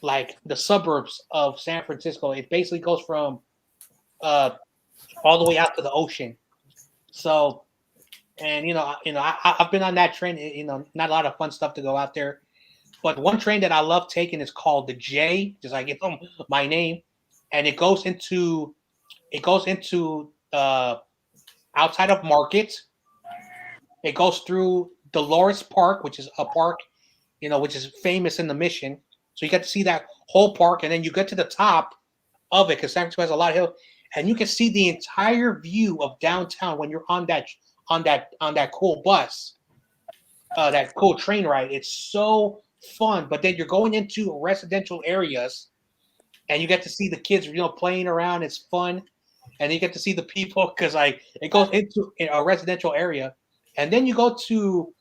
the suburbs of San Francisco. It basically goes from all the way out to the ocean. So, and I've been on that train. Not a lot of fun stuff to go out there, but one train that I love taking is called the J, just I give them my name, and it goes into outside of Market. It goes through Dolores Park, which is a park, which is famous in the Mission. So you get to see that whole park, and then you get to the top of it because San Francisco has a lot of hills, and you can see the entire view of downtown when you're on that cool bus, that cool train ride. It's so fun. But then you're going into residential areas, and you get to see the kids, playing around. It's fun, and you get to see the people because like it goes into a residential area, and then you go to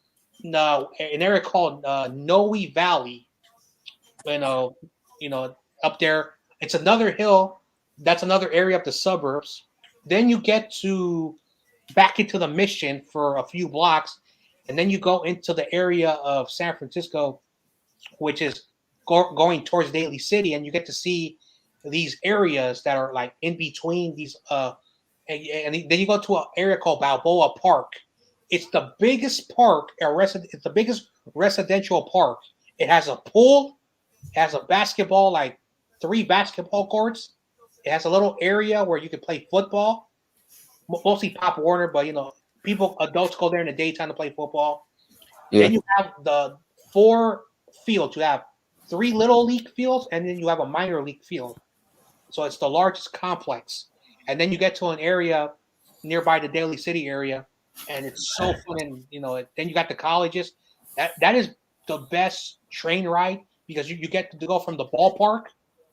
an area called Noe Valley. You know, up there. It's another hill. That's another area of the suburbs. Then you get to back into the Mission for a few blocks, and then you go into the area of San Francisco, which is going towards Daly City, and you get to see these areas that are like in between these. And then you go to an area called Balboa Park. It's the biggest park, it's the biggest residential park. It has a pool, it has a basketball, like 3 basketball courts. It has a little area where you can play football, mostly Pop Warner, but adults go there in the daytime to play football. Yeah. Then you have the 4 fields. You have 3 little league fields, and then you have a minor league field. So it's the largest complex. And then you get to an area nearby the Daly City area, and it's so fun. And then you got the colleges. That is the best train ride because you get to go from the ballpark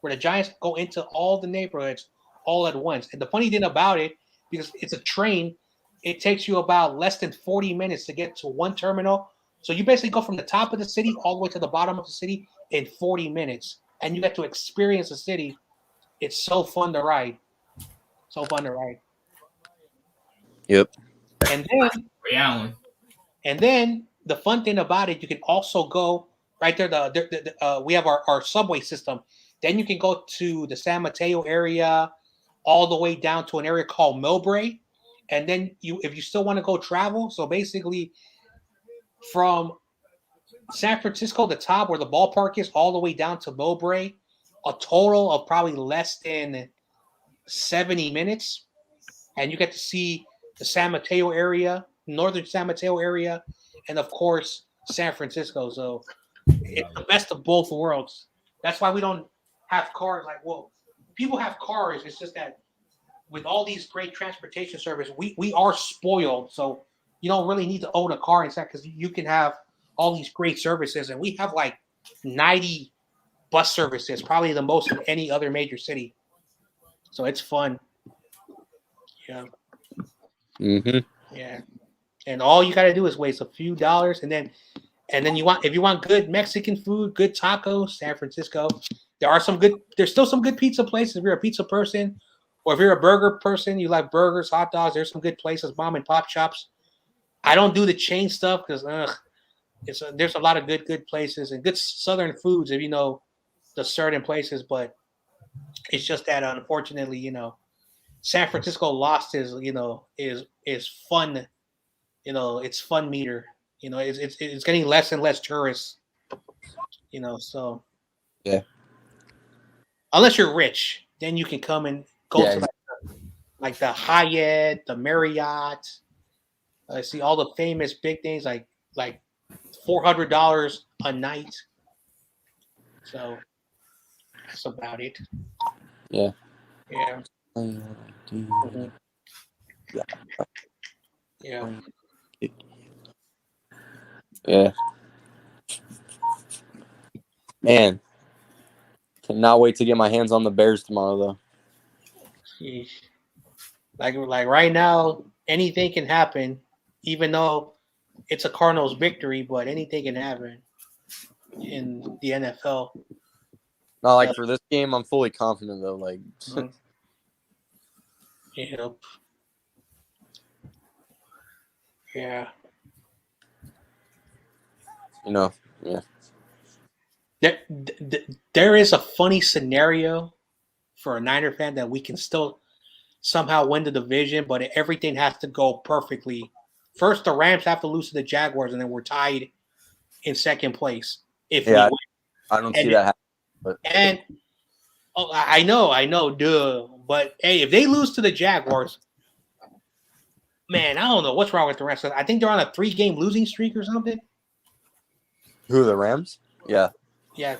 where the Giants go into all the neighborhoods all at once. And the funny thing about it, because it's a train, it takes you about less than 40 minutes to get to one terminal. So you basically go from the top of the city all the way to the bottom of the city in 40 minutes. And you get to experience the city. It's so fun to ride. So fun to ride. Yep. And then Ray Allen. And then the fun thing about it, you can also go right there. We have our subway system. Then you can go to the San Mateo area, all the way down to an area called Millbrae. And then if you still want to go travel, so basically from San Francisco, the top where the ballpark is, all the way down to Millbrae, a total of probably less than 70 minutes. And you get to see the San Mateo area, northern San Mateo area, and of course San Francisco. So it's the best of both worlds. That's why we don't have cars. People have cars. It's just that with all these great transportation service, we are spoiled. So you don't really need to own a car inside because you can have all these great services, and we have like 90 bus services, probably the most in any other major city. So it's fun. Yeah. Mm-hmm. Yeah. And all you got to do is waste a few dollars, and then if you want good Mexican food, good tacos, San Francisco. There's still some good pizza places if you're a pizza person, or if you're a burger person, you like burgers, hot dogs. There's some good places, mom and pop shops. I don't do the chain stuff because there's a lot of good places and good southern foods if you know the certain places, but it's just that unfortunately, San Francisco lost his, is fun, it's fun meter. It's getting less and less tourists. So yeah. Unless you're rich, then you can come and go to like the Hyatt, the Marriott. I see all the famous big things like $400 a night. So that's about it. Yeah. Yeah. Mm-hmm. Yeah. Yeah. Man, cannot wait to get my hands on the Bears tomorrow, though. Sheesh. Like right now, anything can happen, even though it's a Cardinals victory, but anything can happen in the NFL. Not like for this game, I'm fully confident though. Like, Yep. Yeah. Yeah. There is a funny scenario for a Niner fan that we can still somehow win the division, but everything has to go perfectly. First, the Rams have to lose to the Jaguars, and then we're tied in second place. If we win. I don't see that happening. And I know, duh. But hey, if they lose to the Jaguars, man, I don't know what's wrong with the rest of them. I think they're on a 3-game losing streak or something. Who, the Rams? Yeah. Yeah.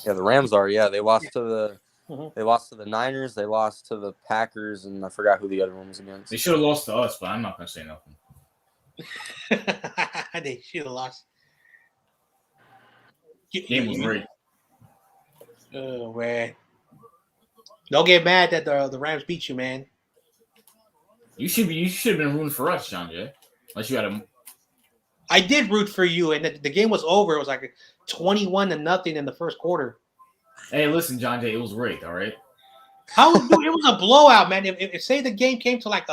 Yeah, the Rams are. Yeah, they lost to Mhm. They lost to the Niners. They lost to the Packers, and I forgot who the other one was against. They should have lost to us, but I'm not gonna say nothing. They should have lost. Game was rigged. Oh man! Don't get mad that the Rams beat you, man. You should have been rooting for us, John Jay. Unless you had a I did root for you, and the game was over. It was like 21-0 in the first quarter. Hey, listen, John Jay, it was rigged, all right? How it was a blowout, man. If say the game came to like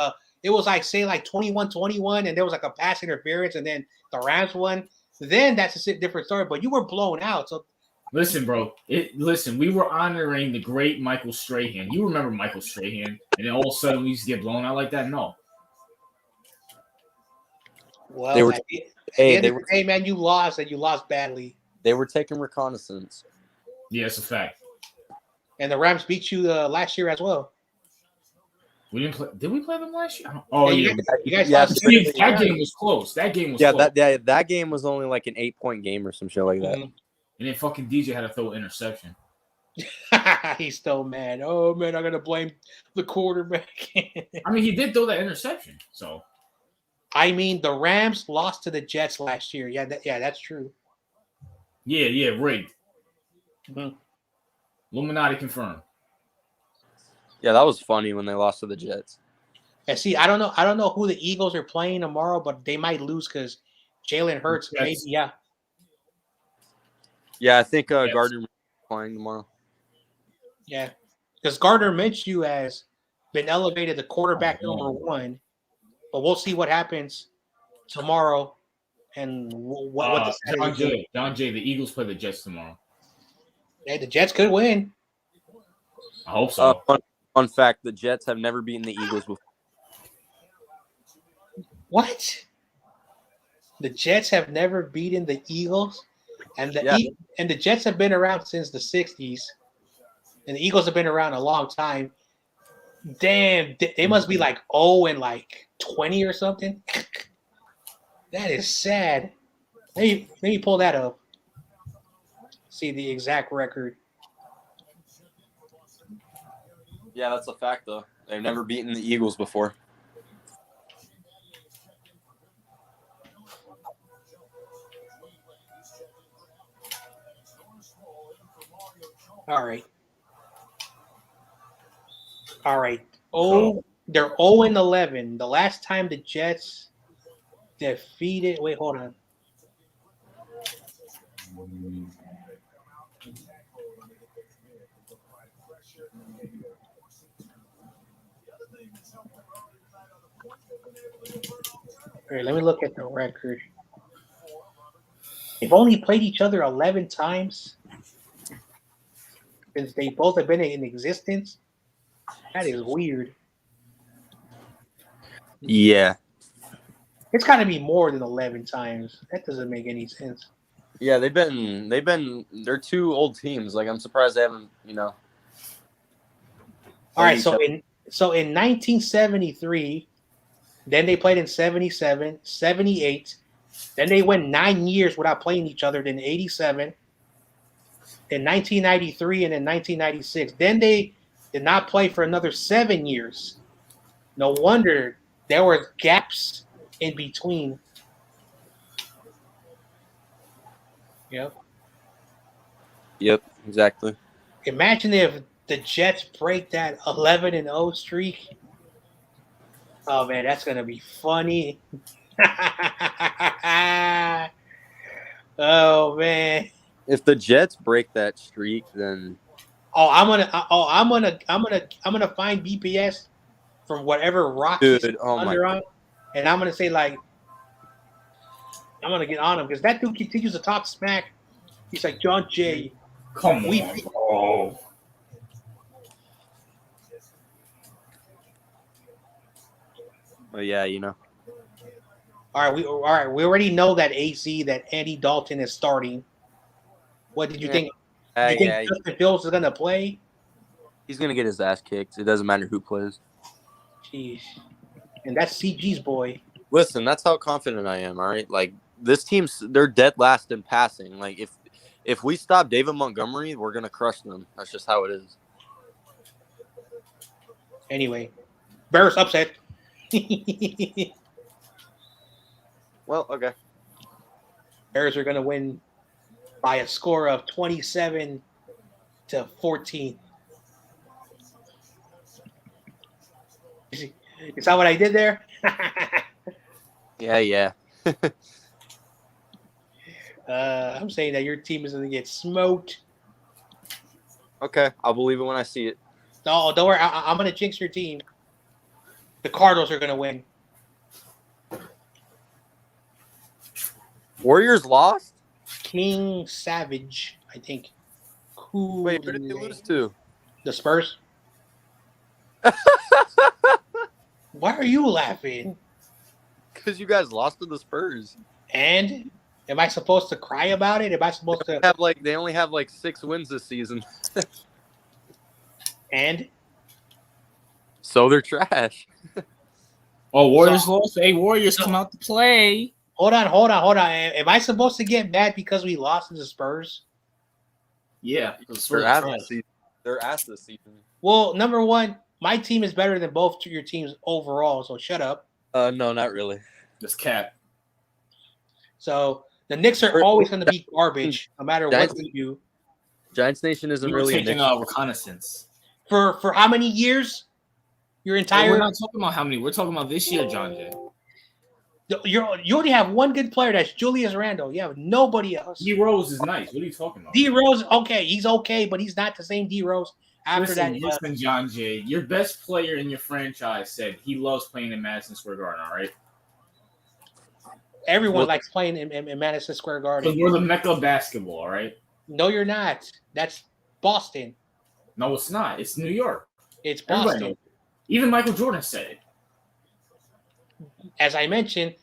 it was like say like 21-21, and there was like a pass interference, and then the Rams won, then that's a different story. But you were blown out, so Listen, bro. Listen, we were honoring the great Michael Strahan. You remember Michael Strahan, and then all of a sudden we used to get blown out like that? No. well, They were- at the Hey, end they of were the day, man, you lost, and you lost badly. they were taking reconnaissance. Yeah, it's a fact. And the Rams beat you last year as well. We didn't play. Did we play them last year? Oh Yeah, yeah. you guys Yeah, lost. That game was close. That game was Yeah, close. that game was only like an 8-point game or some shit like that. Mhm. And then fucking DJ had to throw an interception. He's still mad. Oh man, I'm gonna blame the quarterback. I mean, he did throw that interception. So I mean, the Rams lost to the Jets last year. Yeah, that's true. yeah, rigged. Mhm. Illuminati confirmed. Yeah, that was funny when they lost to the Jets. And see, I don't know who the Eagles are playing tomorrow, but they might lose because Jalen Hurts. Jets. Maybe, yeah. Yeah, I think Yes. Gardner playing tomorrow. Yeah, because Gardner Minshew has been elevated to quarterback number one, but we'll see what happens tomorrow and what the Saturday game. John Jay, the Eagles play the Jets tomorrow. Hey, the Jets could win. I hope so. Fun fact: the Jets have never beaten the Eagles before. What? The Jets have never beaten the Eagles, and the Jets have been around since the '60s, and the Eagles have been around a long time. Damn, they must be like 0 and like 20 or something. That is sad. Let me pull that up. See the exact record. Yeah, that's a fact though. They've never beaten the Eagles before. All right. Oh, they're 0 and 11. The last time the Jets defeated. Wait, hold on. All right, let me look at the record. They've only played each other 11 times since they both have been in existence. That is weird. Yeah. It's got to be more than 11 times. That doesn't make any sense. Yeah, they're two old teams. Like I'm surprised they haven't, All right, so in 1973, then they played in 77, 78. Then they went 9 years without playing each other. Then 87, then 1993, and then 1996. Then they did not play for another 7 years. No wonder there were gaps in between. Yep, exactly. Imagine if the Jets break that 11-0 streak. Oh man, that's gonna be funny. Oh man. If the Jets break that streak, then I'm gonna find BPS from whatever rock he's under on, and I'm gonna say like I'm gonna get on him because that dude continues to talk smack. He's like, John Jay, Come on, bro. but yeah, you know. All right. We already know that that Andy Dalton is starting. What did you think? Do you think Justin Fields is gonna play? He's gonna get his ass kicked. It doesn't matter who plays. Jeez. And that's CG's boy. Listen, that's how confident I am. All right, like this team's they're dead last in passing. Like if we stop David Montgomery, we're gonna crush them. That's just how it is. Anyway, Bears upset. Well, okay. Bears are going to win by a score of 27-14. Is that what I did there? Yeah. I'm saying that your team is going to get smoked. Okay, I'll believe it when I see it. No, don't worry. I'm going to jinx your team. The Cardinals are going to win. Warriors lost? King Savage, I think. Wait, who did they lose to? The Spurs. Why are you laughing? Because you guys lost to the Spurs. And am I supposed to cry about it? Am I supposed to They only have like 6 wins this season. And So they're trash. Oh, Warriors lost. Hey, Warriors come out to play. hold on. Am I supposed to get mad because we lost to the Spurs? Yeah, They're ass this season. Well, number one, my team is better than both your teams overall, so shut up. No, not really. This cap. So the Knicks are always going to be garbage, no matter what we do. Giants Nation isn't We were really taking a reconnaissance. For how many years? Your entire. We're not talking about how many. We're talking about this year, John Jay. You only have one good player. That's Julius Randle. You have nobody else. D Rose is nice. What are you talking about? D Rose, okay, he's okay, but he's not the same D Rose after Listen, John Jay, your best player in your franchise said he loves playing in Madison Square Garden. All right. Everyone likes playing in Madison Square Garden. So you're the mecca of basketball, all right? No, you're not. That's Boston. No, it's not. It's New York. It's Boston. Even Michael Jordan said it. As I mentioned,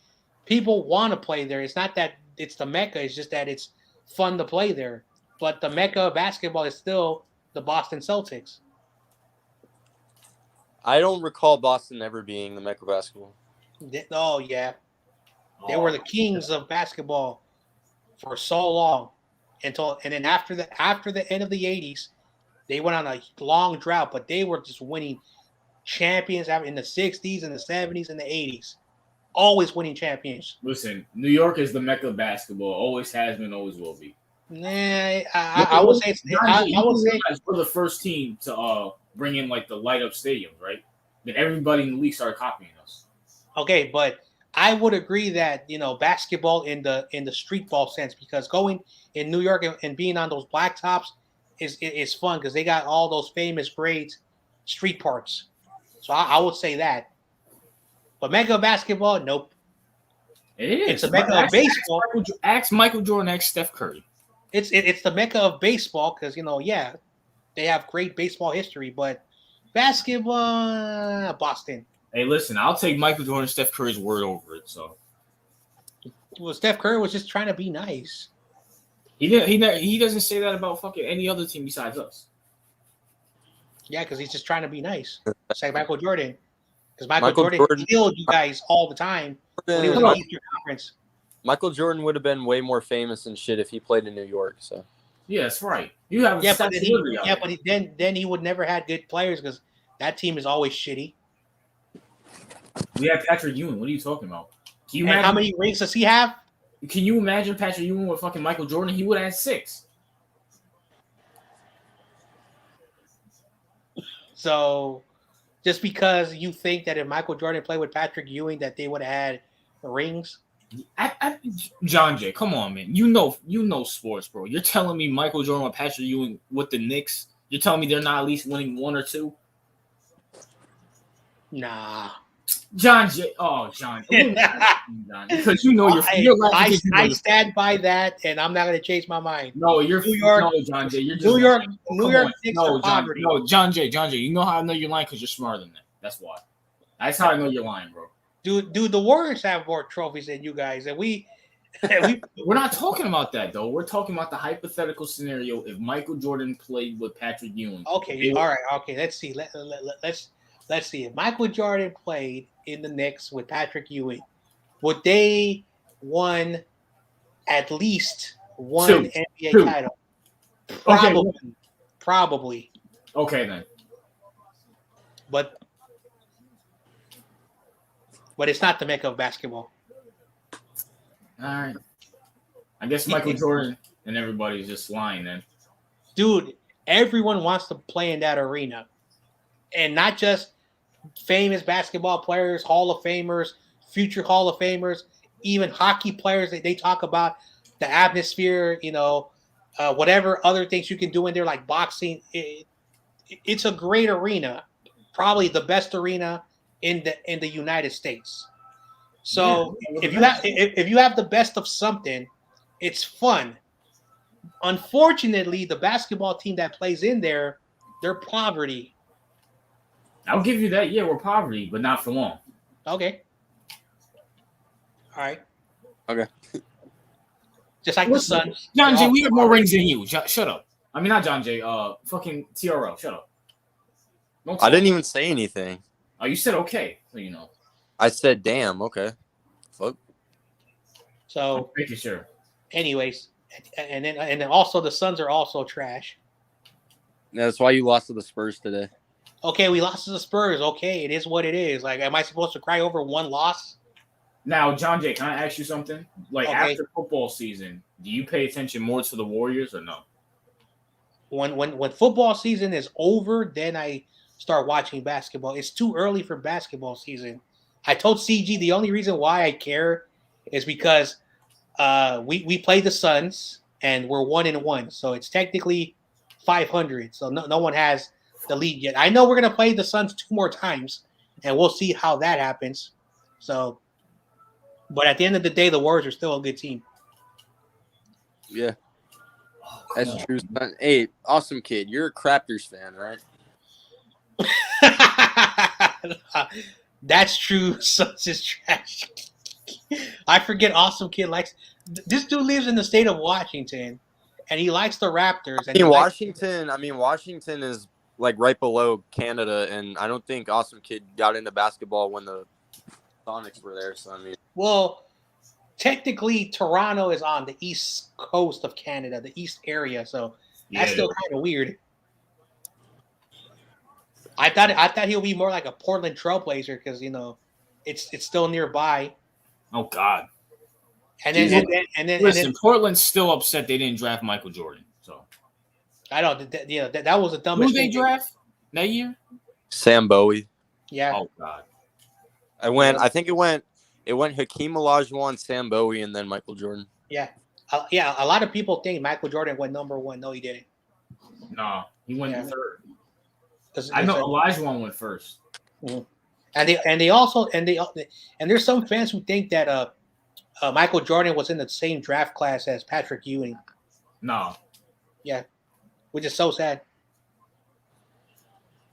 people want to play there. It's not that it's the mecca. It's just that it's fun to play there. But the mecca of basketball is still the Boston Celtics. I don't recall Boston ever being the mecca of basketball. Oh, yeah. They were the kings of basketball for so long. And then after the end of the 80s, they went on a long drought, but they were just winning champions in the 60s and the 70s and the 80s. Always winning champions. Listen, New York is the mecca of basketball. Always has been, always will be. Nah, I would say we're the first team to bring in like the light up stadiums, right? Then everybody in the league started copying us. Okay, but I would agree that basketball in the street ball sense, because going in New York and being on those blacktops is fun because they got all those famous great street parks. So I would say that. But mecca of basketball, nope. It is. It's a mecca of baseball. Ask Michael Jordan, ask Steph Curry. It's the mecca of baseball because they have great baseball history, but basketball, Boston. Hey, listen, I'll take Michael Jordan and Steph Curry's word over it. So, well, Steph Curry was just trying to be nice. He doesn't say that about fucking any other team besides us. Yeah, because he's just trying to be nice. It's like Michael Jordan. Because Michael Jordan killed you guys all the time when he was in the Eastern Conference. Michael Jordan would have been way more famous and shit if he played in New York. So yeah, that's right. You have but then he would never had good players because that team is always shitty. We have Patrick Ewing. What are you talking about? And how many rings does he have? Can you imagine Patrick Ewing with fucking Michael Jordan? He would have had 6. So, just because you think that if Michael Jordan played with Patrick Ewing, that they would have had rings? John Jay, come on, man. You know sports, bro. You're telling me Michael Jordan with Patrick Ewing with the Knicks? You're telling me they're not at least winning 1 or 2? Nah. John Jay. Oh, John. Because I stand by that, and I'm not going to change my mind. No, you're New York. No, John Jay. You're just New York. New York. John Jay. You know how I know you're lying because you're smarter than that. That's why. That's how I know you're lying, bro. Dude, the Warriors have more trophies than you guys, and we're not talking about that though. We're talking about the hypothetical scenario if Michael Jordan played with Patrick Ewing. Okay, all right. Okay, let's see. Let's see. If Michael Jordan played in the Knicks with Patrick Ewing, would they won at least one NBA title? Probably. Okay then. But but it's not the mecca of basketball. All right. I guess Michael Jordan and everybody's just lying then. Dude, everyone wants to play in that arena. And not just famous basketball players, Hall of Famers, future Hall of Famers, even hockey players. They talk about the atmosphere, whatever other things you can do in there, like boxing. It's a great arena, probably the best arena in the United States. So if you have the best of something, it's fun. Unfortunately, the basketball team that plays in there, they're poverty. I'll give you that. Yeah, we're poverty, but not for long. Okay. All right. Okay. Just like the Suns. John Jay, we have more rings than you. Shut up. I mean, not John Jay. Fucking TRL. Shut up. I didn't even say anything. Oh, you said okay. So you know. I said, damn, okay. Fuck. So, making sure. Anyways, and then also the Suns are also trash. Yeah, that's why you lost to the Spurs today. Okay, we lost to the Spurs. Okay, it is what it is. Like, am I supposed to cry over one loss? Now, John Jay, can I ask you something? Like, after football season, do you pay attention more to the Warriors or no? When football season is over, then I start watching basketball. It's too early for basketball season. I told CG the only reason why I care is because we play the Suns and we're 1-1, so it's technically 500. So no one has the lead yet. I know we're gonna play the Suns 2 more times, and we'll see how that happens. So, but at the end of the day, the Warriors are still a good team. Yeah, that's true. Hey, awesome kid, you're a Raptors fan, right? That's true. Suns is trash. I forget. Awesome kid likes. This dude lives in the state of Washington, and he likes the Raptors. And Washington is like right below Canada, and I don't think Awesome Kid got into basketball when the Sonics were there. So well, technically, Toronto is on the east coast of Canada, the east area. So that's still kind of weird. I thought he'll be more like a Portland Trailblazer because it's still nearby. Oh God! And then listen, Portland's still upset they didn't draft Michael Jordan. So I don't. That was the dumbest. Who they draft that year? Sam Bowie. Yeah. Oh God! I think it went Hakeem Olajuwon, Sam Bowie, and then Michael Jordan. Yeah. A lot of people think Michael Jordan went number 1. No, he didn't. No, he went third. I know Olajuwon went first. Mm-hmm. And there's some fans who think that Michael Jordan was in the same draft class as Patrick Ewing. No. Yeah, which is so sad.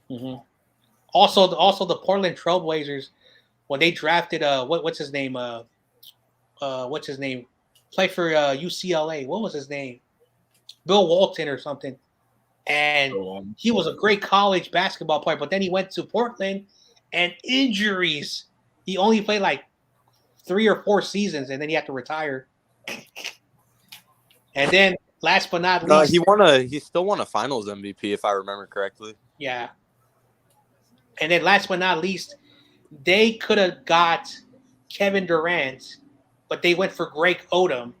Mm-hmm. Also, the Portland Trailblazers, when they drafted what's his name? Play for UCLA. What was his name? Bill Walton or something. And he was a great college basketball player, but then he went to Portland and injuries. He only played like 3 or 4 seasons, and then he had to retire. And then, last but not least, he still won a Finals MVP, if I remember correctly. Yeah. And then, last but not least, they could have got Kevin Durant, but they went for Greg Odom,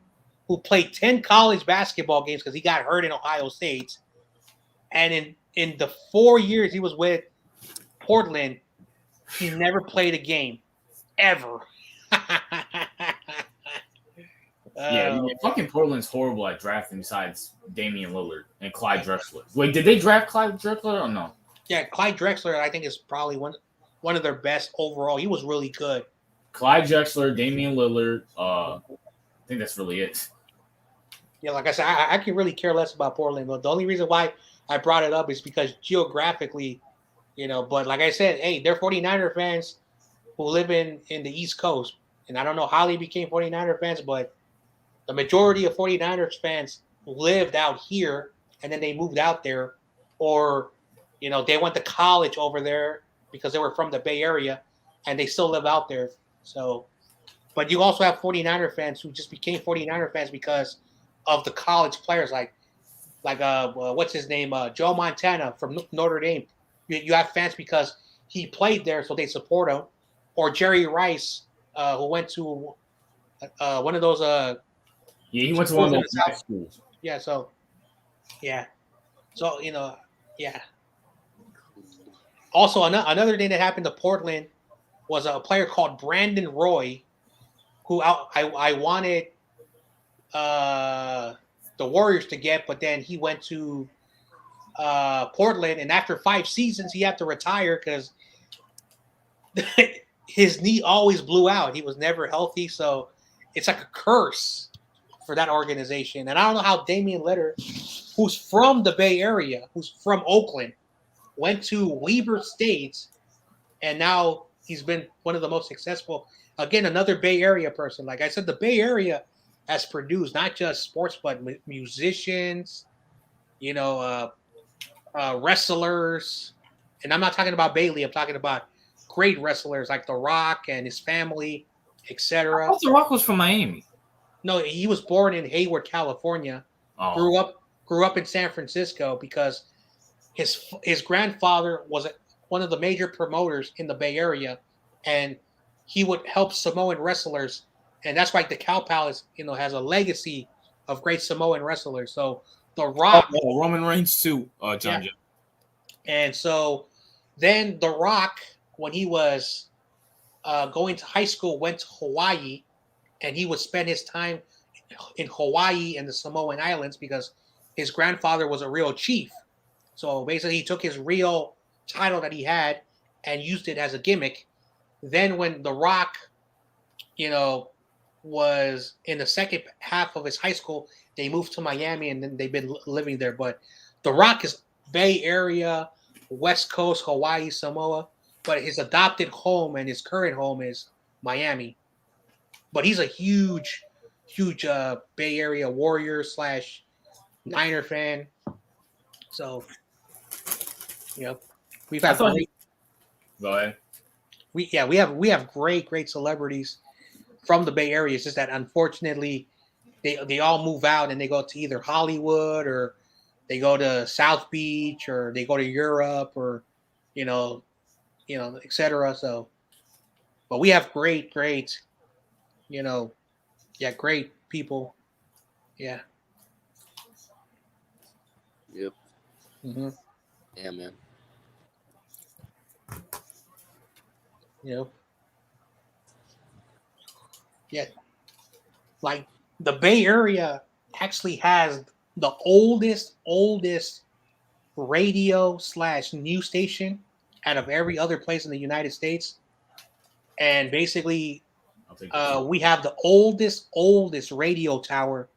who played 10 college basketball games because he got hurt in Ohio State. And in the 4 years he was with Portland, he never played a game, ever. Fucking Portland's horrible at drafting besides Damian Lillard and Clyde Drexler. Wait, did they draft Clyde Drexler or no? Yeah, Clyde Drexler, I think, is probably one of their best overall. He was really good. Clyde Drexler, Damian Lillard. I think that's really it. Yeah, like I said, I can really care less about Portland. But the only reason why I brought it up is because geographically, but like I said, hey, they're 49er fans who live in the East Coast. And I don't know how they became 49er fans, but the majority of 49ers fans lived out here and then they moved out there, or, they went to college over there because they were from the Bay Area and they still live out there. So, but you also have 49er fans who just became 49er fans because of the college players like what's his name? Joe Montana from Notre Dame. You have fans because he played there, so they support him. or Jerry Rice, who went to one of those Yeah, he went to schools one in of the those South. schools. Yeah, so yeah, so yeah. Also, another thing that happened to Portland was a player called Brandon Roy, who I wanted the Warriors to get, but then he went to Portland, and after 5 seasons, he had to retire because his knee always blew out. He was never healthy, so it's like a curse for that organization. And I don't know how Damian Lillard, who's from the Bay Area, who's from Oakland, went to Weber State, and now he's been one of the most successful. Again, another Bay Area person. Like I said, the Bay Area has produced not just sports, but musicians, wrestlers. And I'm not talking about Bailey. I'm talking about great wrestlers like The Rock and his family, I etc. thought The Rock was from Miami. No, he was born in Hayward, California. Oh, Grew up in San Francisco because his grandfather was one of the major promoters in the Bay Area, and he would help Samoan wrestlers, and that's why the Cow Palace, has a legacy of great Samoan wrestlers. So The Rock, Roman Reigns too. yeah, John. and so then The Rock, when he was going to high school, went to Hawaii, and he would spend his time in Hawaii and the Samoan Islands because his grandfather was a real chief. So basically, he took his real title that he had and used it as a gimmick. Then, when The Rock, was in the second half of his high school, they moved to Miami, and then they've been living there. But The Rock is Bay Area, West Coast, Hawaii, Samoa, but his adopted home and his current home is Miami. But he's a huge Bay Area Warrior / Niner fan. So, we've I had thought great. Go ahead. We have great celebrities from the Bay Area. It's just that unfortunately they all move out and they go to either Hollywood or they go to South Beach or they go to Europe or etc. So, but we have great great people. Yeah. Yep. Mm-hmm. Yeah, man. Yeah. Like the Bay Area actually has the oldest radio / news station out of every other place in the United States. And basically, I'll take that. we have the oldest radio tower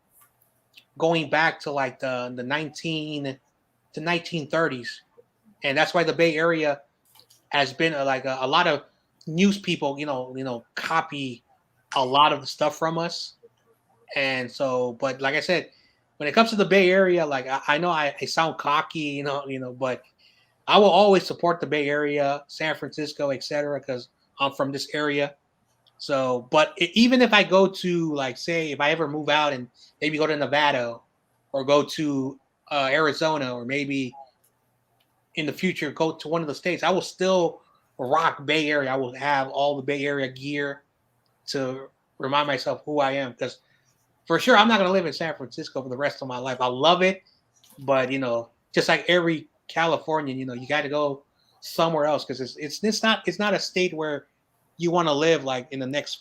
going back to like the 1930s, and that's why the Bay Area has been like a lot of news people, copy a lot of the stuff from us. And so, but like I said, when it comes to the Bay Area, like I know I sound cocky, but I will always support the Bay Area, San Francisco, etc., because I'm from this area. So, but even if I go to, like, say, if I ever move out and maybe go to Nevada or go to Arizona or maybe in the future go to one of the states, I will still rock Bay Area. I will have all the Bay Area gear to remind myself who I am, because for sure I'm not going to live in San Francisco for the rest of my life. I love it, but just like every Californian, you got to go somewhere else because it's not a state where you want to live like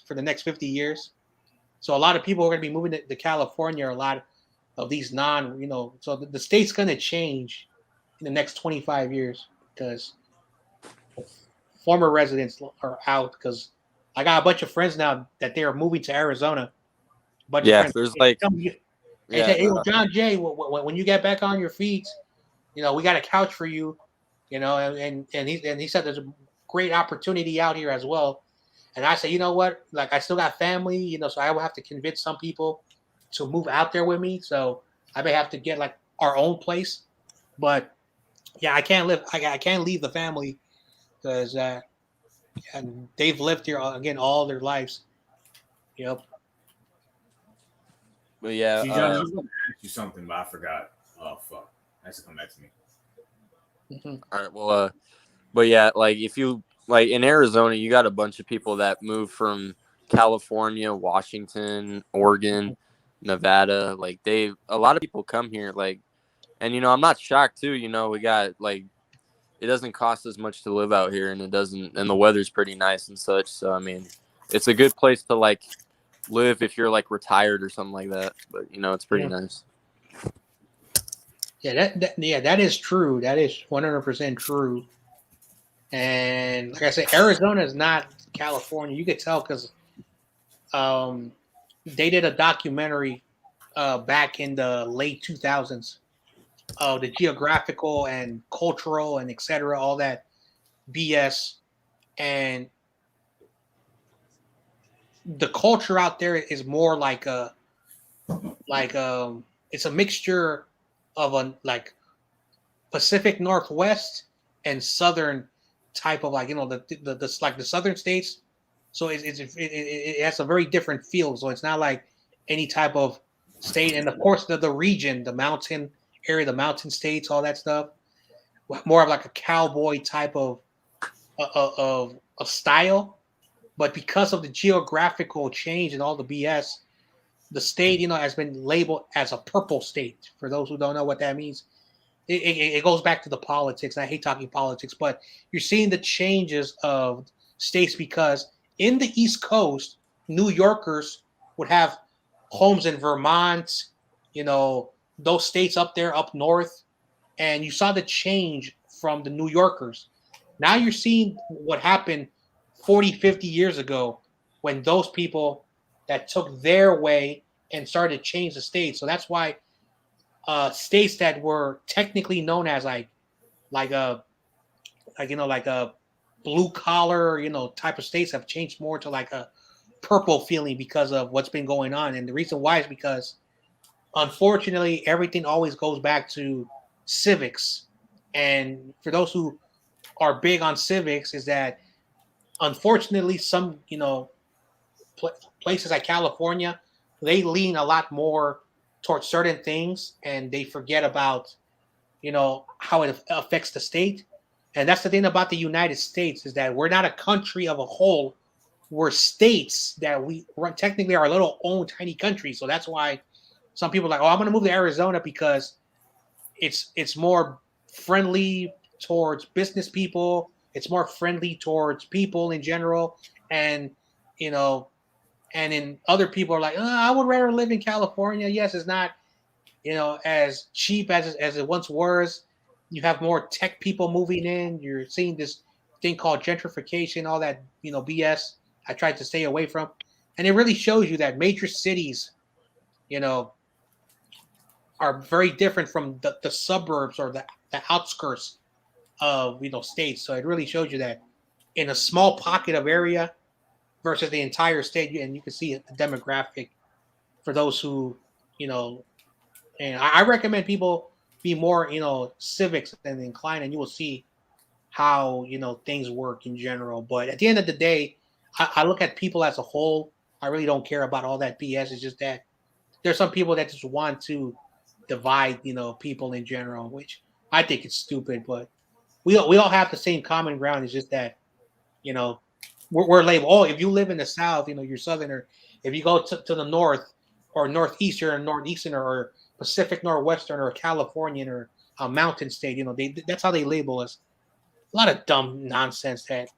for the next 50 years. So a lot of people are going to be moving to California, or a lot of these so the state's going to change in the next 25 years because former residents are out. Because I got a bunch of friends now that they are moving to Arizona. A bunch of Yeah, friends. there's like, They say, hey, well, John Jay, when you get back on your feet, we got a couch for you, and he said there's a great opportunity out here as well. And I said, you know what? Like, I still got family, so I will have to convince some people to move out there with me. So I may have to get like our own place. But yeah, I can't leave the family because and they've lived here again all their lives. Yep. but yeah, See, John, I was going to ask you something, but I forgot. Oh fuck! It has to come back to me. Mm-hmm. all right. Well, but yeah, like if you like in Arizona, you got a bunch of people that move from California, Washington, Oregon, Nevada. Like a lot of people come here. Like, and I'm not shocked too. We got like it doesn't cost as much to live out here, and and the weather's pretty nice and such. So I mean, it's a good place to like live if you're like retired or something like that. But it's pretty nice. Yeah, that is true. That is 100% true. And like I said, Arizona is not California. You could tell because they did a documentary back in the late 2000s of the geographical and cultural and etc. all that BS, and the culture out there is more like it's a mixture of a like Pacific Northwest and Southern type of like the like the Southern states. So it has a very different feel. So it's not like any type of state, and of course the region, the mountain area, the mountain states, all that stuff, more of like a cowboy type of style. But because of the geographical change and all the BS, the state has been labeled as a purple state. For those who don't know what that means, it goes back to the politics. I hate talking politics, but you're seeing the changes of states because in the East Coast, New Yorkers would have homes in Vermont, those states up there, up north, and you saw the change from the New Yorkers. Now you're seeing what happened 40, 50 years ago when those people that took their way and started to change the state. So that's why states that were technically known as like a blue collar type of states have changed more to like a purple feeling because of what's been going on. And the reason why is because unfortunately everything always goes back to civics. And for those who are big on civics, is that unfortunately some places like California, they lean a lot more towards certain things and they forget about how it affects the state. And that's the thing about the United States, is that we're not a country of a whole. We're states that we run technically our little own tiny country. So that's why some people are like, oh, I'm going to move to Arizona because it's more friendly towards business people. It's more friendly towards people in general. And and then other people are like, oh, I would rather live in California. Yes, it's not as cheap as it once was. You have more tech people moving in. You're seeing this thing called gentrification, all that BS. I tried to stay away from, and it really shows you that major cities, are very different from the suburbs or the outskirts of states. So it really shows you that in a small pocket of area versus the entire state, and you can see the demographic for those who and I recommend people be more, civics and inclined, and you will see how things work in general. But at the end of the day, I look at people as a whole. I really don't care about all that BS. It's just that there's some people that just want to divide, people in general, which I think it's stupid. But we all have the same common ground. It's just that we're labeled. Oh, if you live in the South, you're Southerner. If you go to the North or Northeast, you're a Northeasterner, or Pacific Northwestern, or a Californian, or a mountain state. That's how they label us. A lot of dumb nonsense that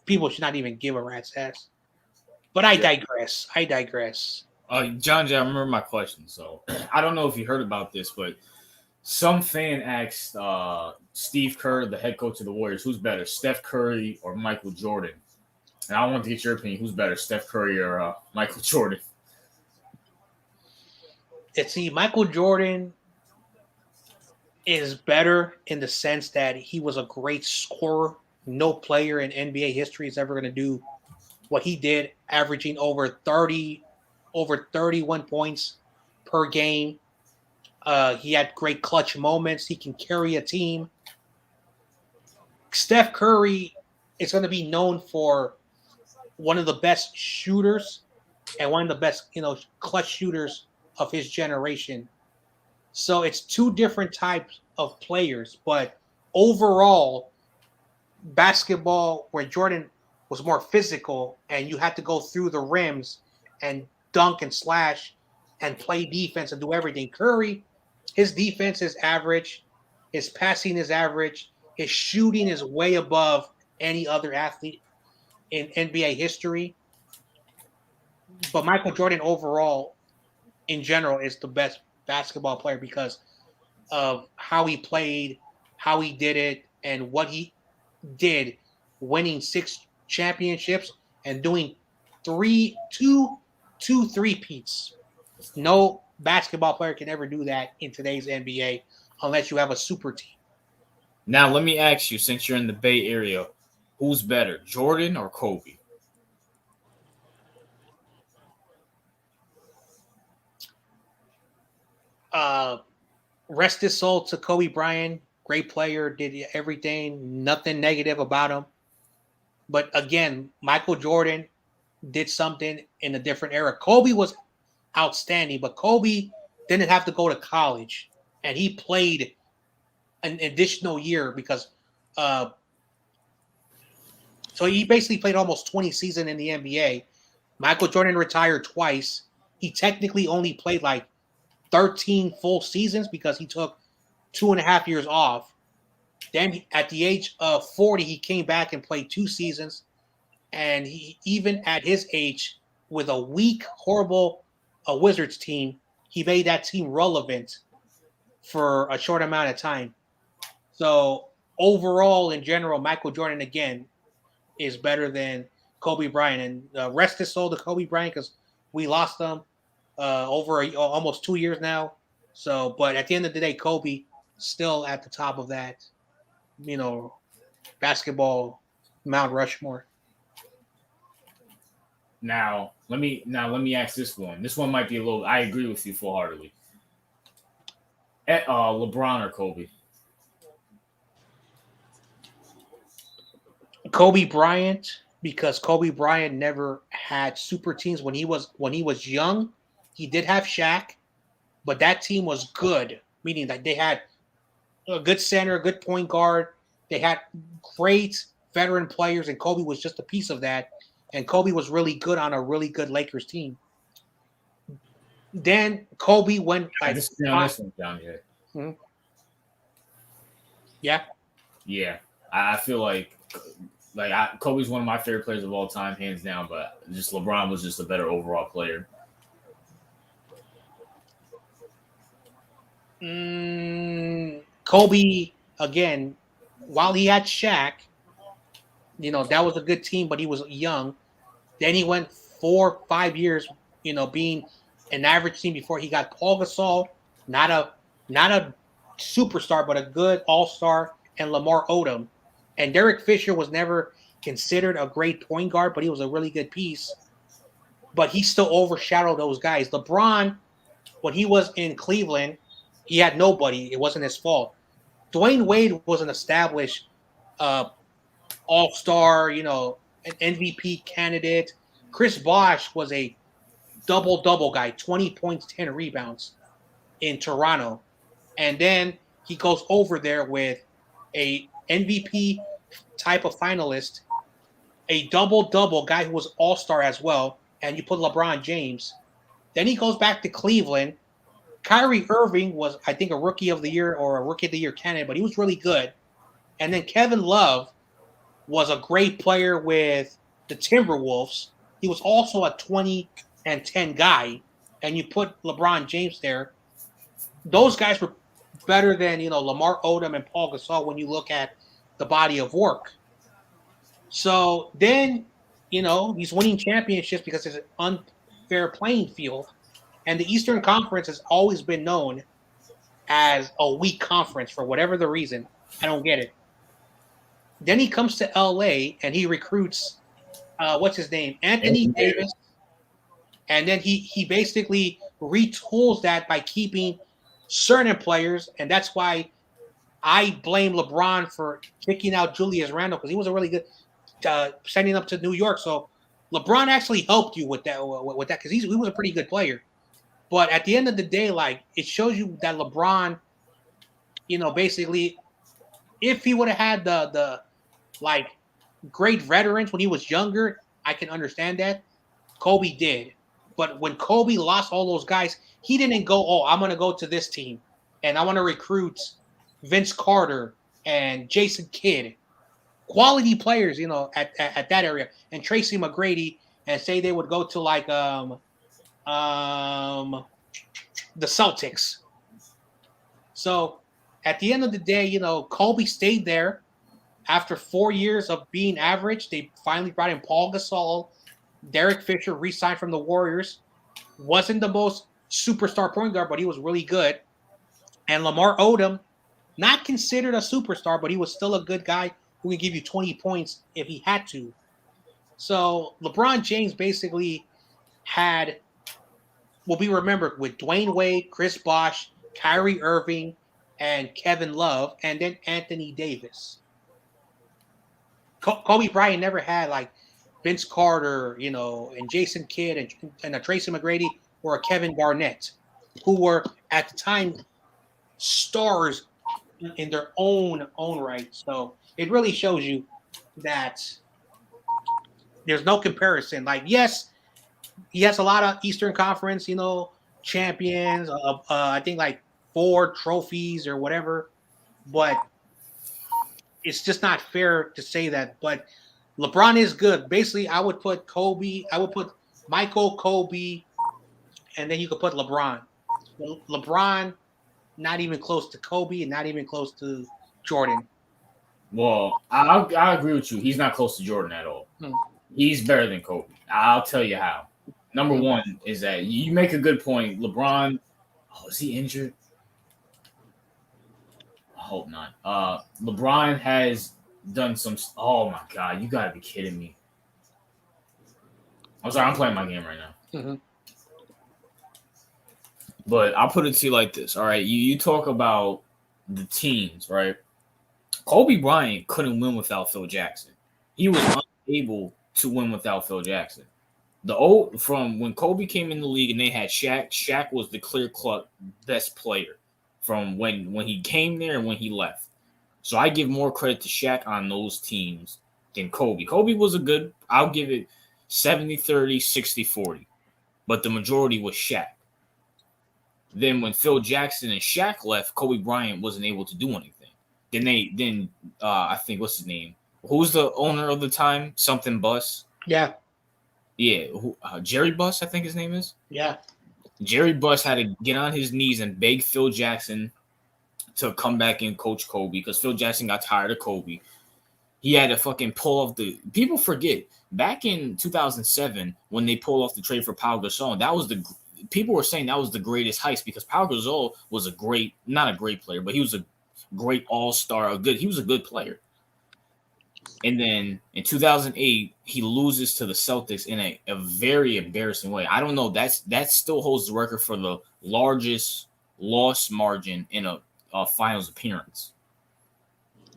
people should not even give a rat's ass. But I digress. John J, I remember my question. So I don't know if you heard about this, but some fan asked Steve Kerr, the head coach of the Warriors, who's better, Steph Curry or Michael Jordan? And I want to get your opinion. Who's better, Steph Curry or Michael Jordan? Michael Jordan is better in the sense that he was a great scorer. No player in NBA history is ever going to do what he did, averaging over 31 points per game. He had great clutch moments. He can carry a team. Steph Curry is going to be known for one of the best shooters and one of the best, clutch shooters of his generation. So it's two different types of players, but overall, basketball where Jordan was more physical and you had to go through the rims and dunk and slash and play defense and do everything. Curry, his defense is average, his passing is average, his shooting is way above any other athlete in NBA history. But Michael Jordan overall, in general, is the best basketball player because of how he played, how he did it, and what he did, winning 6 championships and doing two three-peats. No basketball player can ever do that in today's NBA unless you have a super team. Now, let me ask you, since you're in the Bay Area, who's better, Jordan or Kobe? Rest his soul to Kobe Bryant. Great player, did everything, nothing negative about him. But again, Michael Jordan did something in a different era. Kobe was outstanding, but Kobe didn't have to go to college, and he played an additional year because so he basically played almost 20 seasons in the NBA. Michael Jordan retired twice. He technically only played like 13 full seasons because he took 2.5 years off. Then at the age of 40, he came back and played 2 seasons. And he, even at his age, with a weak, horrible Wizards team, he made that team relevant for a short amount of time. So overall, in general, Michael Jordan again is better than Kobe Bryant. And rest his soul to Kobe Bryant because we lost him over almost 2 years now. So, but at the end of the day, Kobe still at the top of that, basketball Mount Rushmore. Now let me ask this one. This one might be a little. I agree with you full heartedly. LeBron or Kobe? Kobe Bryant, because Kobe Bryant never had super teams when he was young. He did have Shaq, but that team was good, meaning that they had a good center, a good point guard. They had great veteran players, and Kobe was just a piece of that. And Kobe was really good on a really good Lakers team. Then Kobe went I like disagree on this one down here. Hmm? Yeah. Yeah, I feel like Kobe's one of my favorite players of all time, hands down. But just LeBron was just a better overall player. Kobe again, while he had Shaq, that was a good team, but he was young. Then he went 4-5 years, being an average team before he got Paul Gasol, not a superstar, but a good all-star, and Lamar Odom. And Derek Fisher was never considered a great point guard, but he was a really good piece. But he still overshadowed those guys. LeBron, when he was in Cleveland, he had nobody. It wasn't his fault. Dwayne Wade was an established all-star, an MVP candidate. Chris Bosh was a double-double guy, 20 points, 10 rebounds in Toronto. And then he goes over there with a MVP type of finalist, a double-double guy who was all-star as well, and you put LeBron James. Then he goes back to Cleveland. Kyrie Irving was, I think, a Rookie of the Year or a Rookie of the Year candidate, but he was really good. And then Kevin Love was a great player with the Timberwolves. He was also a 20 and 10 guy, and you put LeBron James there. Those guys were better than, Lamar Odom and Paul Gasol when you look at the body of work. So then, he's winning championships because it's an unfair playing field. And the Eastern Conference has always been known as a weak conference for whatever the reason. I don't get it. Then he comes to LA and he recruits, what's his name? Anthony Davis. And then he basically retools that by keeping certain players. And that's why I blame LeBron for kicking out Julius Randle because he was a really good sending up to New York. So LeBron actually helped you with that because he was a pretty good player. But at the end of the day, it shows you that LeBron, basically, if he would have had the like great veterans when he was younger. I can understand that. Kobe did. But when Kobe lost all those guys, he didn't go, oh, I'm going to go to this team and I want to recruit Vince Carter and Jason Kidd, quality players, at that area, and Tracy McGrady, and say they would go to like the Celtics. So at the end of the day, Kobe stayed there. After 4 years of being average, they finally brought in Paul Gasol. Derek Fisher re-signed from the Warriors. Wasn't the most superstar point guard, but he was really good. And Lamar Odom, not considered a superstar, but he was still a good guy who can give you 20 points if he had to. So LeBron James basically will be remembered with Dwayne Wade, Chris Bosh, Kyrie Irving, and Kevin Love, and then Anthony Davis. Kobe Bryant never had like Vince Carter, and Jason Kidd and a Tracy McGrady or a Kevin Garnett, who were at the time stars in their own right. So it really shows you that there's no comparison. Like, yes, he has a lot of Eastern Conference, champions. I think like 4 trophies or whatever, but it's just not fair to say that. But LeBron is good. Basically, I would put Kobe. I would put Michael, Kobe, and then you could put LeBron. LeBron, not even close to Kobe, and not even close to Jordan. Well, I agree with you. He's not close to Jordan at all. He's better than Kobe. I'll tell you how. Number one is that you make a good point. LeBron, is he injured? I hope not. LeBron has done some. Oh my God, you gotta be kidding me! I'm sorry, I'm playing my game right now. Mm-hmm. But I'll put it to you like this. All right, you talk about the teams, right? Kobe Bryant couldn't win without Phil Jackson. He was unable to win without Phil Jackson. From when Kobe came in the league and they had Shaq. Shaq was the clear-cut best player from when he came there and when he left. So I give more credit to Shaq on those teams than Kobe. Kobe was I'll give it 70-30, 60-40. But the majority was Shaq. Then when Phil Jackson and Shaq left, Kobe Bryant wasn't able to do anything. Then I think, what's his name? Who's the owner of the time? Something Buss. Yeah. Yeah. Jerry Buss, I think his name is. Yeah. Jerry Buss had to get on his knees and beg Phil Jackson to come back and coach Kobe because Phil Jackson got tired of Kobe. He had to fucking pull off people forget back in 2007 when they pulled off the trade for Pau Gasol. People were saying that was the greatest heist because Pau Gasol was not a great player, but he was a great all-star. He was a good player. And then in 2008, he loses to the Celtics in a very embarrassing way. I don't know. That still holds the record for the largest loss margin in a finals appearance.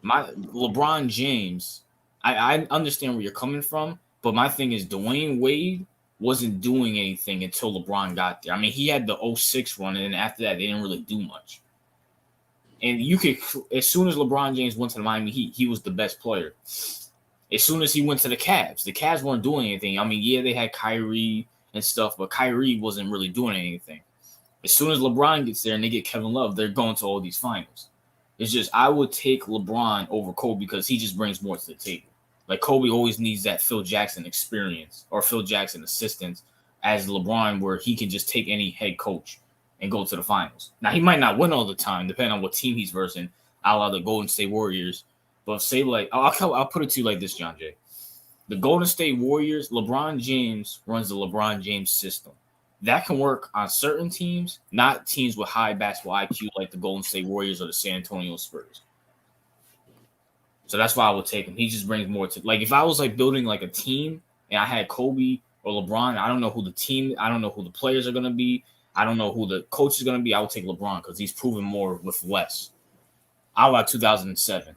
LeBron James, I understand where you're coming from, but my thing is Dwayne Wade wasn't doing anything until LeBron got there. I mean, he had the 06 run, and then after that, they didn't really do much. And as soon as LeBron James went to the Miami Heat, he was the best player. As soon as he went to the Cavs weren't doing anything. I mean, yeah, they had Kyrie and stuff, but Kyrie wasn't really doing anything. As soon as LeBron gets there and they get Kevin Love, they're going to all these finals. It's just I would take LeBron over Kobe because he just brings more to the table. Like Kobe always needs that Phil Jackson experience or Phil Jackson assistance as LeBron, where he can just take any head coach and go to the finals. Now, he might not win all the time, depending on what team he's versing, a la the Golden State Warriors. But say, like, I'll put it to you like this, John Jay. The Golden State Warriors, LeBron James runs the LeBron James system. That can work on certain teams, not teams with high basketball IQ like the Golden State Warriors or the San Antonio Spurs. So that's why I would take him. He just brings more to, like, if I was like building like a team and I had Kobe or LeBron, I don't know who the players are going to be. I don't know who the coach is going to be. I would take LeBron because he's proven more with less. I like 2007.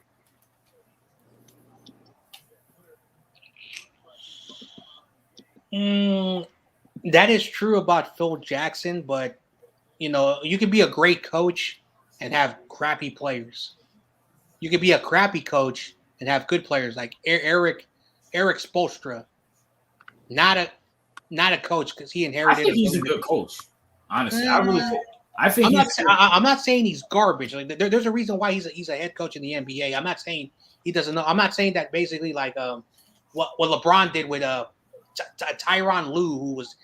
That is true about Phil Jackson, but you can be a great coach and have crappy players. You could be a crappy coach and have good players like Eric Spoelstra. Not a coach because he I inherited. think he's a good coach. Honestly, I really think. I think I'm not saying he's garbage. Like there's a reason why he's a head coach in the NBA. I'm not saying he doesn't know. I'm not saying that basically like what LeBron did with Tyronn Lue, who was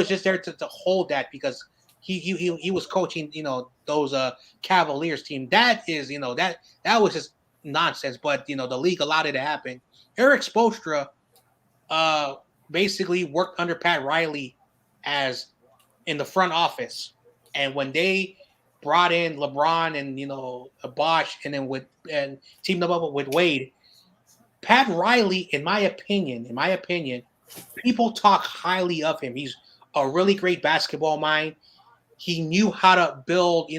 just there to hold that because he was coaching those Cavaliers team. That is that was just nonsense. But the league allowed it to happen. Eric Spoelstra basically worked under Pat Riley as in the front office. And when they brought in LeBron and Bosh and then teamed them up with Wade, Pat Riley, in my opinion, people talk highly of him. He's a really great basketball mind. He knew how to build,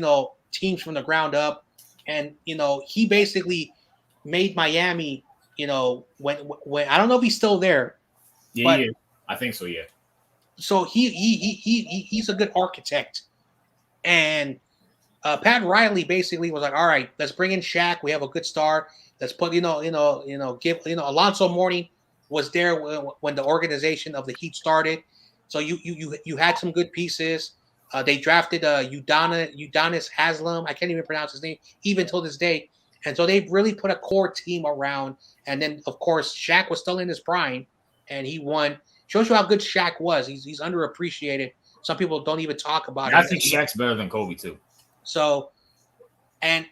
teams from the ground up, and he basically made Miami. When I don't know if he's still there. Yeah, I think so. Yeah. So he's a good architect. And Pat Riley basically was like, all right, let's bring in Shaq. We have a good star. Let's put, give, Alonzo Mourning was there when the organization of the Heat started. So you had some good pieces. They drafted Udonis Haslam. I can't even pronounce his name even till this day. And so they really put a core team around. And then, of course, Shaq was still in his prime, and he won. Shows you how good Shaq was. He's underappreciated. Some people don't even talk about it. I think Shaq's better than Kobe too. So that's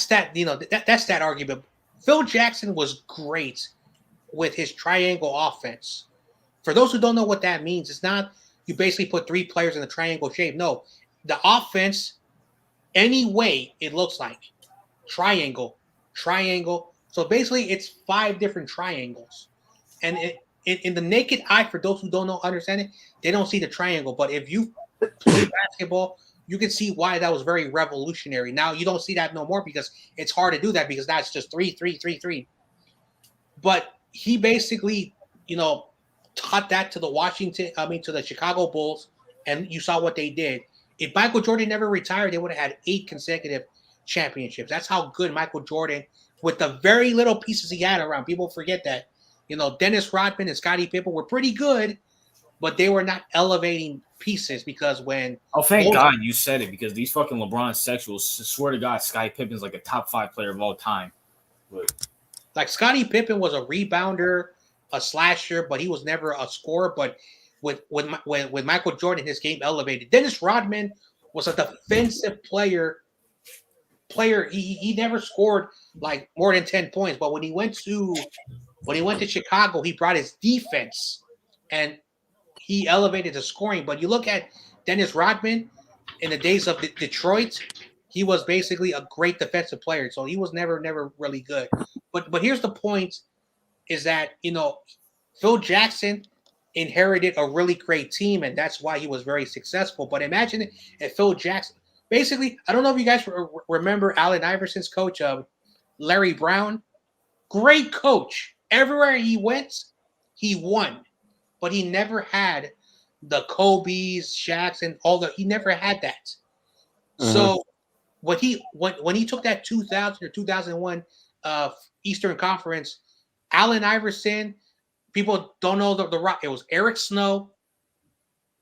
that. That's that argument. Phil Jackson was great with his triangle offense. For those who don't know what that means, it's not you basically put three players in a triangle shape. No, the offense, any way it looks like triangle. So basically, it's 5 different triangles, and in the naked eye, for those who don't understand it, they don't see the triangle. But if you play basketball, you can see why that was very revolutionary. Now you don't see that no more because it's hard to do that because that's just 3, 3, 3, 3. But he basically, taught that to the Chicago Bulls, and you saw what they did. If Michael Jordan never retired, they would have had 8 consecutive championships. That's how good Michael Jordan, with the very little pieces he had around. People forget that. Dennis Rodman and Scottie Pippen were pretty good, but they were not elevating pieces because when... Oh, thank God you said it, because these fucking LeBron sexuals, swear to God, Scottie Pippen's like a top 5 player of all time. But... like Scottie Pippen was a rebounder, a slasher, but he was never a scorer. But with Michael Jordan, his game elevated. Dennis Rodman was a defensive player. He never scored like more than 10 points, but when he went to Chicago, he brought his defense and he elevated the scoring. But you look at Dennis Rodman in the days of Detroit, he was basically a great defensive player. So he was never really good. But here's the point is that, Phil Jackson inherited a really great team, and that's why he was very successful. But imagine if Phil Jackson, basically, I don't know if you guys remember Allen Iverson's coach, Larry Brown. Great coach. Everywhere he went, he won. But he never had the Kobe's, Shaq's, and he never had that. Mm-hmm. So when he took that 2000 or 2001 Eastern Conference, Allen Iverson, people don't know the rock. It was Eric Snow,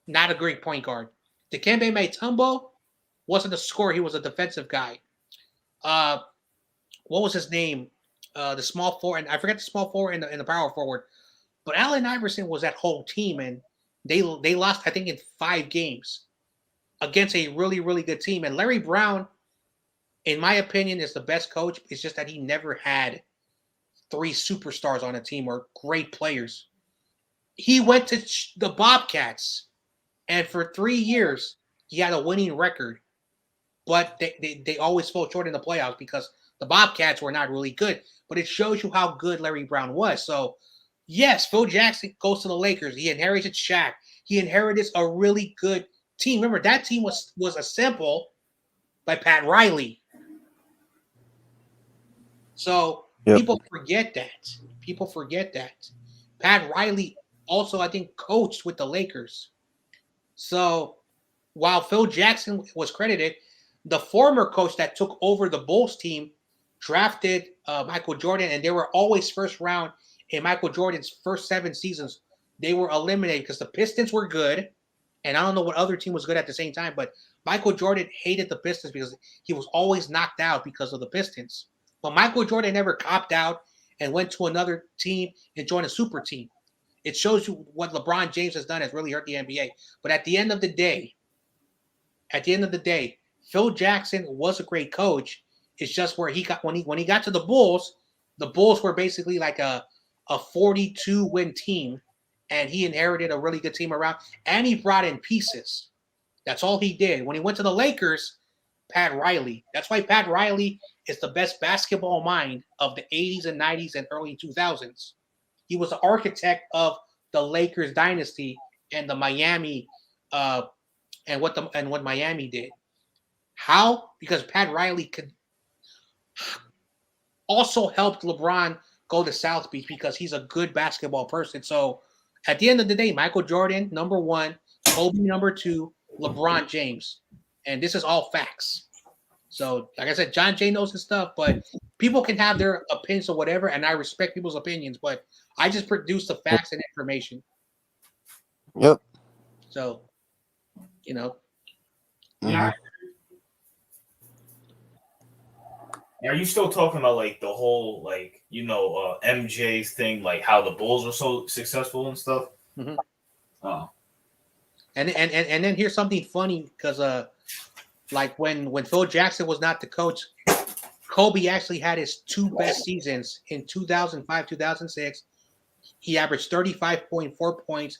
not a great point guard. Dikembe Mutombo wasn't a scorer; he was a defensive guy. What was his name? The small forward, and I forget the small forward and the power forward. But Allen Iverson was that whole team, and they lost, I think, in 5 games against a really, really good team. And Larry Brown, in my opinion, is the best coach. It's just that he never had 3 superstars on a team or great players. He went to the Bobcats, and for 3 years, he had a winning record. But they always fell short in the playoffs because the Bobcats were not really good. But it shows you how good Larry Brown was. So, yes, Phil Jackson goes to the Lakers. He inherited Shaq. He inherited a really good team. Remember, that team was assembled by Pat Riley. So people forget that. Pat Riley also, I think, coached with the Lakers. So while Phil Jackson was credited, the former coach that took over the Bulls team drafted Michael Jordan, and they were always first round in Michael Jordan's first 7 seasons. They were eliminated because the Pistons were good, and I don't know what other team was good at the same time, but Michael Jordan hated the Pistons because he was always knocked out because of the Pistons. But Michael Jordan never copped out and went to another team and joined a super team. It shows you what LeBron James has done has really hurt the NBA. But at the end of the day, Phil Jackson was a great coach. It's just where he got when he got to the Bulls were basically like a 42 win team, and he inherited a really good team around, and he brought in pieces. That's all he did. When he went to the Lakers, Pat Riley. That's why Pat Riley is the best basketball mind of the 80s and 90s and early 2000s. He was the architect of the Lakers dynasty and the Miami and what Miami did. How? Because Pat Riley could also helped LeBron go to South Beach because he's a good basketball person. So at the end of the day, Michael Jordan, number 1, Kobe, number 2, LeBron James. And this is all facts. So, like I said, John Jay knows his stuff, but people can have their opinions or whatever, and I respect people's opinions, but I just produce the facts and information. Yep. So, Yeah. Are you still talking about like the whole MJ's thing, like how the Bulls were so successful and stuff? Mm-hmm. Oh. And then here's something funny because like when Phil Jackson was not the coach, Kobe actually had his 2 best seasons in 2005, 2006. He averaged 35.4 points.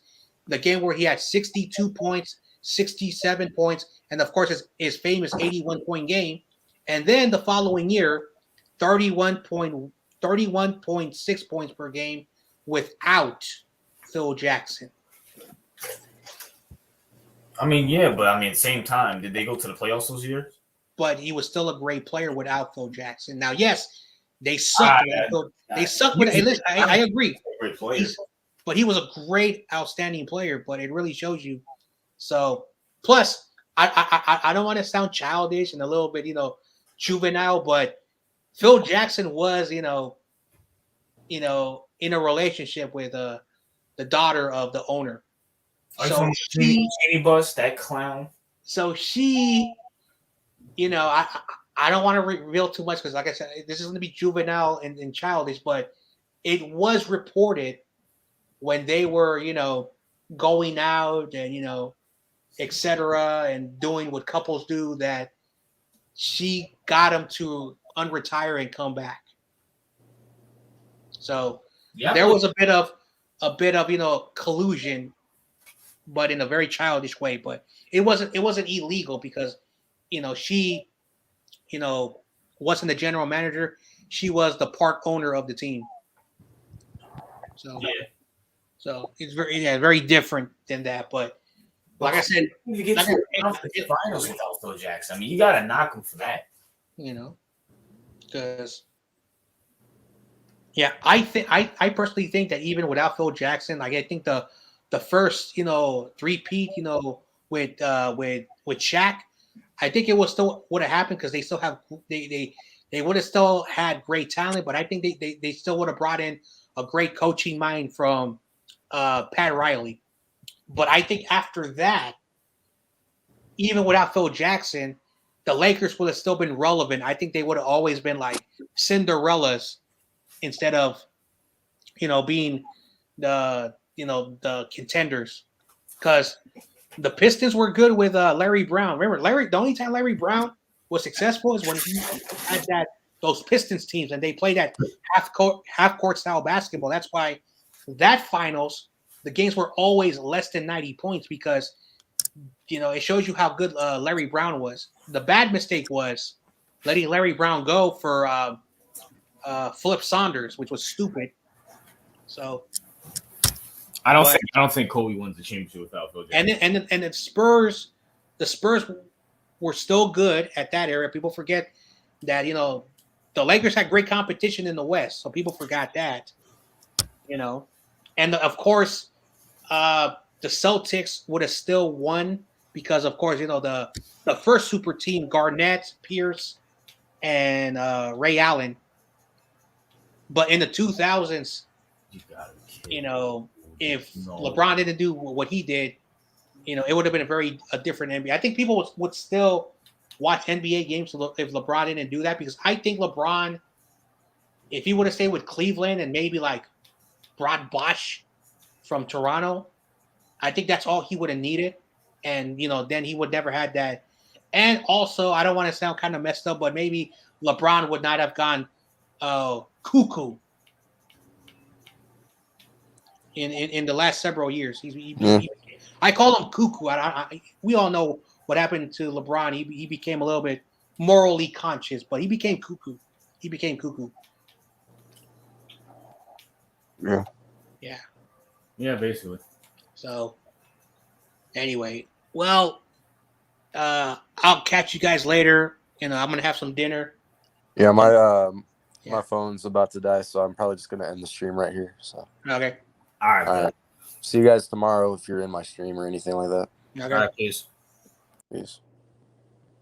The game where he had 62 points, 67 points, and of course his famous 81-point game. And then the following year, 31.6 points per game without Phil Jackson. I mean, yeah, but at the same time, did they go to the playoffs those years? But he was still a great player without Phil Jackson. Now, yes, they sucked. They sucked with. I agree. Great player. But he was a great, outstanding player. But it really shows you. So, plus, I don't want to sound childish and a little bit, juvenile, but Phil Jackson was, in a relationship with the daughter of the owner. So Jeannie Bus, that clown. So she, I don't want to reveal too much because, like I said, this is going to be juvenile and childish, but it was reported when they were, going out and, etc. and doing what couples do that she got him to unretire and come back. So there was a bit of collusion, but in a very childish way. But it wasn't illegal because she wasn't the general manager. She was the part owner of the team. So so it's very different than that. But like I said, you get to the finals without Phil Jackson. You gotta knock him for that. Because I personally think that even without Phil Jackson, like I think the first three-peat with Shaq, I think it was still would have happened because they still have they would have still had great talent, but I think they still would have brought in a great coaching mind from Pat Riley. But I think after that, even without Phil Jackson, the Lakers would have still been relevant. I think they would have always been like Cinderellas instead of, being the contenders. Because the Pistons were good with Larry Brown. Remember, the only time Larry Brown was successful is when he had those Pistons teams and they played that half court style basketball. That's why that finals, the games were always less than 90 points because, it shows you how good Larry Brown was. The bad mistake was letting Larry Brown go for Flip Saunders, which was stupid. So I don't think Kobe wins the championship without Phil Jackson. And the Spurs were still good at that era. People forget that the Lakers had great competition in the West, so people forgot that. And of course, the Celtics would have still won because, of course, the first super team, Garnett, Pierce, and Ray Allen. But in the 2000s, You gotta be kidding. you know, if No. LeBron didn't do what he did, you know, it would have been a different NBA. I think people would still watch NBA games if LeBron didn't do that, because I think LeBron, if he would have stayed with Cleveland and maybe like brought Bosh from Toronto, I think that's all he would have needed. And, you know, then he would never had that. And also, I don't want to sound kind of messed up, but maybe LeBron would not have gone cuckoo in the last several years. I call him cuckoo. We all know what happened to LeBron. He became a little bit morally conscious, but he became cuckoo. He became cuckoo. Yeah. Yeah. Yeah, basically. So, anyway, well, I'll catch you guys later. You know, I'm gonna have some dinner. Yeah, my Yeah. my phone's about to die, so I'm probably just gonna end the stream right here. So Okay. All right. all right. See you guys tomorrow if you're in my stream or anything like that. Okay. All right, peace. Peace.